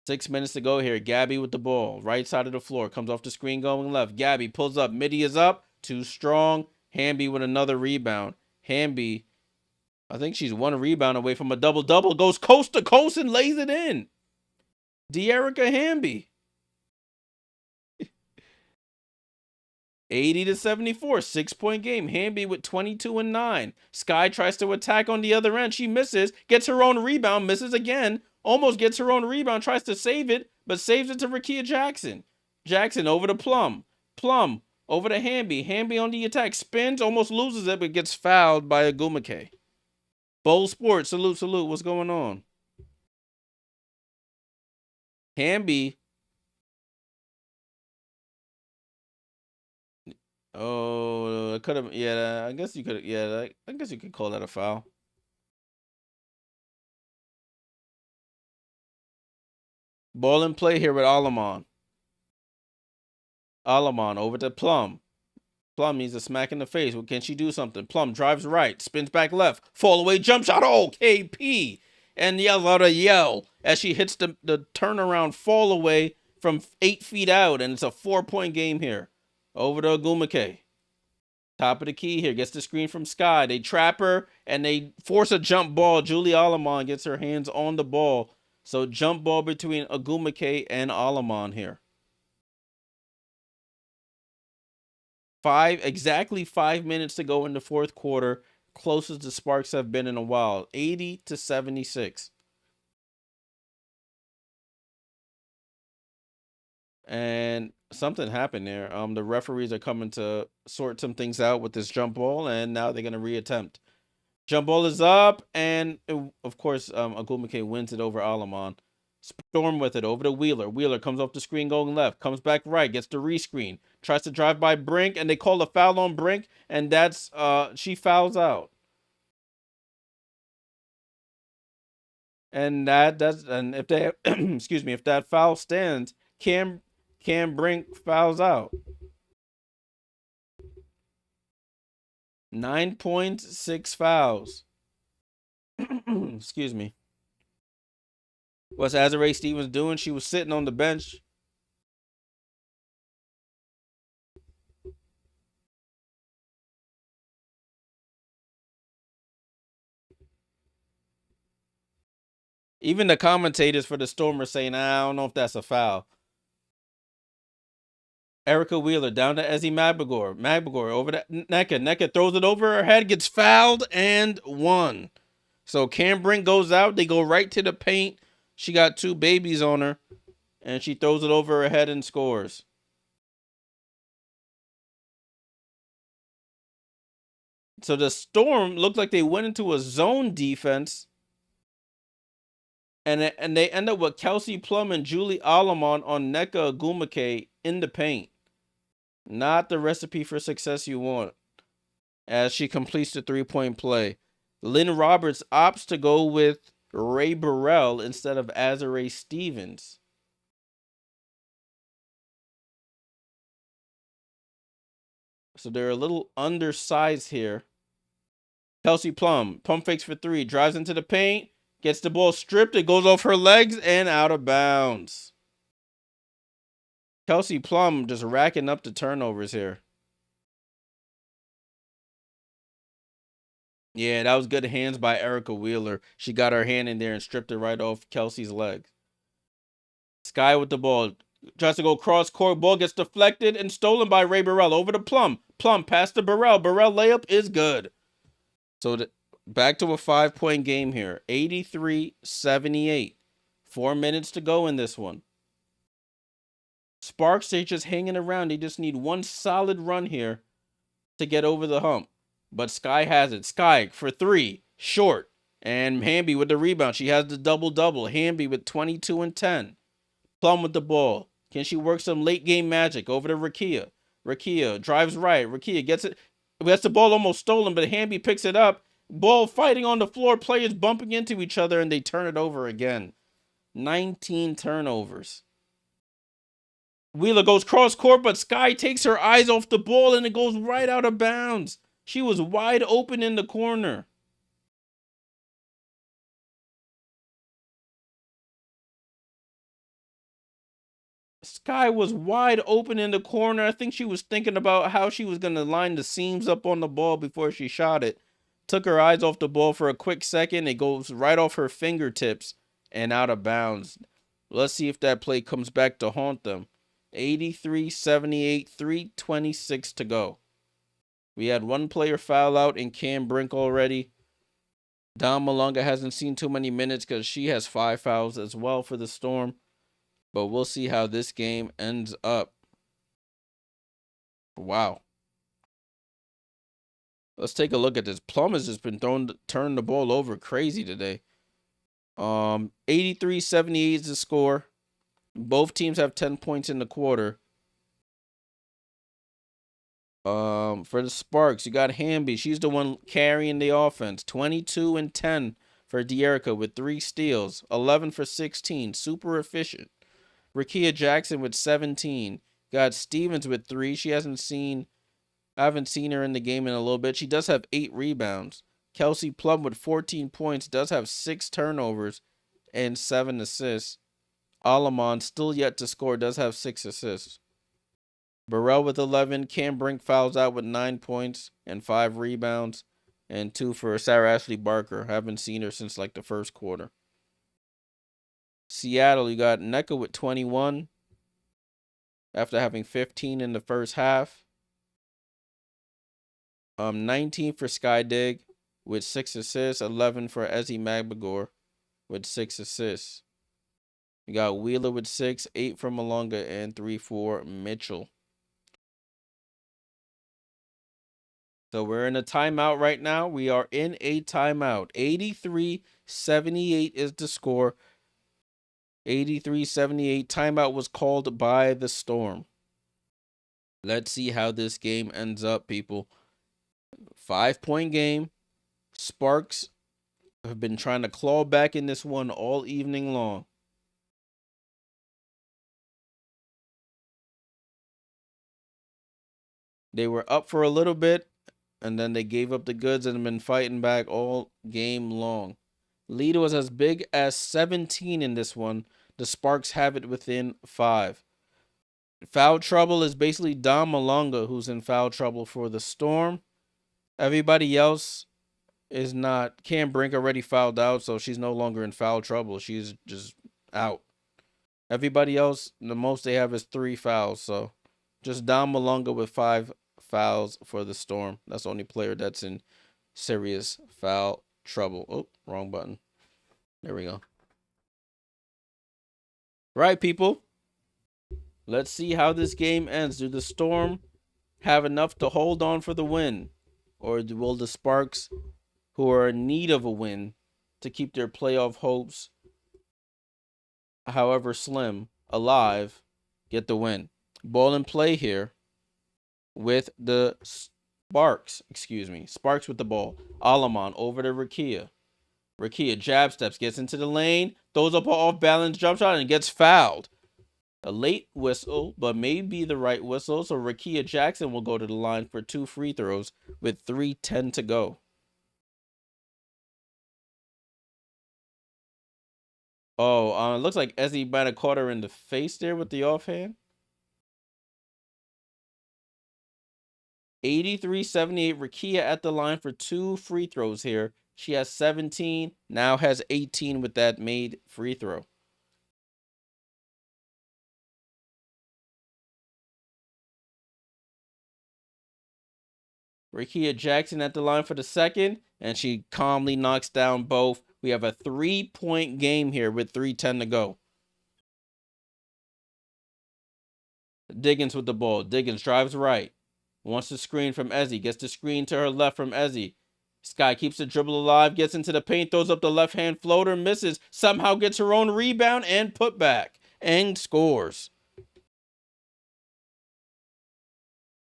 [SPEAKER 1] 6 minutes to go here. Gabby with the ball. Right side of the floor. Comes off the screen going left. Gabby pulls up. Midi is up. Too strong. Hamby with another rebound. Hamby, I think she's one rebound away from a double-double. Goes coast to coast and lays it in. Dearica Hamby. 80-74, 6-point game. Hamby with 22 and 9. Sky tries to attack on the other end. She misses, gets her own rebound, misses again, almost gets her own rebound, tries to save it, but saves it to Rakia Jackson. Jackson over to Plum. Plum over to Hamby. Hamby on the attack, spins, almost loses it, but gets fouled by Ogwumike. Bowl Sports, salute. What's going on? Hamby. Oh, it could have. Yeah, I guess you could. Yeah, I guess you could call that a foul. Ball in play here with Alamon. Alamon over to Plum. Plum needs a smack in the face. Well, can she do something? Plum drives right, spins back left, fall away jump shot. Oh, KP. And yells out a yell as she hits the turnaround fall away from 8 feet out. And it's a 4-point game here. Over to Ogwumike. Top of the key here. Gets the screen from Sky. They trap her and they force a jump ball. Julie Alamon gets her hands on the ball. So jump ball between Ogwumike and Alamon here. Exactly 5 minutes to go in the fourth quarter. Closest the Sparks have been in a while. 80-76. And something happened there. The referees are coming to sort some things out with this jump ball, and now they're gonna reattempt. Jump ball is up, and of course, Ogwumike wins it over Alamon. Storm with it over to Wheeler. Wheeler comes off the screen going left, comes back right, gets the rescreen, tries to drive by Brink, and they call a foul on Brink, and that's she fouls out. And and if they excuse me, if that foul stands, Cam Brink fouls out. 9 points, 6 fouls. Excuse me. What's Azarae Stevens doing? She was sitting on the bench. Even the commentators for the Storm are saying, I don't know if that's a foul. Erica Wheeler down to Ezzy Magbagor. Magbagor over to Nneka. Nneka throws it over her head, gets fouled, and won. So Cam Brink goes out. They go right to the paint. She got 2 babies on her, and she throws it over her head and scores. So the Storm looked like they went into a zone defense, and they end up with Kelsey Plum and Julie Alamon on Nneka Ogwumike in the paint. Not the recipe for success you want, as she completes the 3-point play. Lynn Roberts opts to go with Ray Burrell instead of Azarae Stevens. So they're a little undersized here. Kelsey Plum fakes for 3, drives into the paint, gets the ball stripped, it goes off her legs and out of bounds. Kelsey Plum just racking up the turnovers here. Yeah, that was good hands by Erica Wheeler. She got her hand in there and stripped it right off Kelsey's legs. Sky with the ball. Tries to go cross court. Ball gets deflected and stolen by Ray Burrell. Over to Plum. Plum past to Burrell. Burrell layup is good. So Back to a 5-point game here. 83-78. 4 minutes to go in this one. Sparks, they're just hanging around. They just need one solid run here to get over the hump. But Sky has it. Sky for 3. Short. And Hamby with the rebound. She has the double-double. Hamby with 22 and 10. Plum with the ball. Can she work some late game magic over to Rakia? Rakia drives right. Rakia gets it. Gets the ball almost stolen, but Hamby picks it up. Ball fighting on the floor. Players bumping into each other, and they turn it over again. 19 turnovers. Wheeler goes cross court, but Sky takes her eyes off the ball, and it goes right out of bounds. She was wide open in the corner. Sky was wide open in the corner. I think she was thinking about how she was going to line the seams up on the ball before she shot it. Took her eyes off the ball for a quick second. It goes right off her fingertips and out of bounds. Let's see if that play comes back to haunt them. 83-78, 3:26 to go. We had one player foul out in Cam Brink already. Dom Malonga hasn't seen too many minutes because she has 5 fouls as well for the Storm. But we'll see how this game ends up. Wow. Let's take a look at this. Plum has just been turning the ball over crazy today. 83-78 is the score. Both teams have 10 points in the quarter. For the Sparks, you got Hamby. She's the one carrying the offense. 22 and 10 for Dearica with 3 steals. 11 for 16. Super efficient. Rakia Jackson with 17. Got Stevens with 3. I haven't seen her in the game in a little bit. She does have 8 rebounds. Kelsey Plum with 14 points. Does have 6 turnovers and 7 assists. Alamon still yet to score. Does have 6 assists. Burrell with 11. Cam Brink fouls out with 9 points and 5 rebounds. And 2 for Sarah Ashley Barker. Haven't seen her since like the first quarter. Seattle, you got Nneka with 21 after having 15 in the first half. 19 for Sky Dig with 6 assists. 11 for Ezzy Magbagor with 6 assists. You got Wheeler with 6, 8 for Malonga, and 3 for Mitchell. So we're in a timeout right now. We are in a timeout. 83-78 is the score. 83-78. Timeout was called by the Storm. Let's see how this game ends up, people. 5-point game. Sparks have been trying to claw back in this one all evening long. They were up for a little bit, and then they gave up the goods and have been fighting back all game long. Lead was as big as 17 in this one. The Sparks have it within 5. Foul trouble is basically Dom Malonga, who's in foul trouble for the Storm. Everybody else is not. Cam Brink already fouled out, so she's no longer in foul trouble. She's just out. Everybody else, the most they have is 3 fouls. So just Dom Malonga with 5 fouls for the Storm. That's the only player that's in serious foul trouble. Oh, wrong button. There we go. Right, people. Let's see how this game ends. Do the Storm have enough to hold on for the win? Or will the Sparks, who are in need of a win to keep their playoff hopes, however slim, alive, get the win? Ball in play here with the Sparks. Sparks with the ball. Alamon over to Rakia. Rakia jab steps, gets into the lane, throws up an off-balance jump shot, and gets fouled. A late whistle, but maybe the right whistle. So Rakia Jackson will go to the line for 2 free throws with 3:10 to go. Oh, it looks like Ezzy might have caught her in the face there with the offhand. 83-78. Rakia at the line for 2 free throws here. She has 17, now has 18 with that made free throw. Rickea Jackson at the line for the second, and she calmly knocks down both. We have a 3-point game here with 3:10 to go. Diggins with the ball. Diggins drives right. Wants the screen from Ezzy. Gets the screen to her left from Ezzy. Sky keeps the dribble alive. Gets into the paint. Throws up the left-hand floater. Misses. Somehow gets her own rebound and put back. And scores.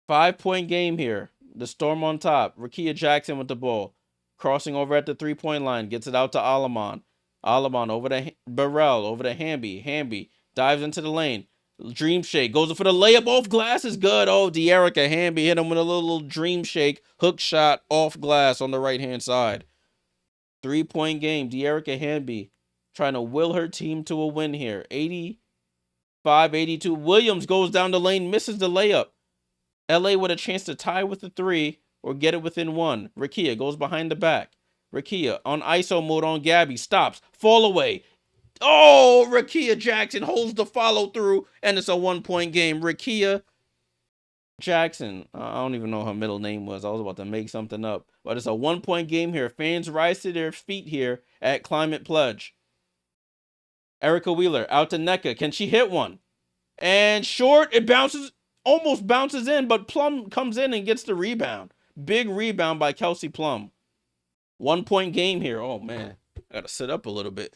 [SPEAKER 1] 5-point game here. The Storm on top. Rickea Jackson with the ball. Crossing over at the 3-point line. Gets it out to Alamon. Alamon over to Burrell. Over to Hamby. Hamby dives into the lane. Dream shake. Goes for the layup off glass. Is good. Oh, Dearica Hamby hit him with a little dream shake. Hook shot off glass on the right-hand side. 3-point game. Dearica Hamby trying to will her team to a win here. 85-82. Williams goes down the lane. Misses the layup. LA with a chance to tie with the 3 or get it within 1. Rickea goes behind the back. Rickea on ISO mode on Gabby. Stops. Fall away. Oh, Rickea Jackson holds the follow through, and it's a 1-point game. Rickea Jackson. I don't even know her middle name was. I was about to make something up. But it's a 1-point game here. Fans rise to their feet here at Climate Pledge. Erica Wheeler out to Nneka. Can she hit one? And short. It bounces. Almost bounces in, but Plum comes in and gets the rebound. Big rebound by Kelsey Plum. 1-point game here. Oh, man. I got to sit up a little bit.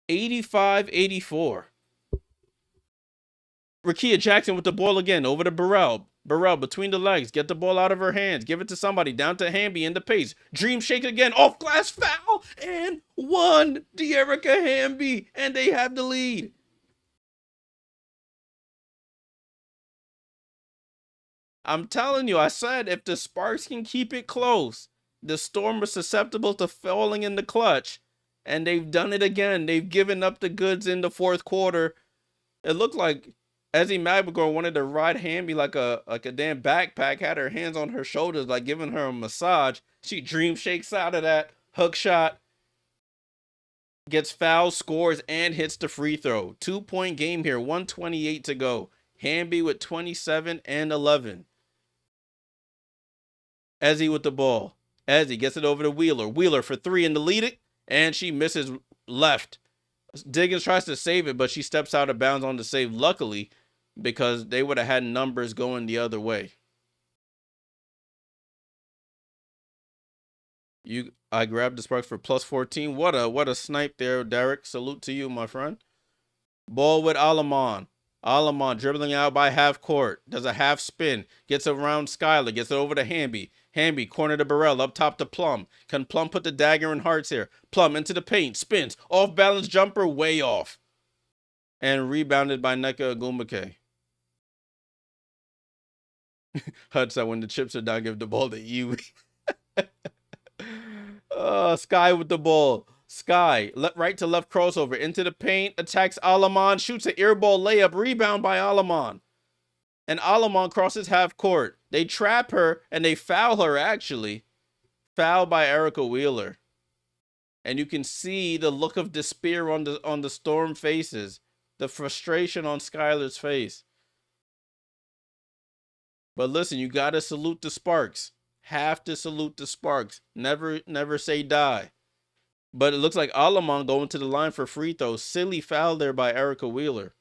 [SPEAKER 1] 85-84. Rickea Jackson with the ball again. Over to Burrell. Burrell between the legs. Get the ball out of her hands. Give it to somebody. Down to Hamby in the pace. Dream shake again. Off glass foul. And 1. Dearica Hamby. And they have the lead. I'm telling you, I said if the Sparks can keep it close, the Storm was susceptible to falling in the clutch, and they've done it again. They've given up the goods in the fourth quarter. It looked like Ezzy Magbagor wanted to ride Hamby like a damn backpack, had her hands on her shoulders, like giving her a massage. She dream shakes out of that hook shot, gets fouled, scores, and hits the free throw. 2-point game here, 1:28 to go. Hamby with 27 and 11. Ezzy with the ball. Ezzy gets it over to Wheeler. Wheeler for 3 in the lead, and she misses left. Diggins tries to save it, but she steps out of bounds on the save, luckily, because they would have had numbers going the other way. I grabbed the Sparks for plus 14. What a snipe there, Derek. Salute to you, my friend. Ball with Alamon. Alamon dribbling out by half court. Does a half spin. Gets around Skylar. Gets it over to Hamby. Hamby, corner to Burrell. Up top to Plum. Can Plum put the dagger in hearts here? Plum into the paint. Spins. Off balance jumper. Way off. And rebounded by Nneka Ogwumike. Hud said when the chips are down, give the ball to you. Sky with the ball. Sky, right to left crossover, into the paint, attacks Alamon, shoots an air ball layup, rebound by Alamon. And Alamon crosses half court. They trap her, and they foul her, actually. Foul by Erica Wheeler. And you can see the look of despair on the Storm faces. The frustration on Skylar's face. But listen, you got to salute the Sparks. Have to salute the Sparks. Never say die. But it looks like Alamon going to the line for free throws. Silly foul there by Erica Wheeler.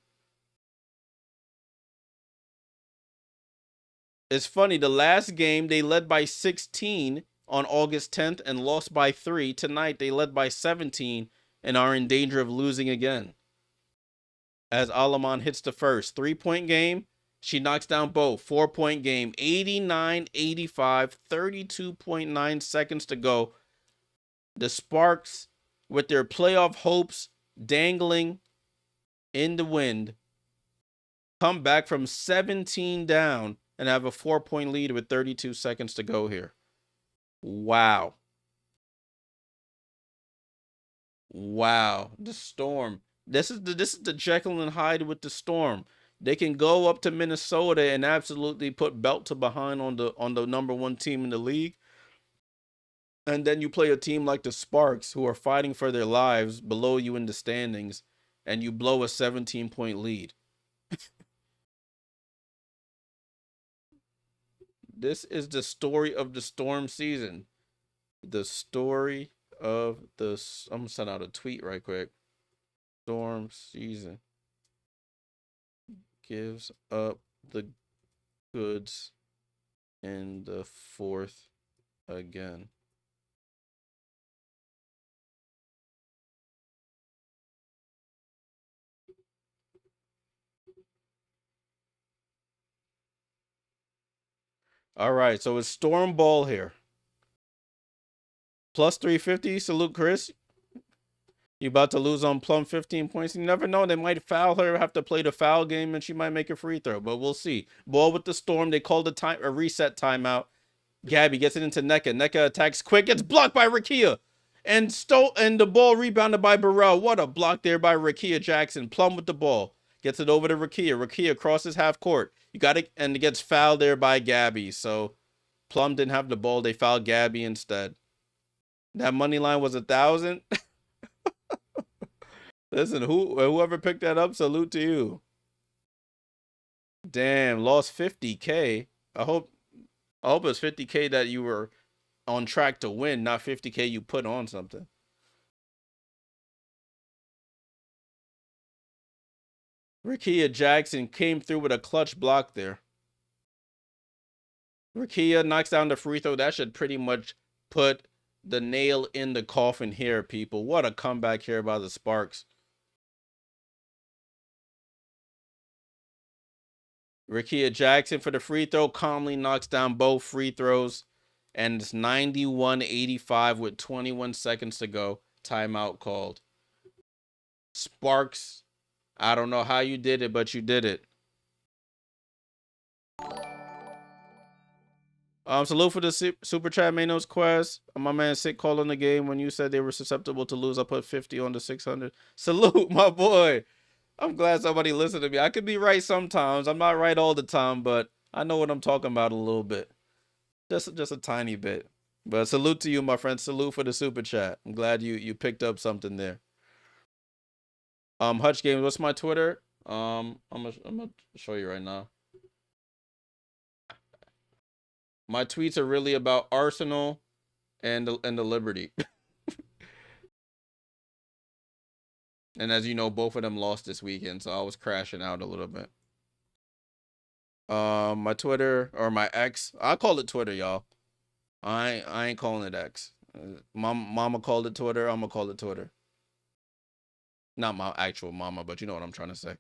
[SPEAKER 1] It's funny, the last game they led by 16 on August 10th and lost by 3. Tonight they led by 17 and are in danger of losing again. As Alamon hits the first 3-point game, she knocks down both. 4-point game, 89-85, 32.9 seconds to go. The Sparks, with their playoff hopes dangling in the wind, come back from 17 down and have a 4-point lead with 32 seconds to go here. Wow. Wow. The Storm. This is the Jekyll and Hyde with the Storm. They can go up to Minnesota and absolutely put belt to behind on the number 1 team in the league. And then you play a team like the Sparks, who are fighting for their lives below you in the standings, and you blow a 17-point lead. This is the story of the Storm season. The story of the. I'm gonna send out a tweet right quick. Storm season gives up the goods in the fourth again. All right, so it's Storm Ball here. Plus 350. Salute, Chris. You about to lose on Plum 15 points. You never know. They might foul her, have to play the foul game, and she might make a free throw. But we'll see. Ball with the Storm. They called a reset timeout. Gabby gets it into Nneka. Nneka attacks quick. Gets blocked by Rakia. And the ball rebounded by Burrell. What a block there by Rakia Jackson. Plum with the ball. Gets it over to Rakia. Rakia crosses half court. You got it, and it gets fouled there by Gabby. So Plum didn't have the ball. They fouled Gabby instead. That money line was 1,000. Listen, whoever picked that up, salute to you. Damn, lost 50K. I hope it's 50K that you were on track to win, not 50K you put on something. Rakia Jackson came through with a clutch block there. Rakia knocks down the free throw. That should pretty much put the nail in the coffin here, people. What a comeback here by the Sparks. Rakia Jackson for the free throw calmly knocks down both free throws. And it's 91-85 with 21 seconds to go. Timeout called. Sparks, I don't know how you did it, but you did it. Salute for the super chat, Manos Quest. My man Sick called on the game when you said they were susceptible to lose. I put 50 on the 600. Salute, my boy. I'm glad somebody listened to me. I could be right sometimes. I'm not right all the time, but I know what I'm talking about a little bit. Just a tiny bit. But salute to you, my friend. Salute for the super chat. I'm glad you picked up something there. Hutch Games, what's my Twitter? I'm gonna show you right now. My tweets are really about Arsenal and the Liberty. And as you know, both of them lost this weekend, so I was crashing out a little bit. My Twitter or my X, I call it Twitter, y'all. I ain't calling it X. Mama called it Twitter. I'm gonna call it Twitter. Not my actual mama, but you know what I'm trying to say.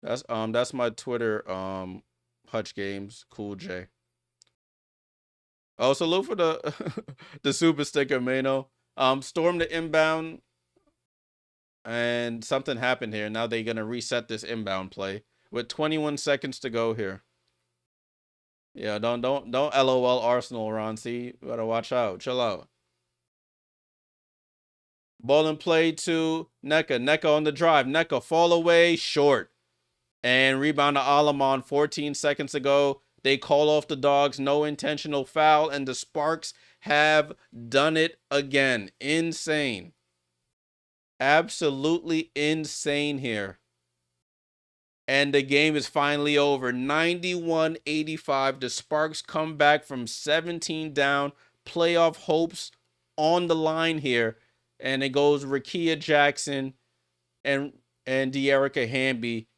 [SPEAKER 1] That's my Twitter. Hutch Games, Cool J. Oh, salute for the the super sticker, Mano. Storm the inbound, and something happened here. Now they're gonna reset this inbound play with 21 seconds to go here. Yeah, don't LOL Arsenal, Ron. See, you gotta watch out. Chill out. Ball and play to Nneka. Nneka on the drive. Nneka fall away short. And rebound to Alamon 14 seconds ago. They call off the Dogs. No intentional foul. And the Sparks have done it again. Insane. Absolutely insane here. And the game is finally over. 91-85. The Sparks come back from 17 down. Playoff hopes on the line here. And it goes Rakia Jackson and Dearica Hamby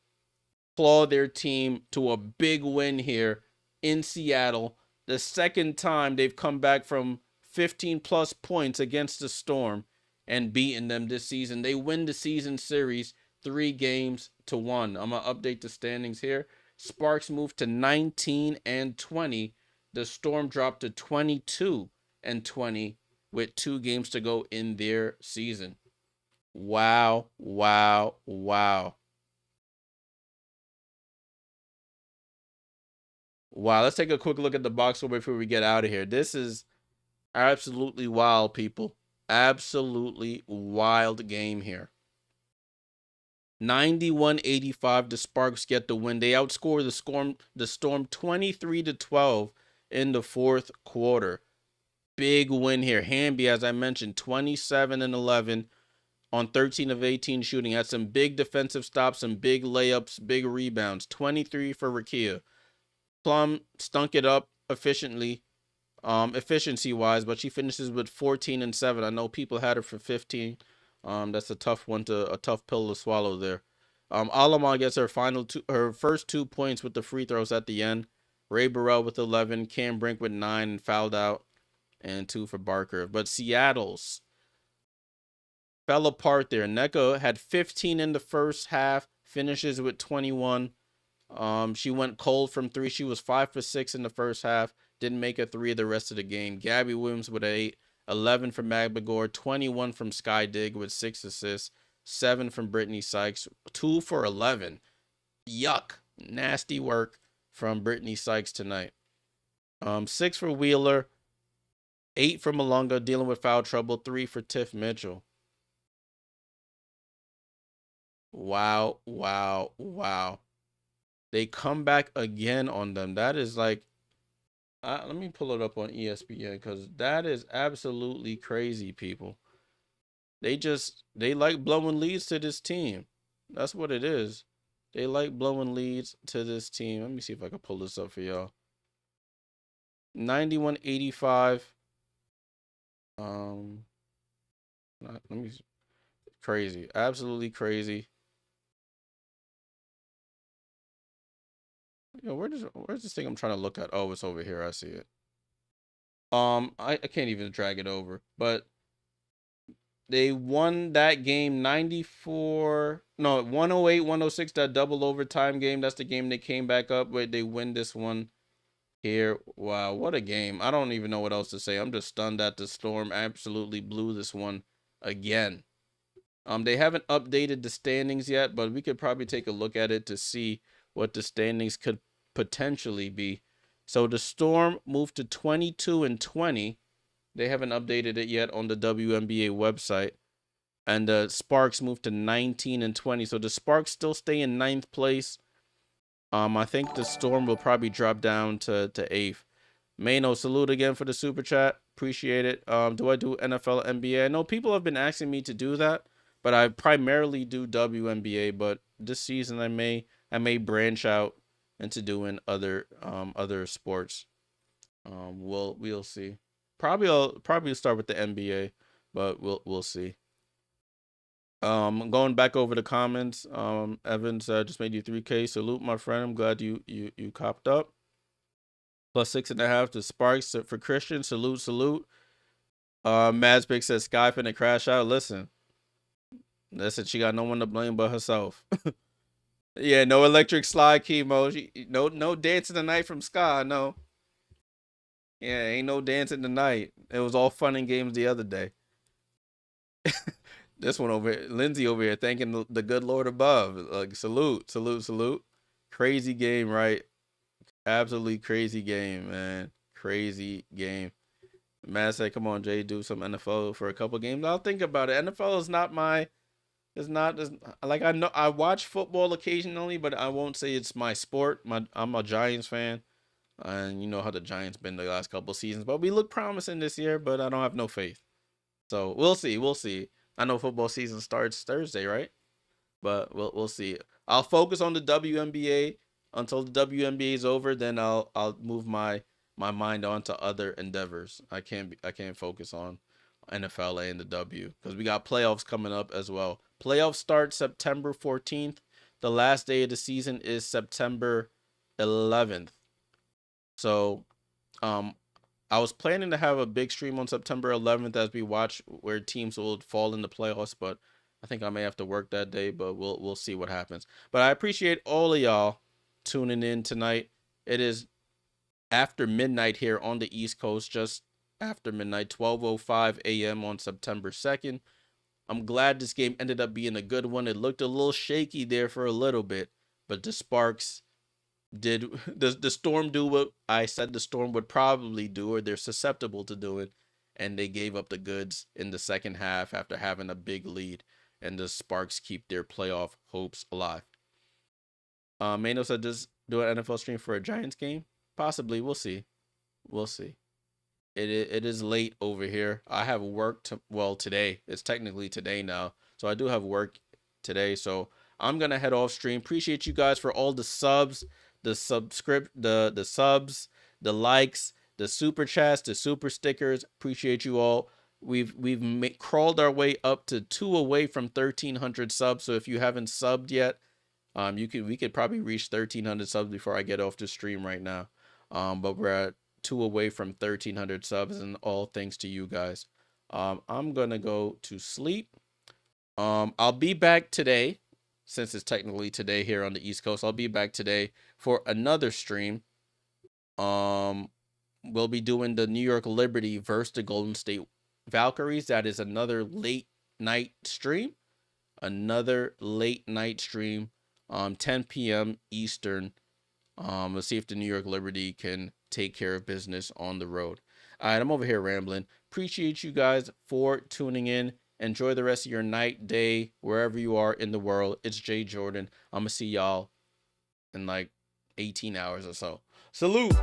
[SPEAKER 1] claw their team to a big win here in Seattle. The second time they've come back from 15-plus points against the Storm and beaten them this season. They win the season series 3-1. I'm going to update the standings here. Sparks moved to 19-20. The Storm dropped to 22-20 with 2 games to go in their season. Wow, wow, wow. Wow, let's take a quick look at the box score before we get out of here. This is absolutely wild, people. Absolutely wild game here. 91-85, the Sparks get the win. They outscore the Storm 23-12 in the fourth quarter. Big win here. Hamby, as I mentioned, 27-11. on 13 of 18 shooting. Had some big defensive stops, some big layups, big rebounds. 23 for Rakia. Plum stunk it up efficiency wise, but she finishes with 14 and 7. I know people had her for 15. That's a tough pill to swallow there. Alamon gets her first 2 points with the free throws at the end. Ray Burrell with 11, Cam Brink with 9 and fouled out, and 2 for Barker. But Seattle's fell apart there. Nneka had 15 in the first half, finishes with 21. She went cold from 3. She was 5 for 6 in the first half. Didn't make a 3 the rest of the game. Gabby Williams with 8, 11 from Magbagor, 21 from Sky Dig with 6 assists, 7 from Brittany Sykes, 2 for 11. Yuck. Nasty work from Brittany Sykes tonight. 6 for Wheeler, 8 for Malunga, dealing with foul trouble, 3 for Tiff Mitchell. Wow. They come back again on them. That is like, let me pull it up on ESPN because that is absolutely crazy, people. They like blowing leads to this team. That's what it is. They like blowing leads to this team. Let me see if I can pull this up for y'all. 91-85. Crazy. Absolutely crazy. Yo, where's this thing I'm trying to look at? Oh, it's over here. I see it. I can't even drag it over, but they won that game 108-106, that double overtime game. That's the game they came back up with. They win this one here. Wow, what a game. I don't even know what else to say. I'm just stunned that the Storm absolutely blew this one again. They haven't updated the standings yet, but we could probably take a look at it to see what the standings could potentially be. So the Storm moved to 22-20. They haven't updated it yet on the WNBA website. And the Sparks moved to 19-20. So the Sparks still stay in 9th place. I think the Storm will probably drop down to 8th. Mano, salute again for the super chat. Appreciate it. Do I do NFL, NBA? I know people have been asking me to do that, but I primarily do WNBA. But this season I may branch out into doing other sports. We'll see. Probably start with the NBA, but we'll see. Going back over the comments. Evans just made you 3K. Salute, my friend. I'm glad you copped up. Plus 6.5 to Sparks for Christian. Salute. Madsbig says Sky finna crash out. Listen, she got no one to blame but herself. Yeah, no electric slide chemo. No dancing tonight from Sky. No. Yeah, ain't no dancing tonight. It was all fun and games the other day. This one over here, Lindsay over here, thanking the good Lord above. Like, salute. Crazy game, right? Absolutely crazy game, man. Crazy game. Matt said, come on, Jay, do some NFL for a couple games. I'll think about it. NFL is not like, I know I watch football occasionally, but I won't say it's my sport. I'm a Giants fan, and you know how the Giants been the last couple seasons. But we look promising this year, but I don't have no faith. So we'll see. I know football season starts Thursday, right? But we'll see. I'll focus on the WNBA until the WNBA is over. Then I'll move my mind on to other endeavors. I can't focus on NFL and the W because we got playoffs coming up as well. Playoffs start September 14th. The last day of the season is September 11th. So, I was planning to have a big stream on September 11th as we watch where teams will fall in the playoffs, but I think I may have to work that day, but we'll see what happens. But I appreciate all of y'all tuning in tonight. It is after midnight here on the East Coast, just after midnight, 12:05 a.m. on September 2nd. I'm glad this game ended up being a good one. It looked a little shaky there for a little bit, but the Sparks did the Storm do what I said the Storm would probably do, or they're susceptible to do it, and they gave up the goods in the second half after having a big lead, and the Sparks keep their playoff hopes alive. Mano said, just do an NFL stream for a Giants game? Possibly. We'll see. It is late over here. I have work well today. It's technically today now. So I do have work today. So I'm gonna head off stream. Appreciate you guys for all the subs, the subs, the likes, the super chats, the super stickers. Appreciate you all. We've crawled our way up to 2 away from 1,300 subs. So if you haven't subbed yet, we could probably reach 1,300 subs before I get off the stream right now. But we're at 2 away from 1,300 subs, and all thanks to you guys. I'm gonna go to sleep. I'll be back today, since it's technically today here on the East Coast. I'll be back today for another stream. We'll be doing the New York Liberty versus the Golden State Valkyries. That is another late night stream. 10 p.m. Eastern. Let's see if the New York Liberty can take care of business on the road. All right, I'm over here rambling. Appreciate you guys for tuning in. Enjoy the rest of your night, day, wherever you are in the world. It's Jay Jordan. I'm going to see y'all in like 18 hours or so. Salute.